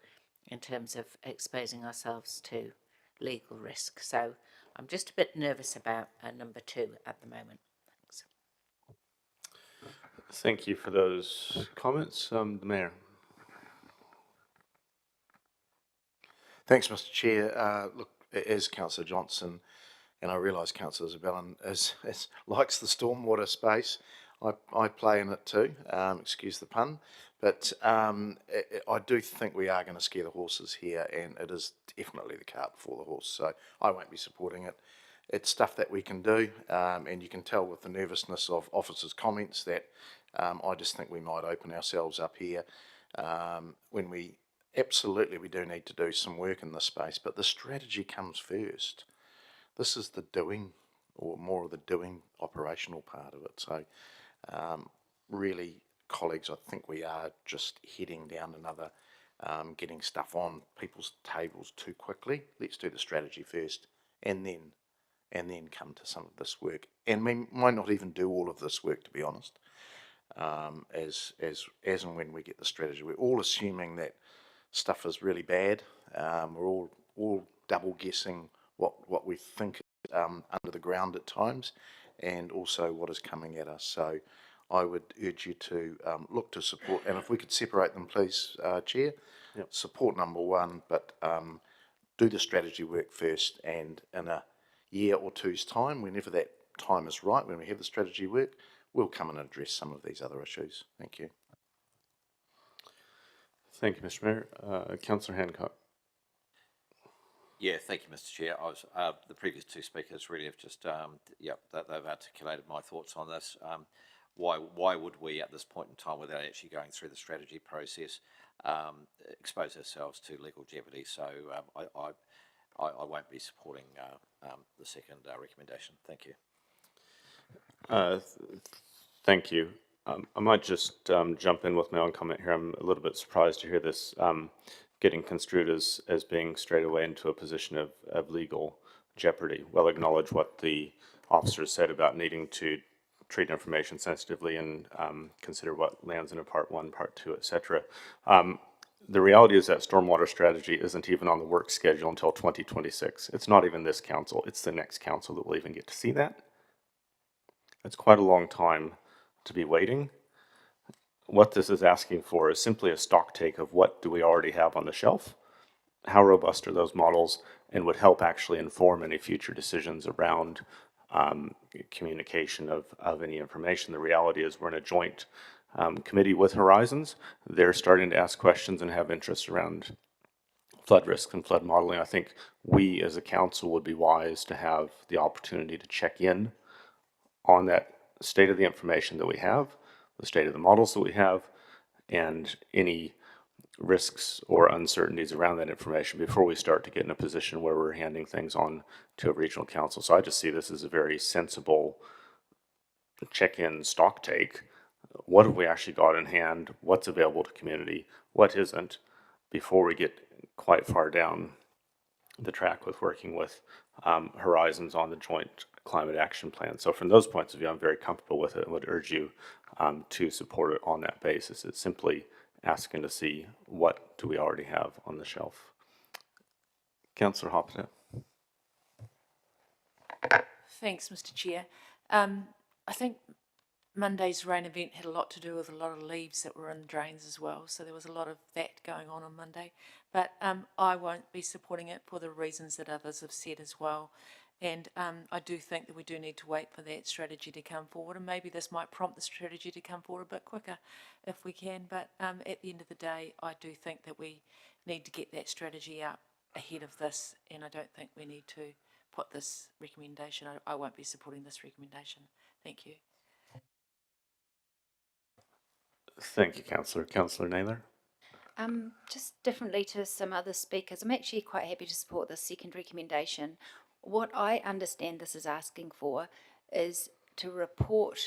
D: in terms of exposing ourselves to legal risk. So I'm just a bit nervous about number 2 at the moment. Thanks.
A: Thank you for those comments. The Mayor.
C: Thanks, Mr. Chair. Look, as Councillor Johnson, and I realise Councillor Isabella likes the stormwater space. I play in it too, excuse the pun, but I do think we are going to scare the horses here, and it is definitely the cart before the horse, so I won't be supporting it. It's stuff that we can do, and you can tell with the nervousness of officers' comments that I just think we might open ourselves up here when we absolutely we do need to do some work in this space, but the strategy comes first. This is the doing, or more of the doing operational part of it. So really, colleagues, I think we are just heading down another, getting stuff on people's tables too quickly. Let's do the strategy first, and then come to some of this work. And we might not even do all of this work, to be honest, as and when we get the strategy. We're all assuming that stuff is really bad. We're all double guessing what we think is under the ground at times, and also what is coming at us. So I would urge you to look to support, and if we could separate them, please, Chair.
A: Yep.
C: Support number 1, but do the strategy work first, and in a year or two's time, whenever that time is right, when we have the strategy work, we'll come and address some of these other issues. Thank you.
A: Thank you, Mr. Mayor. Councillor Hancock.
L: Yeah, thank you, Mr. Chair. The previous 2 speakers really have just, they've articulated my thoughts on this. Why would we, at this point in time, without actually going through the strategy process, expose ourselves to legal jeopardy? So I won't be supporting the second recommendation. Thank you.
A: Thank you. I might just jump in with my own comment here. I'm a little bit surprised to hear this getting construed as being straight away into a position of legal jeopardy. Well, acknowledge what the officers said about needing to treat information sensitively and consider what lands in a Part 1, Part 2, etc. The reality is that stormwater strategy isn't even on the work schedule until 2026. It's not even this council. It's the next council that will even get to see that. It's quite a long time to be waiting. What this is asking for is simply a stock take of what do we already have on the shelf, how robust are those models, and would help actually inform any future decisions around communication of any information. The reality is we're in a joint committee with Horizons. They're starting to ask questions and have interest around flood risk and flood modeling. I think we as a council would be wise to have the opportunity to check in on that state of the information that we have, the state of the models that we have, and any risks or uncertainties around that information before we start to get in a position where we're handing things on to a regional council. So I just see this as a very sensible check-in stock take. What have we actually got in hand? What's available to community? What isn't? Before we get quite far down the track with working with Horizons on the joint climate action plan. So from those points of view, I'm very comfortable with it and would urge you to support it on that basis. It's simply asking to see what do we already have on the shelf. Councillor Hoppeter.
N: Thanks, Mr. Chair. I think Monday's rain event had a lot to do with a lot of leaves that were in drains as well, so there was a lot of that going on Monday. But I won't be supporting it for the reasons that others have said as well. And I do think that we do need to wait for that strategy to come forward, and maybe this might prompt the strategy to come forward a bit quicker if we can. But at the end of the day, I do think that we need to get that strategy up ahead of this, and I don't think we need to put this recommendation. I won't be supporting this recommendation. Thank you.
A: Thank you, Councillor. Councillor Naylor?
O: Just differently to some other speakers, I'm actually quite happy to support this second recommendation. What I understand this is asking for is to report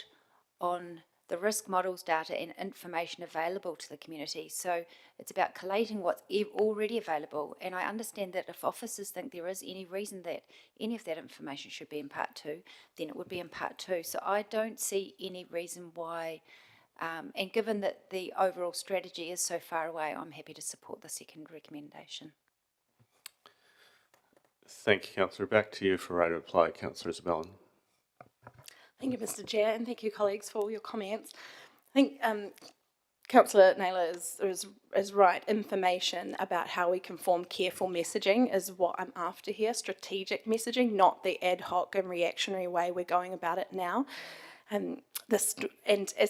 O: on the risk models data and information available to the community. So it's about collating what's already available. And I understand that if officers think there is any reason that any of that information should be in part 2, then it would be in part 2. So I don't see any reason why, and given that the overall strategy is so far away, I'm happy to support the second recommendation.
A: Thank you, Councillor. Back to you for right of reply, Councillor Zabellin.
I: Thank you, Mr. Chair, and thank you, colleagues, for all your comments. I think Councillor Naylor is right. Information about how we can form careful messaging is what I'm after here, strategic messaging, not the ad hoc and reactionary way we're going about it now. And as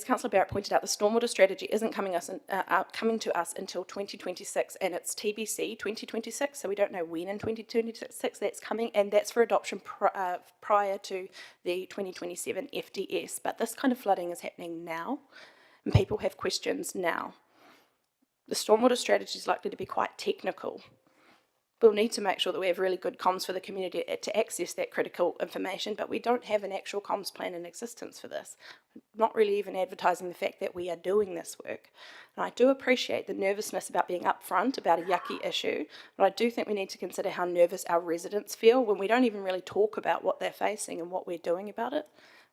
I: Councillor Barrett pointed out, the stormwater strategy isn't coming to us until 2026, and it's TBC 2026, so we don't know when in 2026 that's coming, and that's for adoption prior to the 2027 FDS. But this kind of flooding is happening now, and people have questions now. The stormwater strategy is likely to be quite technical. We'll need to make sure that we have really good comms for the community to access that critical information, but we don't have an actual comms plan in existence for this. Not really even advertising the fact that we are doing this work. And I do appreciate the nervousness about being upfront about a yucky issue, but I do think we need to consider how nervous our residents feel when we don't even really talk about what they're facing and what we're doing about it,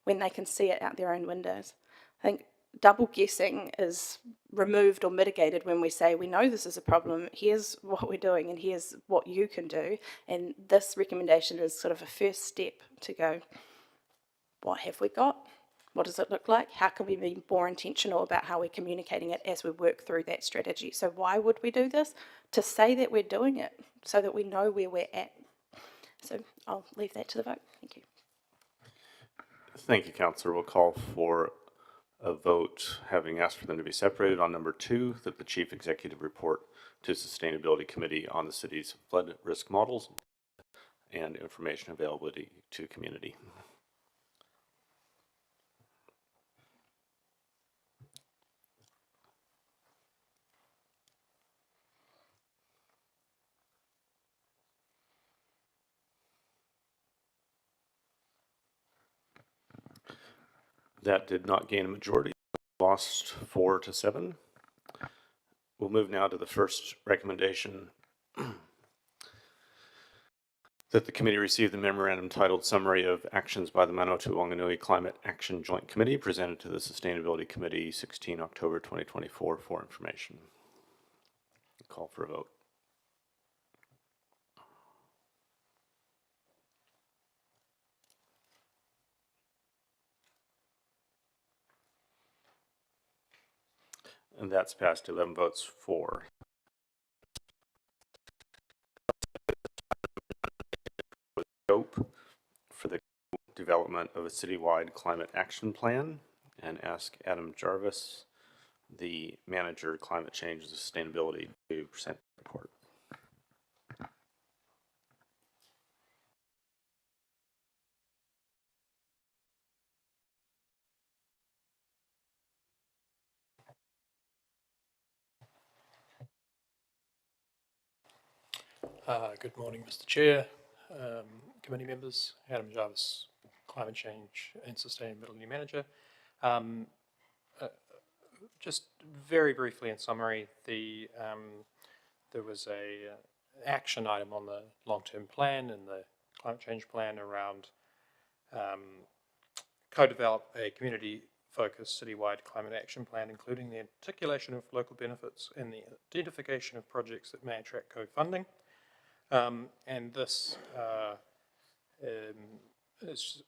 I: when they can see it out their own windows. I think double guessing is removed or mitigated when we say, we know this is a problem, here's what we're doing and here's what you can do. And this recommendation is sort of a first step to go, what have we got? What does it look like? How can we be more intentional about how we're communicating it as we work through that strategy? So why would we do this? To say that we're doing it so that we know where we're at. So I'll leave that to the vote. Thank you.
A: Thank you, Councillor. We'll call for a vote, having asked for them to be separated, on number 2, that the Chief Executive report to Sustainability Committee on the city's flood risk models and information availability to community. That did not gain a majority, lost 4-7. We'll move now to the first recommendation, that the committee receive the memorandum titled Summary of Actions by the Manawatu Wanganui Climate Action Joint Committee, presented to the Sustainability Committee 16 October 2024 for information. Call for a vote. And that's passed 11 votes for. Scope for the development of a citywide climate action plan, and ask Adam Jarvis, the manager, climate change and sustainability, to present the report.
S: Good morning, Mr. Chair, committee members. Adam Jarvis, Climate Change and Sustainability Manager. Just very briefly in summary, there was a action item on the long-term plan and the climate change plan around co-develop a community-focused citywide climate action plan, including the articulation of local benefits and the identification of projects that may attract co-funding. And this is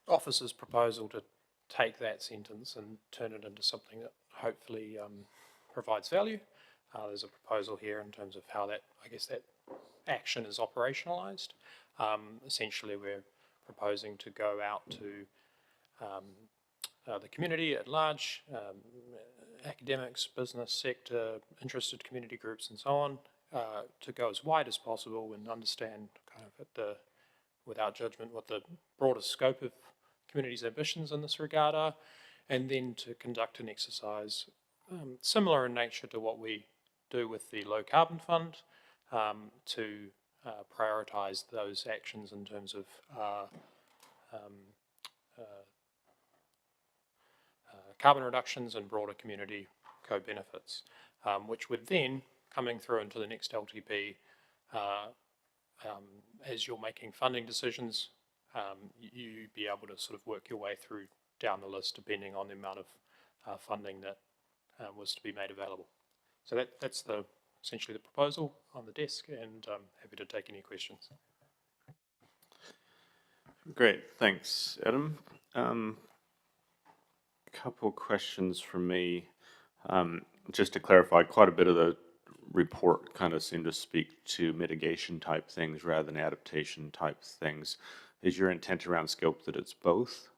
S: Office's proposal to take that sentence and turn it into something that hopefully provides value. There's a proposal here in terms of how that, I guess, that action is operationalised. Essentially, we're proposing to go out to the community at large, academics, business sector, interested community groups, and so on, to go as wide as possible and understand kind of without judgment what the broader scope of community's ambitions in this regard are, and then to conduct an exercise similar in nature to what we do with the low carbon fund, to prioritise those actions in terms of carbon reductions and broader community co-benefits, which would then, coming through into the next LTP, as you're making funding decisions, you'd be able to sort of work your way through down the list depending on the amount of funding that was to be made available. So that's essentially the proposal on the desk, and I'm happy to take any questions.
A: Great, thanks, Adam. Couple questions from me. Just to clarify, quite a bit of the report kind of seemed to speak to mitigation type things rather than adaptation type things. Is your intent around scope that it's both?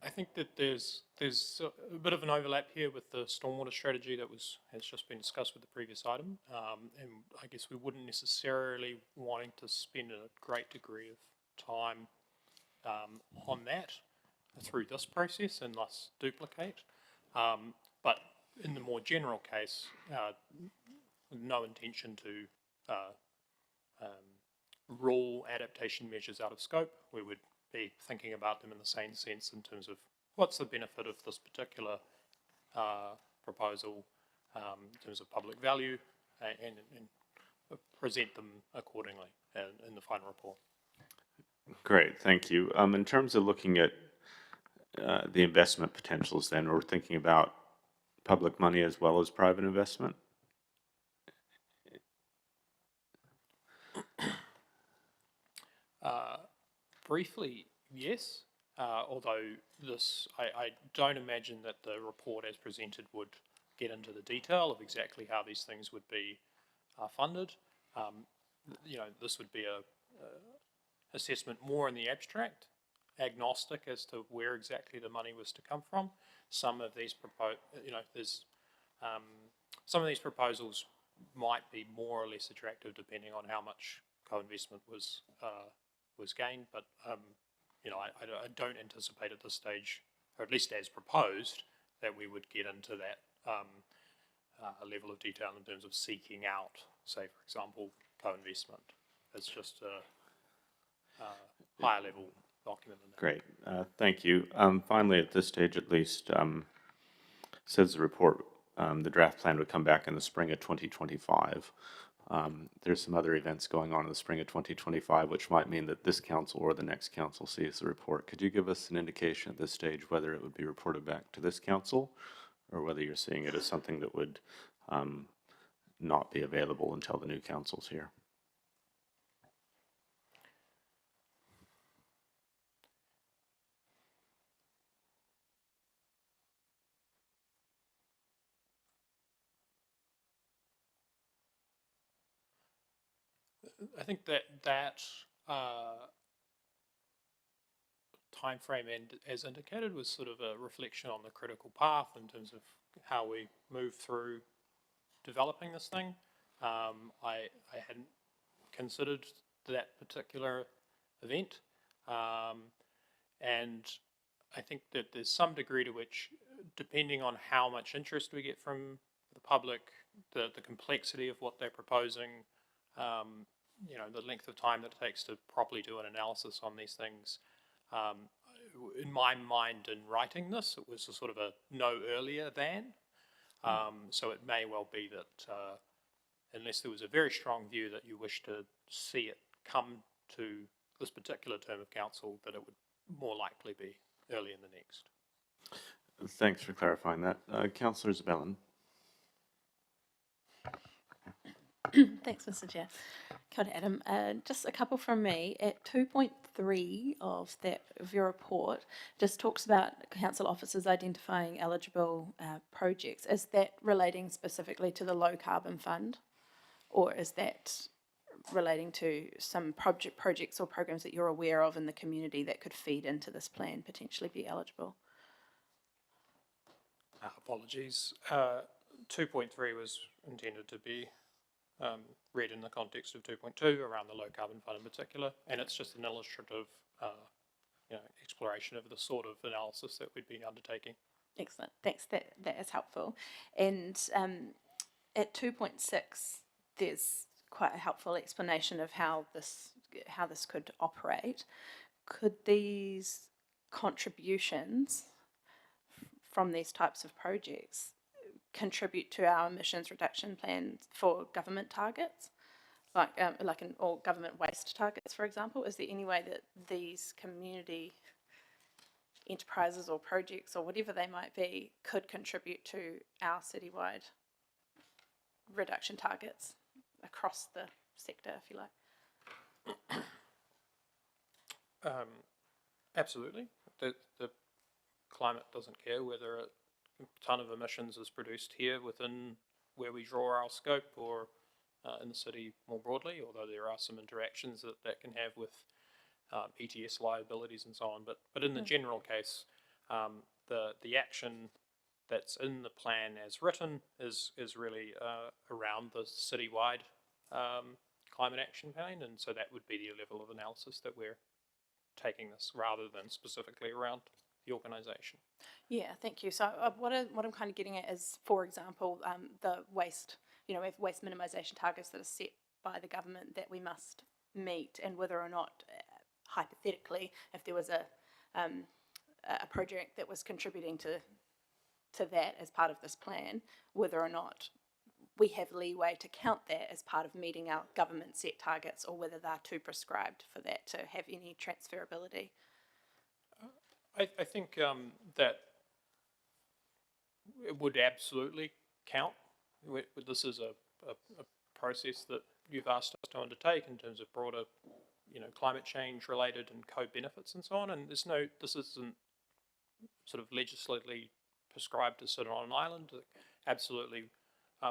S: I think that there's a bit of an overlap here with the stormwater strategy that has just been discussed with the previous item, and I guess we wouldn't necessarily wanting to spend a great degree of time on that through this process and thus duplicate. But in the more general case, no intention to rule adaptation measures out of scope. We would be thinking about them in the same sense in terms of what's the benefit of this particular proposal in terms of public value, and present them accordingly in the final report.
A: Great, thank you. In terms of looking at the investment potentials, then we're thinking about public money as well as private investment?
S: Briefly, yes. Although I don't imagine that the report as presented would get into the detail of exactly how these things would be funded. This would be a assessment more in the abstract, agnostic as to where exactly the money was to come from. Some of these some of these proposals might be more or less attractive depending on how much co-investment was gained, but I don't anticipate at this stage, or at least as proposed, that we would get into that level of detail in terms of seeking out, say, for example, co-investment. It's just a higher level document.
A: Great, thank you. Finally, at this stage at least, says the report, the draft plan would come back in the spring of 2025. There's some other events going on in the spring of 2025, which might mean that this council or the next council sees the report. Could you give us an indication at this stage whether it would be reported back to this council, or whether you're seeing it as something that would not be available until the new council's here?
S: I think that time frame, and as indicated, was sort of a reflection on the critical path in terms of how we move through developing this thing. I hadn't considered that particular event, and I think that there's some degree to which, depending on how much interest we get from the public, the complexity of what they're proposing, the length of time that it takes to properly do an analysis on these things. In my mind, in writing this, it was a sort of a no earlier than. So it may well be that unless there was a very strong view that you wish to see it come to this particular term of council, that it would more likely be early in the next.
A: Thanks for clarifying that. Councillor Zabellin.
I: Thanks, Mr. Chair. Kia ora, Adam. Just a couple from me. At 2.3 of your report, just talks about council officers identifying eligible projects. Is that relating specifically to the low carbon fund, or is that relating to some projects or programs that you're aware of in the community that could feed into this plan, potentially be eligible?
S: Apologies. 2.3 was intended to be read in the context of 2.2 around the low carbon fund in particular, and it's just an illustrative, exploration of the sort of analysis that we'd be undertaking.
I: Excellent, thanks, that is helpful. And at 2.6, there's quite a helpful explanation of how this could operate. Could these contributions from these types of projects contribute to our emissions reduction plan for government targets, or government waste targets, for example? Is there any way that these community enterprises or projects or whatever they might be could contribute to our citywide reduction targets across the sector, if you like?
S: Absolutely. The climate doesn't care whether a ton of emissions is produced here within where we draw our scope or in the city more broadly, although there are some interactions that can have with ETS liabilities and so on. But in the general case, the action that's in the plan as written is really around the citywide climate action plan, and so that would be the level of analysis that we're taking this, rather than specifically around the organisation.
I: Yeah, thank you. So what I'm kind of getting at is, for example, the waste, we have waste minimisation targets that are set by the government that we must meet, and whether or not, hypothetically, if there was a project that was contributing to that as part of this plan, whether or not we have leeway to count that as part of meeting our government set targets, or whether they're too prescribed for that to have any transferability.
S: I think that it would absolutely count. This is a process that you've asked us to undertake in terms of broader, climate change related and co-benefits and so on. And this isn't sort of legislatively prescribed to sit on an island. Absolutely,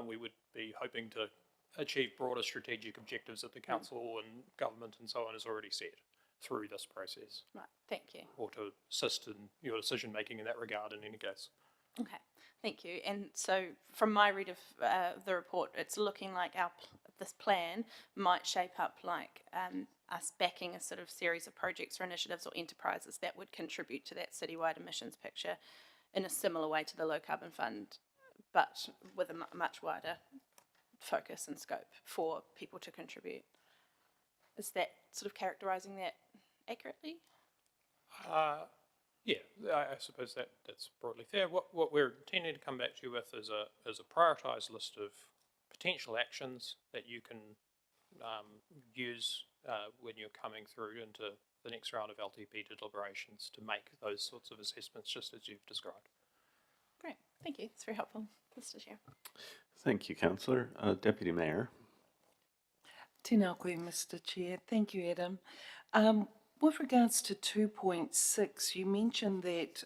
S: we would be hoping to achieve broader strategic objectives that the council and government and so on has already set through this process.
I: Right, thank you.
S: Or to assist in your decision making in that regard in any case.
I: Okay, thank you. And so from my read of the report, it's looking like this plan might shape up like us backing a sort of series of projects or initiatives or enterprises that would contribute to that citywide emissions picture in a similar way to the Low Carbon Fund, but with a much wider focus and scope for people to contribute. Is that sort of characterising that accurately?
S: Yeah, I suppose that's broadly fair. What we're intending to come back to you with is a prioritised list of potential actions that you can use when you're coming through into the next round of LTP deliberations to make those sorts of assessments, just as you've described.
I: Great, thank you. It's very helpful, Mr. Chair.
A: Thank you, Councillor. Deputy Mayor.
P: Tēnā koe, Mr. Chair. Thank you, Adam. With regards to 2.6, you mentioned that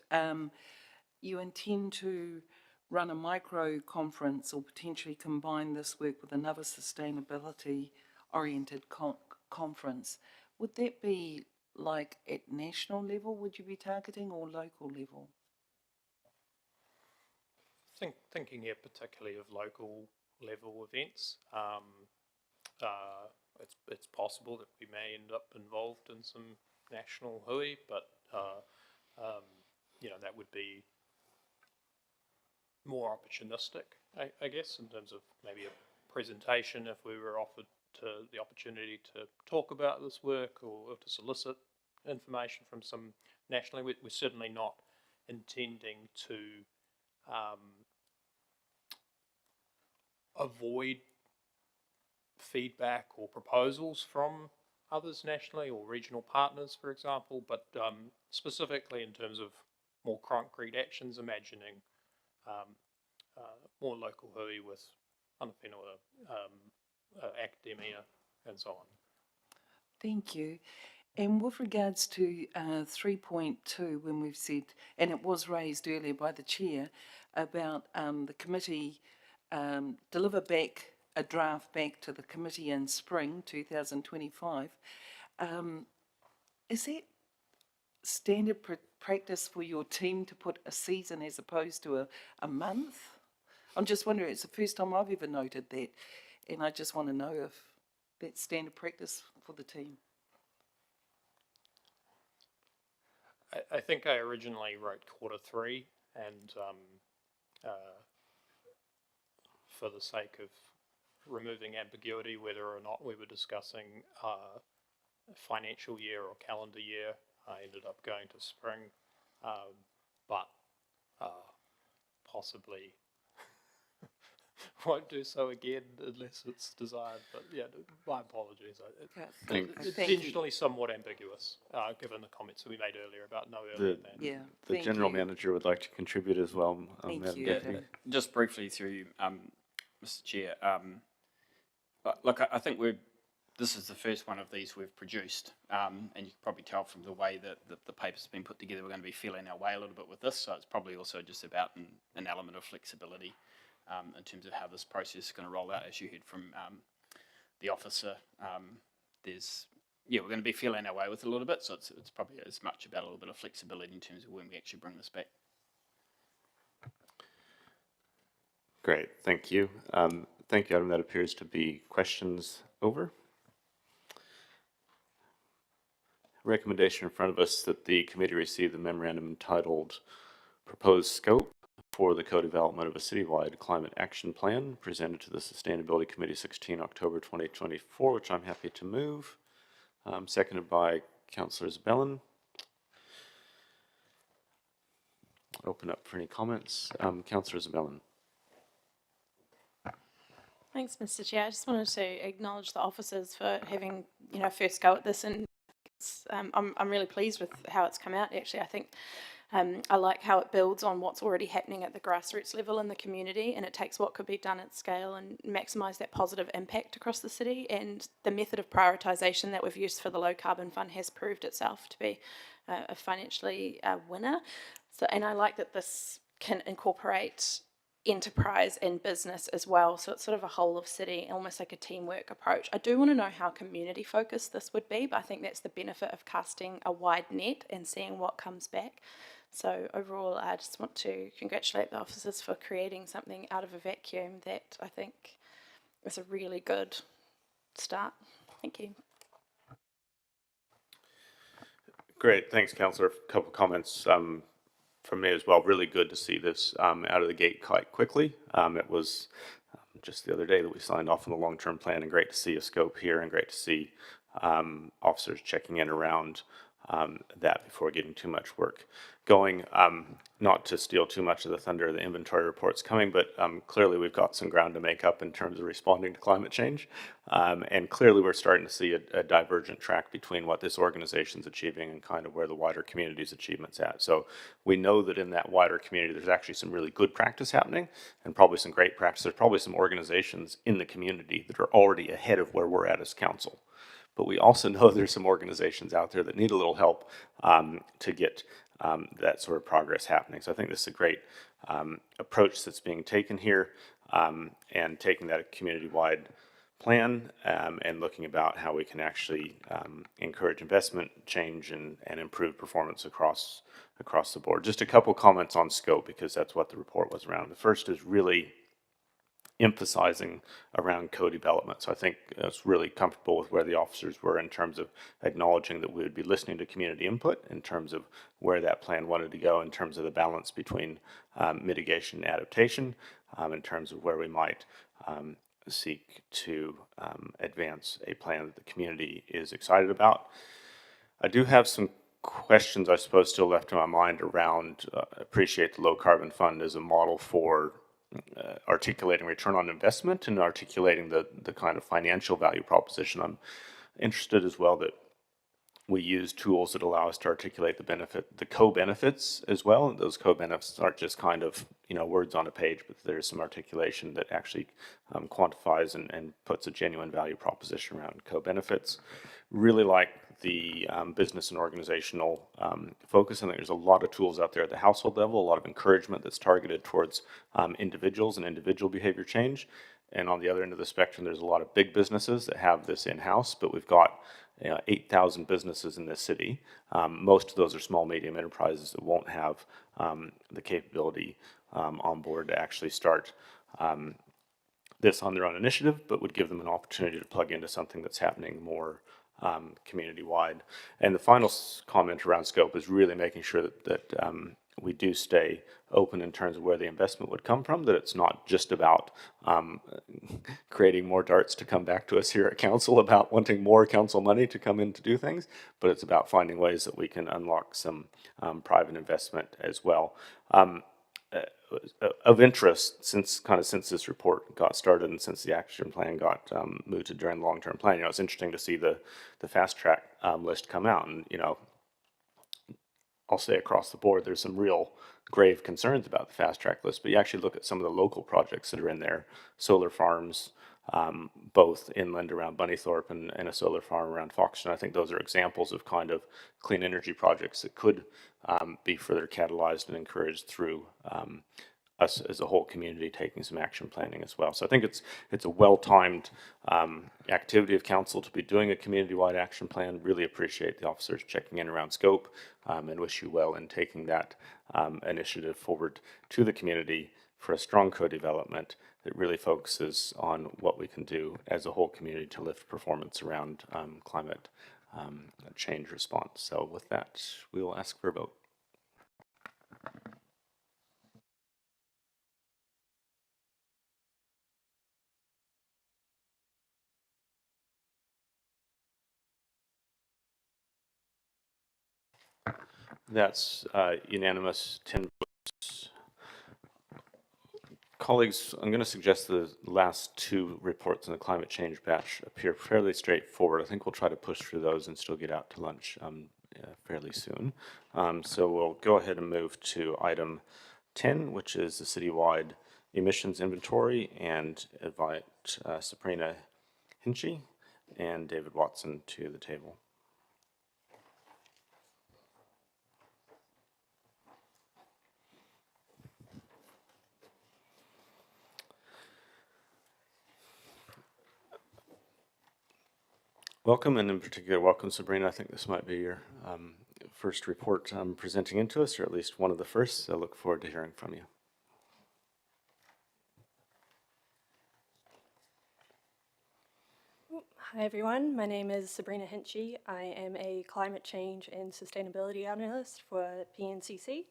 P: you intend to run a micro conference or potentially combine this work with another sustainability-oriented conference. Would that be like at national level, would you be targeting, or local level?
S: Thinking here particularly of local level events. It's possible that we may end up involved in some national hui, but that would be more opportunistic, I guess, in terms of maybe a presentation if we were offered the opportunity to talk about this work or to solicit information from some nationally. We're certainly not intending to avoid feedback or proposals from others nationally or regional partners, for example, but specifically in terms of more concrete actions, imagining more local hui with anawhenua, academia and so on.
P: Thank you. And with regards to 3.2, when we've said, and it was raised earlier by the Chair, about the committee deliver back a draft back to the committee in spring 2025. Is that standard practice for your team to put a season as opposed to a month? I'm just wondering, it's the first time I've ever noted that. and I just want to know if that's standard practice for the team.
S: I think I originally wrote Q3, and for the sake of removing ambiguity, whether or not we were discussing financial year or calendar year, I ended up going to spring, but possibly won't do so again unless it's desired. But yeah, my apologies. It's intentionally somewhat ambiguous, given the comments that we made earlier about no earlier than.
A: The general manager would like to contribute as well. Madam Deputy.
R: Just briefly through, Mr. Chair. Look, I think this is the first one of these we've produced, and you can probably tell from the way that the paper's been put together, we're going to be feeling our way a little bit with this, so it's probably also just about an element of flexibility in terms of how this process is going to roll out. As you heard from the officer, we're going to be feeling our way with it a little bit, so it's probably as much about a little bit of flexibility in terms of when we actually bring this back.
A: Great, thank you. Thank you, Adam. That appears to be questions over. Recommendation in front of us that the committee receive the memorandum entitled Proposed Scope for the Co-Development of a Citywide Climate Action Plan, presented to the Sustainability Committee 16 October 2024, which I'm happy to move. Seconded by Councillor Zabellin. Open up for any comments. Councillor Zabellin.
I: Thanks, Mr. Chair. I just wanted to acknowledge the officers for having, first go at this, and I'm really pleased with how it's come out. Actually, I think I like how it builds on what's already happening at the grassroots level in the community, and it takes what could be done at scale and maximise that positive impact across the city. And the method of prioritisation that we've used for the Low Carbon Fund has proved itself to be a financially winner. So, and I like that this can incorporate enterprise and business as well, so it's sort of a whole of city, almost like a teamwork approach. I do want to know how community focused this would be, but I think that's the benefit of casting a wide net and seeing what comes back. So overall, I just want to congratulate the officers for creating something out of a vacuum that I think is a really good start. Thank you.
A: Great, thanks, Councillor. A couple of comments from me as well. Really good to see this out of the gate quite quickly. It was just the other day that we signed off on the long-term plan, and great to see a scope here, and great to see officers checking in around that before getting too much work going. Not to steal too much of the thunder of the inventory reports coming, but clearly we've got some ground to make up in terms of responding to climate change. And clearly we're starting to see a divergent track between what this organization's achieving and kind of where the wider community's achievements at. So we know that in that wider community, there's actually some really good practice happening and probably some great practice. There's probably some organizations in the community that are already ahead of where we're at as council. But we also know there's some organizations out there that need a little help to get that sort of progress happening. So I think this is a great approach that's being taken here, and taking that community-wide plan and looking about how we can actually encourage investment, change, and improve performance across the board. Just a couple comments on scope, because that's what the report was around. The first is really emphasizing around co-development. So I think it's really comfortable with where the officers were in terms of acknowledging that we would be listening to community input in terms of where that plan wanted to go, in terms of the balance between mitigation and adaptation, in terms of where we might seek to advance a plan that the community is excited about. I do have some questions, I suppose, still left in my mind around appreciate the Low Carbon Fund as a model for articulating return on investment and articulating the kind of financial value proposition. I'm interested as well that we use tools that allow us to articulate the co-benefits as well. And those co-benefits aren't just kind of, words on a page, but there's some articulation that actually quantifies and puts a genuine value proposition around co-benefits. Really like the business and organizational focus. I think there's a lot of tools out there at the household level, a lot of encouragement that's targeted towards individuals and individual behavior change. And on the other end of the spectrum, there's a lot of big businesses that have this in-house, but we've got 8,000 businesses in this city. Most of those are small, medium enterprises that won't have the capability on board to actually start this on their own initiative, but would give them an opportunity to plug into something that's happening more community-wide. And the final comment around scope is really making sure that we do stay open in terms of where the investment would come from, that it's not just about creating more darts to come back to us here at council about wanting more council money to come in to do things, but it's about finding ways that we can unlock some private investment as well. Of interest, since this report got started and since the action plan got mooted during the long-term plan, it's interesting to see the fast track list come out, and I'll say across the board, there's some real grave concerns about the fast track list, but you actually look at some of the local projects that are in there, solar farms, both inland around Bunnythorpe and a solar farm around Foxton. I think those are examples of kind of clean energy projects that could be further catalyzed and encouraged through us as a whole community taking some action planning as well. So I think it's a well-timed activity of council to be doing a community-wide action plan. Really appreciate the officers checking in around scope and wish you well in taking that initiative forward to the community for a strong co-development that really focuses on what we can do as a whole community to lift performance around climate change response. So with that, we will ask for a vote. That's unanimous, 10 votes. Colleagues, I'm going to suggest the last two reports in the climate change batch appear fairly straightforward. I think we'll try to push through those and still get out to lunch fairly soon. So we'll go ahead and move to item 10, which is the citywide emissions inventory, and invite Sabrina Hinchy and David Watson to the table. Welcome, and in particular, welcome, Sabrina. I think this might be your first report presenting into us, or at least one of the first, so I look forward to hearing from you.
T: Hi everyone, my name is Sabrina Hinchy. I am a climate change and sustainability analyst for PNCC,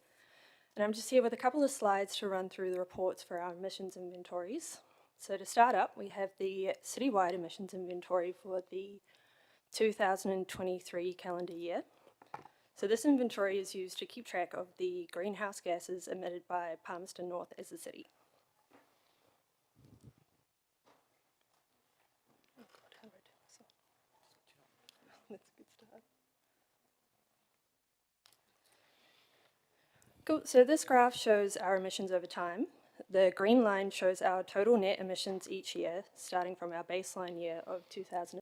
T: and I'm just here with a couple of slides to run through the reports for our emissions inventories. So to start up, we have the citywide emissions inventory for the 2023 calendar year. So this inventory is used to keep track of the greenhouse gases emitted by Palmerston North as a city. That's a good start. Cool, so this graph shows our emissions over time. The green line shows our total net emissions each year, starting from our baseline year of 2007,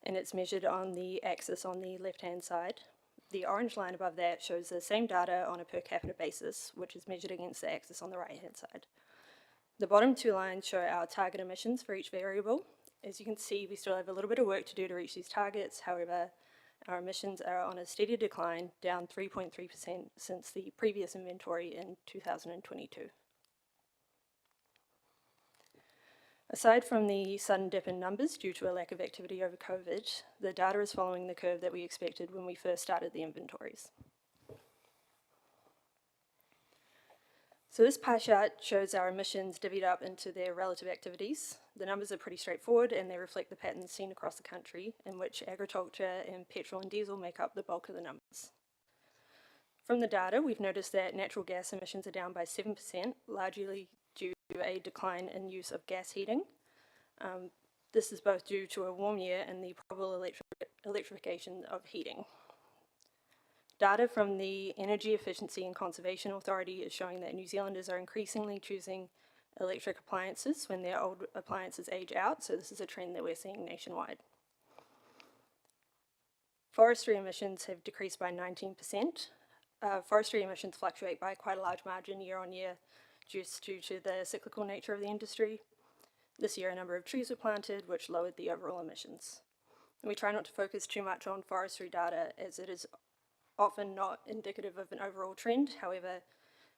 T: and it's measured on the axis on the left-hand side. The orange line above that shows the same data on a per capita basis, which is measured against the axis on the right-hand side. The bottom two lines show our target emissions for each variable. As you can see, we still have a little bit of work to do to reach these targets. However, our emissions are on a steady decline, down 3.3% since the previous inventory in 2022. Aside from the sudden dip in numbers due to a lack of activity over COVID, the data is following the curve that we expected when we first started the inventories. So this pie chart shows our emissions divvied up into their relative activities. The numbers are pretty straightforward and they reflect the patterns seen across the country, in which agriculture and petrol and diesel make up the bulk of the numbers. From the data, we've noticed that natural gas emissions are down by 7%, largely due to a decline in use of gas heating. This is both due to a warm year and the probable electrification of heating. Data from the Energy Efficiency and Conservation Authority is showing that New Zealanders are increasingly choosing electric appliances when their old appliances age out, so this is a trend that we're seeing nationwide. Forestry emissions have decreased by 19%. Forestry emissions fluctuate by quite a large margin year on year, just due to the cyclical nature of the industry. This year a number of trees were planted, which lowered the overall emissions. And we try not to focus too much on forestry data, as it is often not indicative of an overall trend. However,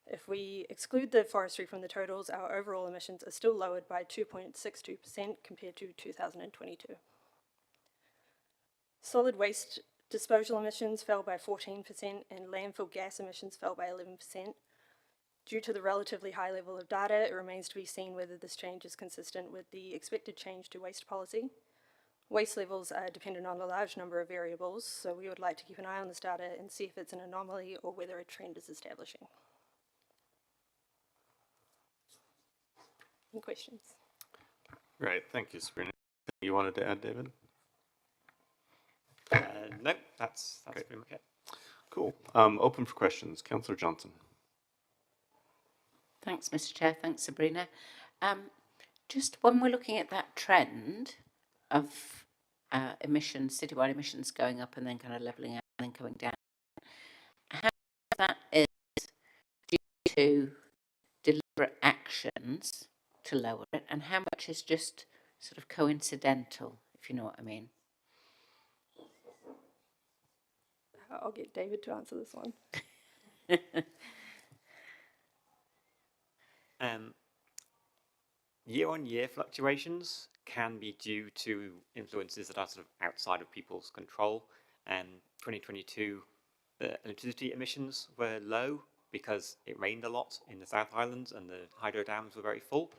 T: If we exclude the forestry from the totals, our overall emissions are still lowered by 2.62% compared to 2022. Solid waste disposal emissions fell by 14% and landfill gas emissions fell by 11%. Due to the relatively high level of data, it remains to be seen whether this change is consistent with the expected change to waste policy. Waste levels are dependent on a large number of variables, so we would like to keep an eye on this data and see if it's an anomaly or whether a trend is establishing. Any questions?
A: Great, thank you, Sabrina. Anything you wanted to add, David?
Q: No, that's pretty much it.
A: Cool. Open for questions. Councillor Johnson.
D: Thanks, Mr. Chair. Thanks, Sabrina. Just when we're looking at that trend of emissions, citywide emissions going up and then kind of levelling out and then coming down, how much of that is due to deliberate actions to lower it, and how much is just sort of coincidental, if you know what I mean?
T: I'll get David to answer this one.
Q: Year-on-year fluctuations can be due to influences that are sort of outside of people's control. 2022, the electricity emissions were low because it rained a lot in the South Islands and the hydro dams were very full.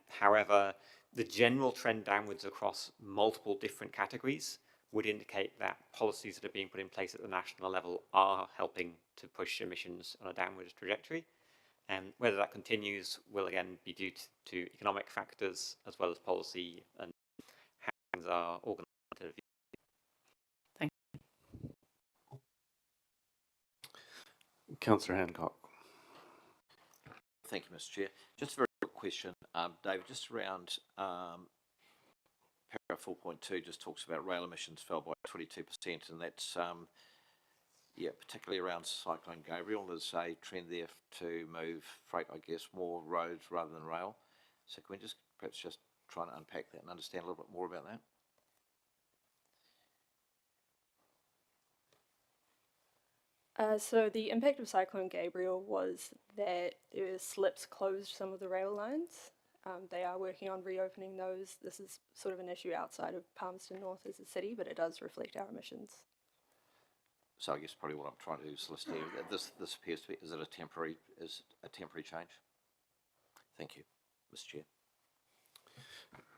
Q: However, the general trend downwards across multiple different categories would indicate that policies that are being put in place at the national level are helping to push emissions on a downwards trajectory. Whether that continues will again be due to economic factors as well as policy and how things are organised.
D: Thank
A: you. Councillor Hancock.
L: Thank you, Mr. Chair. Just a very quick question, David, just around paragraph 4.2 just talks about rail emissions fell by 22%, and that's particularly around Cyclone Gabriel. There's a trend there to move freight, I guess, more roads rather than rail. So can we just perhaps just try and unpack that and understand a little bit more about
T: that? So the impact of Cyclone Gabriel was that slips closed some of the rail lines. They are working on reopening those. This is sort of an issue outside of Palmerston North as a city, but it does reflect our emissions.
L: So I guess probably what I'm trying to solicit here, this appears to be, is a temporary change? Thank you, Mr. Chair.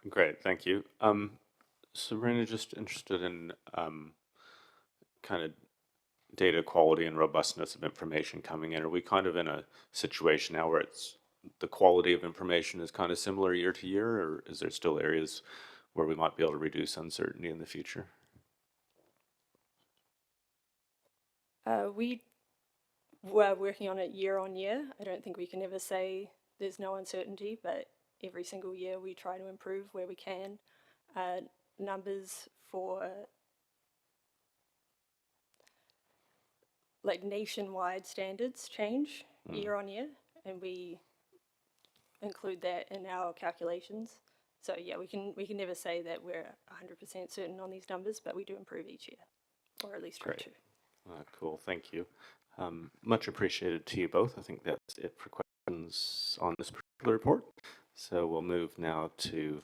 A: Great, thank you. Sabrina, just interested in kind of data quality and robustness of information coming in. Are we kind of in a situation now where the quality of information is kind of similar year to year, or is there still areas where we might be able to reduce uncertainty in the future?
T: We were working on it year on year. I don't think we can ever say there's no uncertainty, but every single year we try to improve where we can. Numbers for like nationwide standards change year on year, and we include that in our calculations. So yeah, we can never say that we're 100% certain on these numbers, but we do improve each year, or at least try to.
A: Cool, thank you. Much appreciated to you both. I think that's it for questions on this particular report. So we'll move now to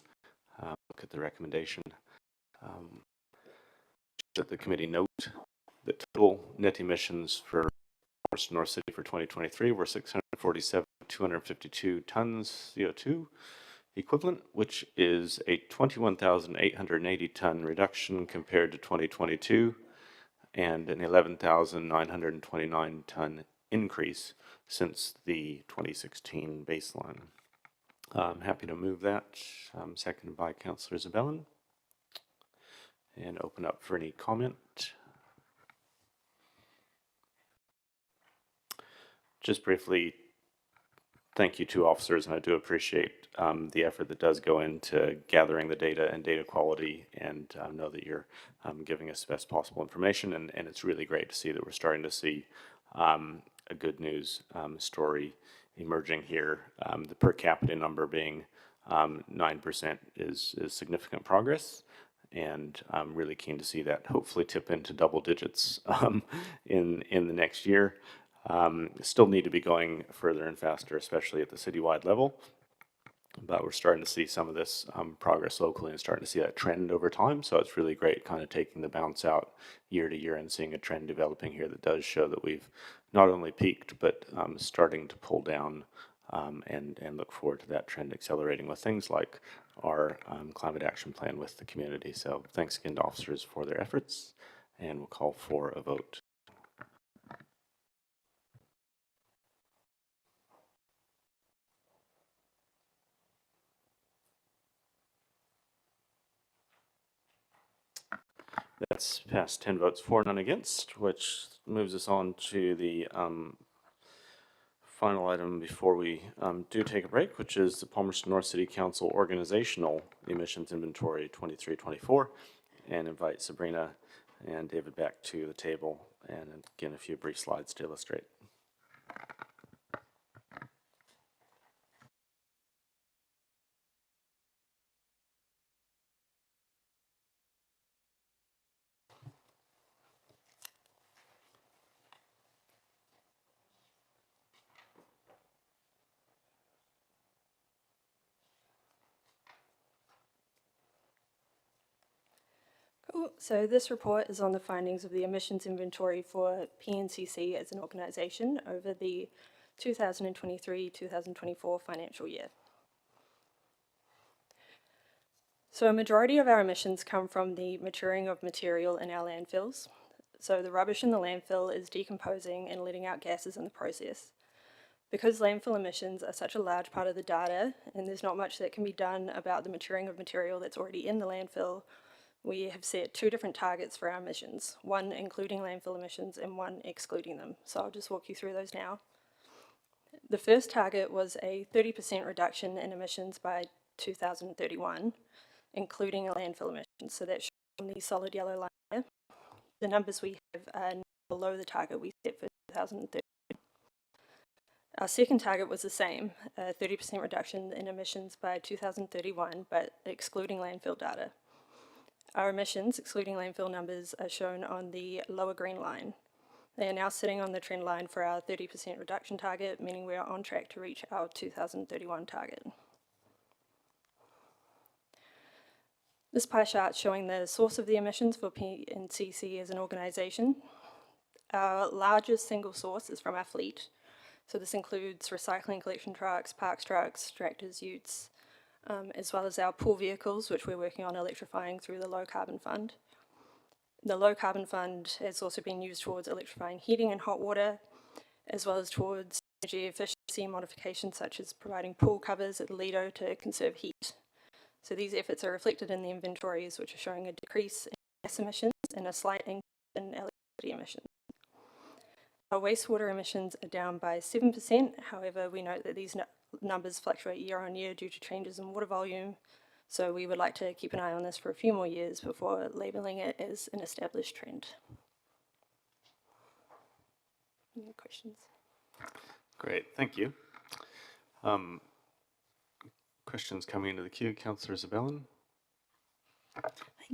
A: look at the recommendation. That the committee note that total net emissions for North City for 2023 were 647,252 tons CO2 equivalent, which is a 21,880 ton reduction compared to 2022. And an 11,929 ton increase since the 2016 baseline. I'm happy to move that, seconded by Councillor Zabellin, and open up for any comment. Just briefly, thank you to officers, and I do appreciate the effort that does go into gathering the data and data quality, and know that you're giving us the best possible information, and it's really great to see that we're starting to see a good news story emerging here. The per capita number being 9% is significant progress, and I'm really keen to see that hopefully tip into double digits in the next year. Still need to be going further and faster, especially at the citywide level. But we're starting to see some of this progress locally and starting to see that trend over time. So it's really great kind of taking the bounce out year to year and seeing a trend developing here that does show that we've not only peaked, but starting to pull down and look forward to that trend accelerating with things like our climate action plan with the community. So thanks again to officers for their efforts, and we'll call for a vote. That's passed 10 votes for, none against, which moves us on to the final item before we do take a break, which is the Palmerston North City Council Organizational Emissions Inventory 23-24, and invite Sabrina and David back to the table, and again, a few brief slides to illustrate.
T: Cool. So this report is on the findings of the emissions inventory for PNCC as an organisation over the 2023-2024 financial year. So a majority of our emissions come from the maturing of material in our landfills. So the rubbish in the landfill is decomposing and letting out gases in the process. Because landfill emissions are such a large part of the data, and there's not much that can be done about the maturing of material that's already in the landfill, we have set two different targets for our emissions, one including landfill emissions and one excluding them. So I'll just walk you through those now. The first target was a 30% reduction in emissions by 2031, including landfill emissions. So that's on the solid yellow line there. The numbers we have are below the target we set for 2030. Our second target was the same, a 30% reduction in emissions by 2031, but excluding landfill data. Our emissions, excluding landfill numbers, are shown on the lower green line. They are now sitting on the trend line for our 30% reduction target, meaning we are on track to reach our 2031 target. This pie chart showing the source of the emissions for PNCC as an organisation. Our largest single source is from our fleet. So this includes recycling collection trucks, parks trucks, tractors, utes, as well as our pool vehicles, which we're working on electrifying through the Low Carbon Fund. The Low Carbon Fund has also been used towards electrifying heating and hot water, as well as towards energy efficiency modifications such as providing pool covers at the Lido to conserve heat. So these efforts are reflected in the inventories, which are showing a decrease in gas emissions and a slight increase in electricity emissions. Our wastewater emissions are down by 7%, however we note that these numbers fluctuate year on year due to changes in water volume, so we would like to keep an eye on this for a few more years before labelling it as an established trend. Any questions?
A: Great, thank you. Questions coming into the queue. Councillor Zabellan.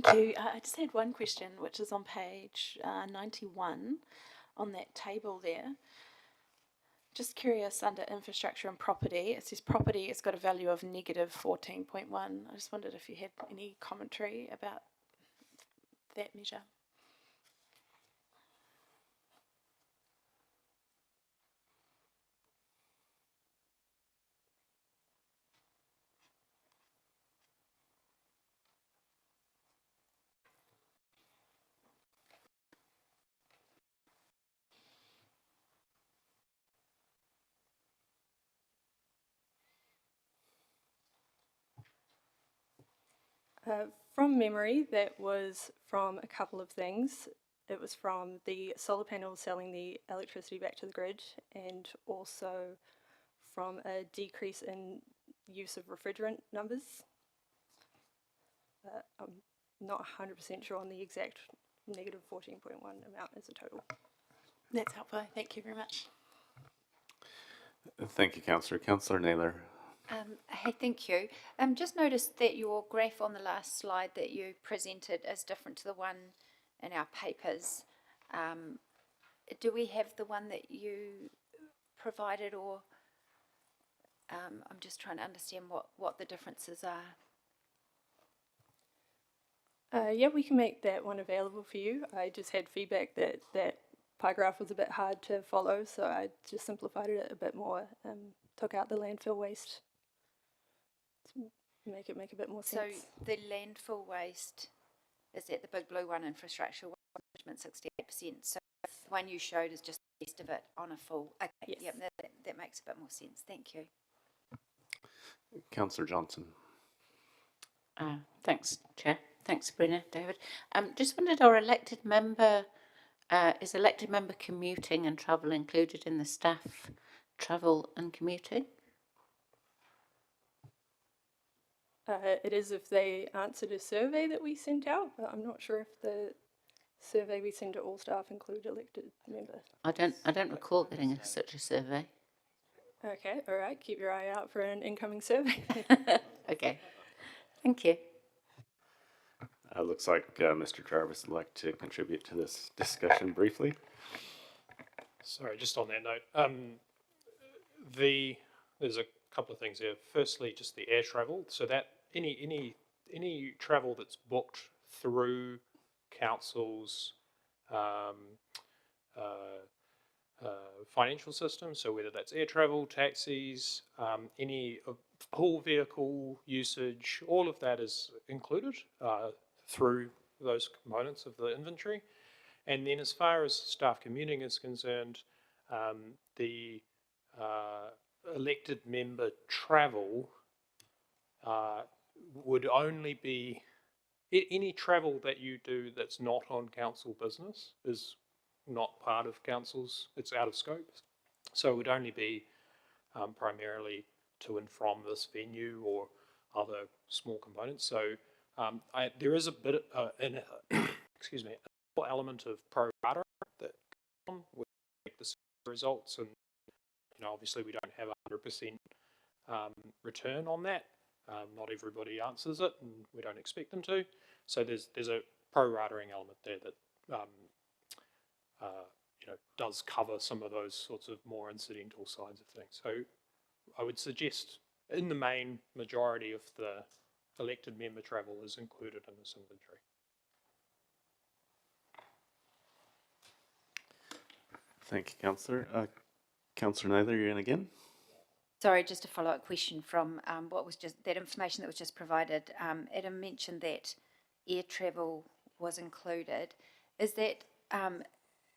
I: Thank you. I just had one question, which is on page 91 on that table there. Just curious, under infrastructure and property, it says property, it's got a value of negative 14.1. I just wondered if you had any commentary about that measure.
T: From memory, that was from a couple of things. It was from the solar panels selling the electricity back to the grid, and also from a decrease in use of refrigerant numbers. I'm not 100% sure on the exact negative 14.1 amount as a total.
I: That's helpful. Thank you very much.
A: Thank you, Councillor. Councillor Naylor.
O: Hey, thank you. Just noticed that your graph on the last slide that you presented is different to the one in our papers. do we have the one that you provided, or I'm just trying to understand what the differences are.
T: Yeah, we can make that one available for you. I just had feedback that that pie graph was a bit hard to follow, so I just simplified it a bit more, took out the landfill waste to make it make a bit more sense.
O: So the landfill waste, is that the big blue one, infrastructure management, 68%. So the one you showed is just the rest of it on a full. Okay,
T: yes.
O: Yep, that makes a bit more sense. Thank you.
A: Councillor Johnson.
D: Thanks, Chair. Thanks, Sabrina, David. Just wondered, our elected member, is elected member commuting and travel included in the staff travel and commuting?
T: It is if they answered a survey that we sent out, but I'm not sure if the survey we send to all staff include elected members.
D: I don't recall getting such a survey.
T: Okay, all right. Keep your eye out for an incoming survey.
D: Okay, thank you.
A: Looks like Mr. Travis would like to contribute to this discussion briefly.
S: Sorry, just on that note, there's a couple of things here. Firstly, just the air travel. So that any travel that's booked through council's financial system, so whether that's air travel, taxis, any pool vehicle usage, all of that is included through those components of the inventory. And then as far as staff commuting is concerned, the elected member travel would only be, any travel that you do that's not on council business is not part of council's, it's out of scope. So it would only be primarily to and from this venue or other small components. So there is a bit, excuse me, a element of pro rata that comes with the results, and obviously we don't have 100% return on that. Not everybody answers it, and we don't expect them to. So there's a pro rataing element there that does cover some of those sorts of more incidental sides of things. So I would suggest, in the main, majority of the elected member travel is included in this inventory.
A: Thank you, Councillor. Councillor Naylor, you're in again.
O: Sorry, just a follow-up question from what was just that information that was just provided. Adam mentioned that air travel was included. Is that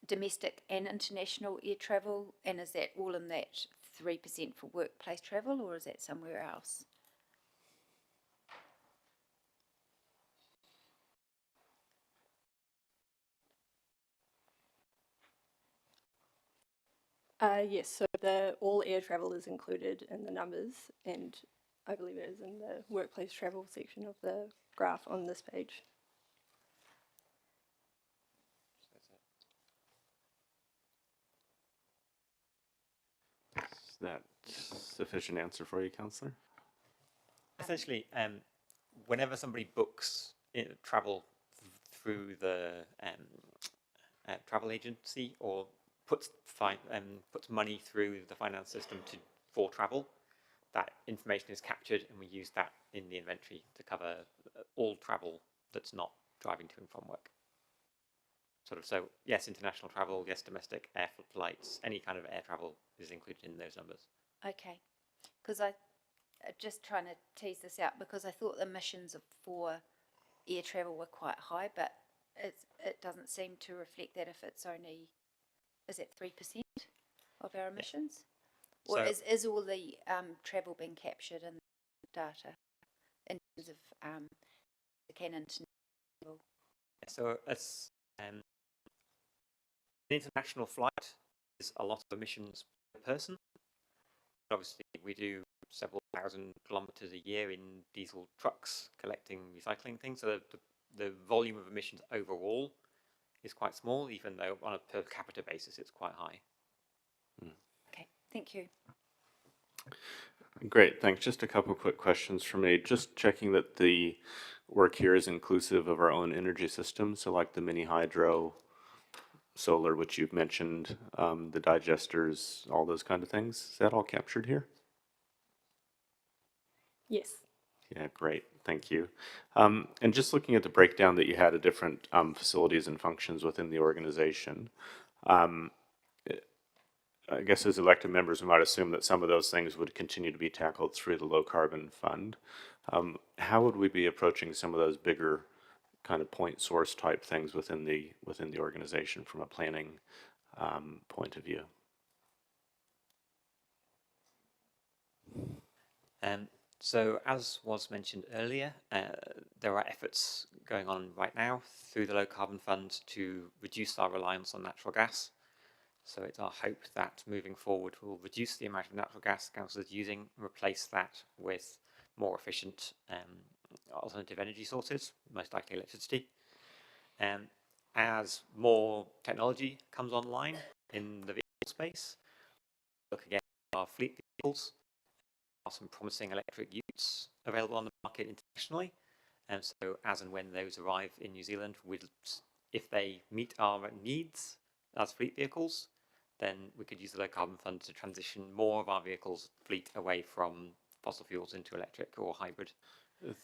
O: domestic and international air travel, and is that all in that 3% for workplace travel, or is that somewhere else?
T: Yes, so all air travel is included in the numbers, and I believe it is in the workplace travel section of the graph on this page.
A: Is that sufficient answer for you, Councillor?
Q: Essentially, whenever somebody books travel through the travel agency or puts money through the finance system for travel, that information is captured, and we use that in the inventory to cover all travel that's not driving to and from work. So yes, international travel, yes, domestic air flights, any kind of air travel is included in those numbers.
O: Okay, because I'm just trying to tease this out, because I thought the emissions for air travel were quite high, but it doesn't seem to reflect that if it's only, is it 3% of our emissions? Or
Q: So-
O: is all the travel being captured in the data in terms of the Canon travel?
Q: So it's an international flight is a lot of emissions per person. Obviously, we do several thousand kilometres a year in diesel trucks collecting recycling things, so the volume of emissions overall is quite small, even though on a per capita basis it's quite high.
O: Okay, thank you.
A: Great, thanks. Just a couple quick questions for me. Just checking that the work here is inclusive of our own energy system, so like the mini hydro solar, which you've mentioned, the digesters, all those kind of things. Is that all captured here?
T: Yes.
A: Yeah, great. Thank you. And just looking at the breakdown that you had of different facilities and functions within the organization, I guess as elected members, we might assume that some of those things would continue to be tackled through the low carbon fund. How would we be approaching some of those bigger kind of point source type things within the organization from a planning point of view?
Q: So as was mentioned earlier, there are efforts going on right now through the Low Carbon Fund to reduce our reliance on natural gas. So it's our hope that moving forward we'll reduce the amount of natural gas council is using and replace that with more efficient alternative energy sources, most likely electricity. As more technology comes online in the vehicle space, look again at our fleet vehicles. There are some promising electric utes available on the market internationally, and so as and when those arrive in New Zealand, if they meet our needs as fleet vehicles, then we could use the Low Carbon Fund to transition more of our vehicles fleet away from fossil fuels into electric or hybrid.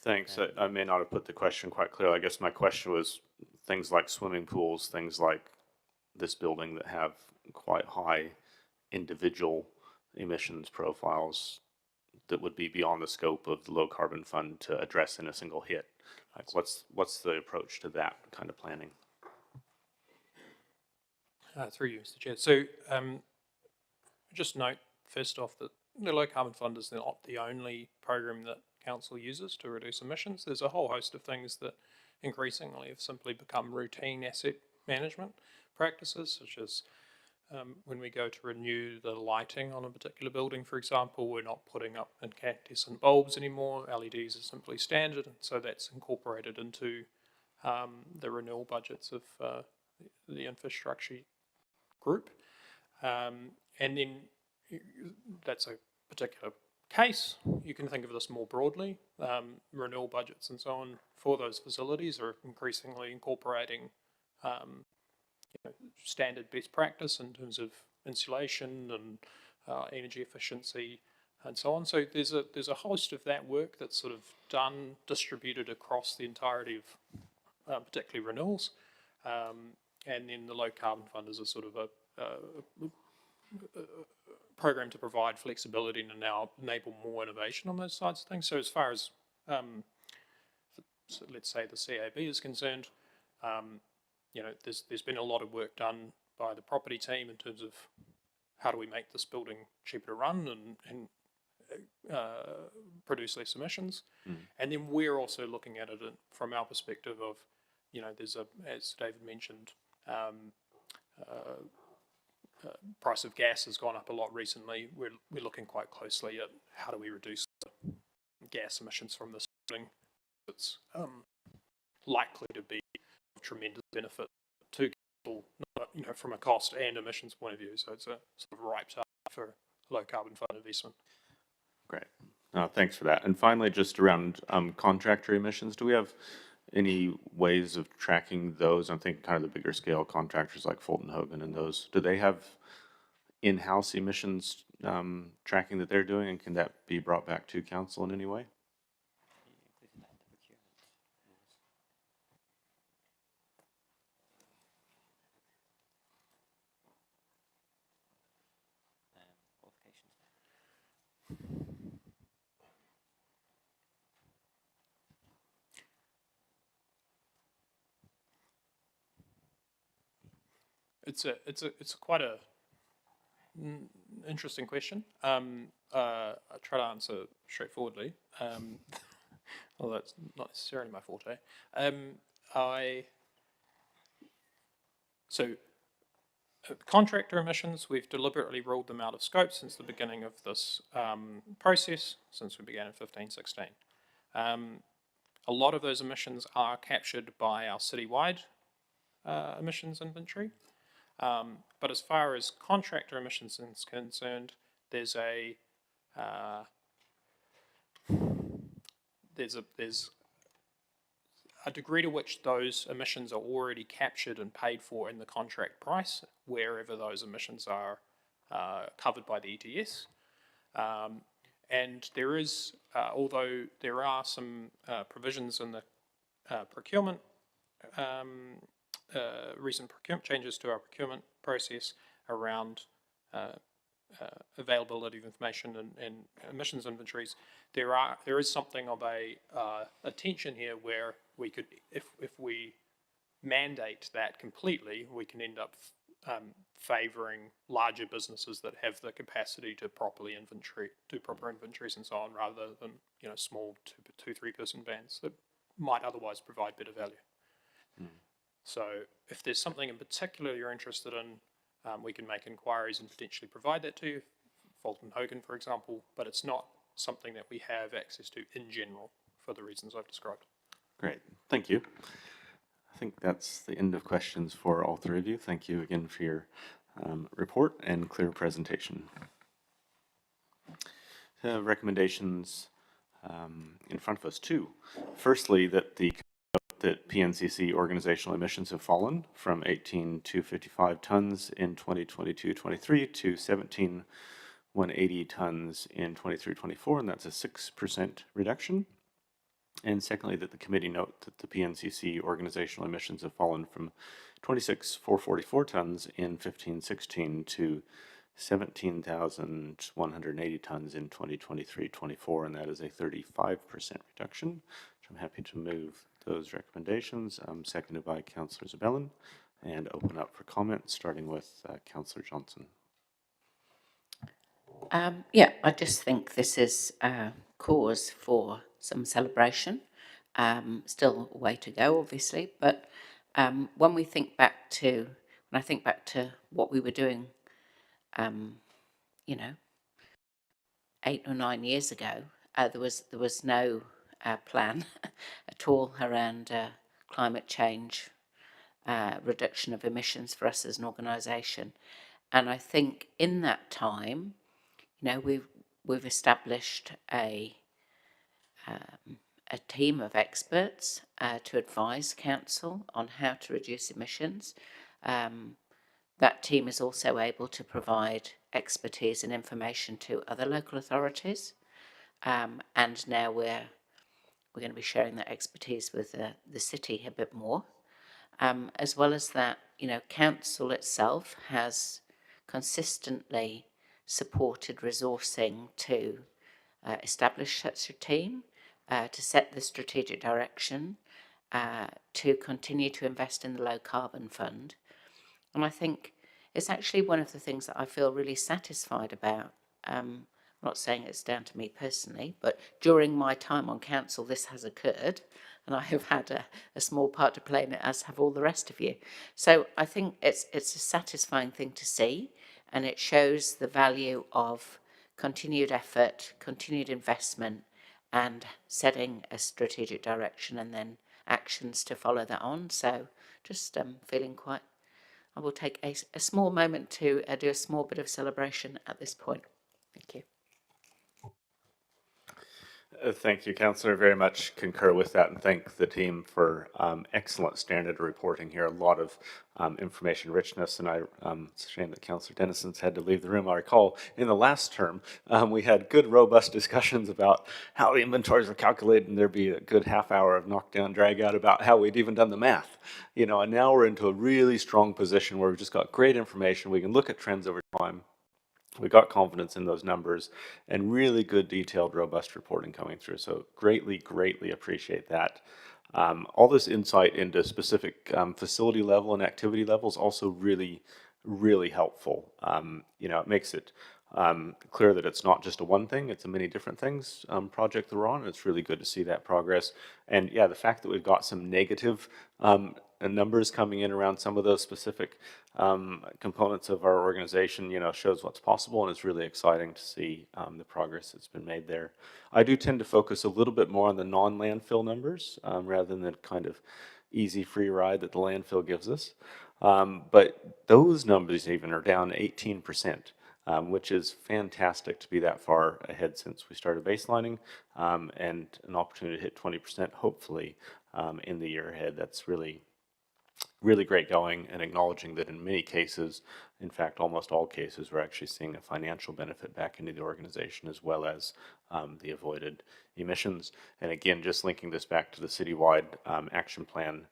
A: Thanks. I may not have put the question quite clear. I guess my question was things like swimming pools, things like this building that have quite high individual emissions profiles that would be beyond the scope of the Low Carbon Fund to address in a single hit. Like what's the approach to that kind of planning?
S: Through you, Mr. Chair. So just note, first off, that the Low Carbon Fund is not the only program that Council uses to reduce emissions. There's a whole host of things that increasingly have simply become routine asset management practices, such as when we go to renew the lighting on a particular building, for example, we're not putting up incandescent bulbs anymore. LEDs are simply standard, and so that's incorporated into the renewal budgets of the infrastructure group. And then that's a particular case. You can think of this more broadly. Renewal budgets and so on for those facilities are increasingly incorporating standard best practice in terms of insulation and energy efficiency and so on. So there's a host of that work that's sort of done, distributed across the entirety of particularly renewals. And then the Low Carbon Fund is a sort of a program to provide flexibility and now enable more innovation on those sides of things. So as far as, so let's say the CAB is concerned, there's been a lot of work done by the property team in terms of how do we make this building cheaper to run and produce less emissions. And then we're also looking at it from our perspective of, there's as David mentioned, price of gas has gone up a lot recently. We're looking quite closely at how do we reduce the gas emissions from this building. It's likely to be of tremendous benefit to people, from a cost and emissions point of view. So it's a sort of ripe time for low carbon fund investment.
A: Great. Thanks for that. And finally, just around contractor emissions, do we have any ways of tracking those? I'm thinking kind of the bigger scale contractors like Fulton Hogan and those. Do they have in-house emissions tracking that they're doing, and can that be brought back to council in any way?
S: It's quite a interesting question. I try to answer straightforwardly. Although that's not necessarily my forte. Contractor emissions, we've deliberately ruled them out of scope since the beginning of this process, since we began in 15-16. A lot of those emissions are captured by our citywide emissions inventory. But as far as contractor emissions is concerned, there's a degree to which those emissions are already captured and paid for in the contract price, wherever those emissions are covered by the ETS. And there is, although there are some provisions in the procurement, recent procurement changes to our procurement process around availability of information and emissions inventories, there is something of a tension here where we could, if we mandate that completely, we can end up favouring larger businesses that have the capacity to properly do proper inventories and so on, rather than small 2-3 person bands that might otherwise provide better value. So if there's something in particular you're interested in, we can make inquiries and potentially provide that to you, Fulton Hogan, for example, but it's not something that we have access to in general for the reasons I've described.
A: Great, thank you. I think that's the end of questions for all three of you. Thank you again for your report and clear presentation. Recommendations in front of us, two. Firstly, that PNCC organizational emissions have fallen from 18,255 tons in 2022-23 to 17,180 tons in 23-24, and that's a 6% reduction. And secondly, that the committee note that the PNCC organizational emissions have fallen from 26,444 tons in 15-16 to 17,180 tons in 2023-24, and that is a 35% reduction, which I'm happy to move those recommendations, seconded by Councillor Zabellin, and open up for comments, starting with Councillor Johnson.
D: Yeah, I just think this is a cause for some celebration. Still a way to go, obviously, but when I think back to what we were doing, 8 or 9 years ago, there was no plan at all around climate change, reduction of emissions for us as an organisation, and I think in that time, we've established a team of experts to advise council on how to reduce emissions. That team is also able to provide expertise and information to other local authorities, and now we're going to be sharing that expertise with the city a bit more. As well as that, council itself has consistently supported resourcing to establish such a team, to set the strategic direction, to continue to invest in the low carbon fund. And I think it's actually one of the things that I feel really satisfied about. I'm not saying it's down to me personally, but during my time on council, this has occurred, and I have had a small part to play in it, as have all the rest of you. So I think it's a satisfying thing to see, and it shows the value of continued effort, continued investment, and setting a strategic direction and then actions to follow that on. So just feeling quite, I will take a small moment to do a small bit of celebration at this point. Thank you.
A: Thank you, Councillor. Very much concur with that, and thank the team for excellent standard reporting here. A lot of information richness, and it's a shame that Councillor Dennison's had to leave the room. I recall in the last term, we had good, robust discussions about how the inventories were calculated, and there'd be a good half hour of knockdown, drag out about how we'd even done the math. And now we're into a really strong position where we've just got great information. We can look at trends over time. We got confidence in those numbers and really good, detailed, robust reporting coming through. So greatly, greatly appreciate that. All this insight into specific facility level and activity level is also really, really helpful. It makes it clear that it's not just a one thing, it's a many different things project that we're on. It's really good to see that progress. And yeah, the fact that we've got some negative numbers coming in around some of those specific components of our organization, shows what's possible, and it's really exciting to see the progress that's been made there. I do tend to focus a little bit more on the non-landfill numbers rather than the kind of easy free ride that the landfill gives us. But those numbers even are down 18%. which is fantastic to be that far ahead since we started baselining, and an opportunity to hit 20% hopefully in the year ahead. That's really great going, and acknowledging that in many cases, in fact, almost all cases, we're actually seeing a financial benefit back into the organization as well as the avoided emissions. And again, just linking this back to the citywide action plan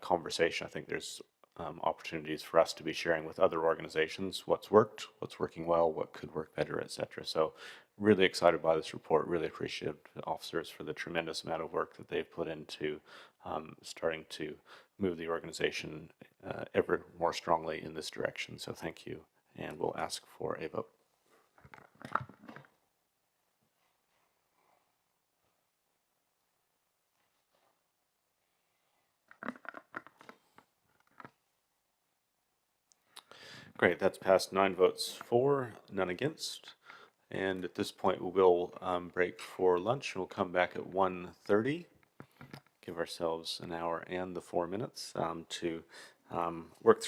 A: conversation, I think there's opportunities for us to be sharing with other organizations what's worked, what's working well, what could work better, etc. So really excited by this report, really appreciate the officers for the tremendous amount of work that they've put into starting to move the organization ever more strongly in this direction. So thank you, and we'll ask for a vote. Great, that's passed 9 votes for, none against. And at this point, we will break for lunch, and we'll come back at 1:30. Give ourselves an hour and the 4 minutes to work through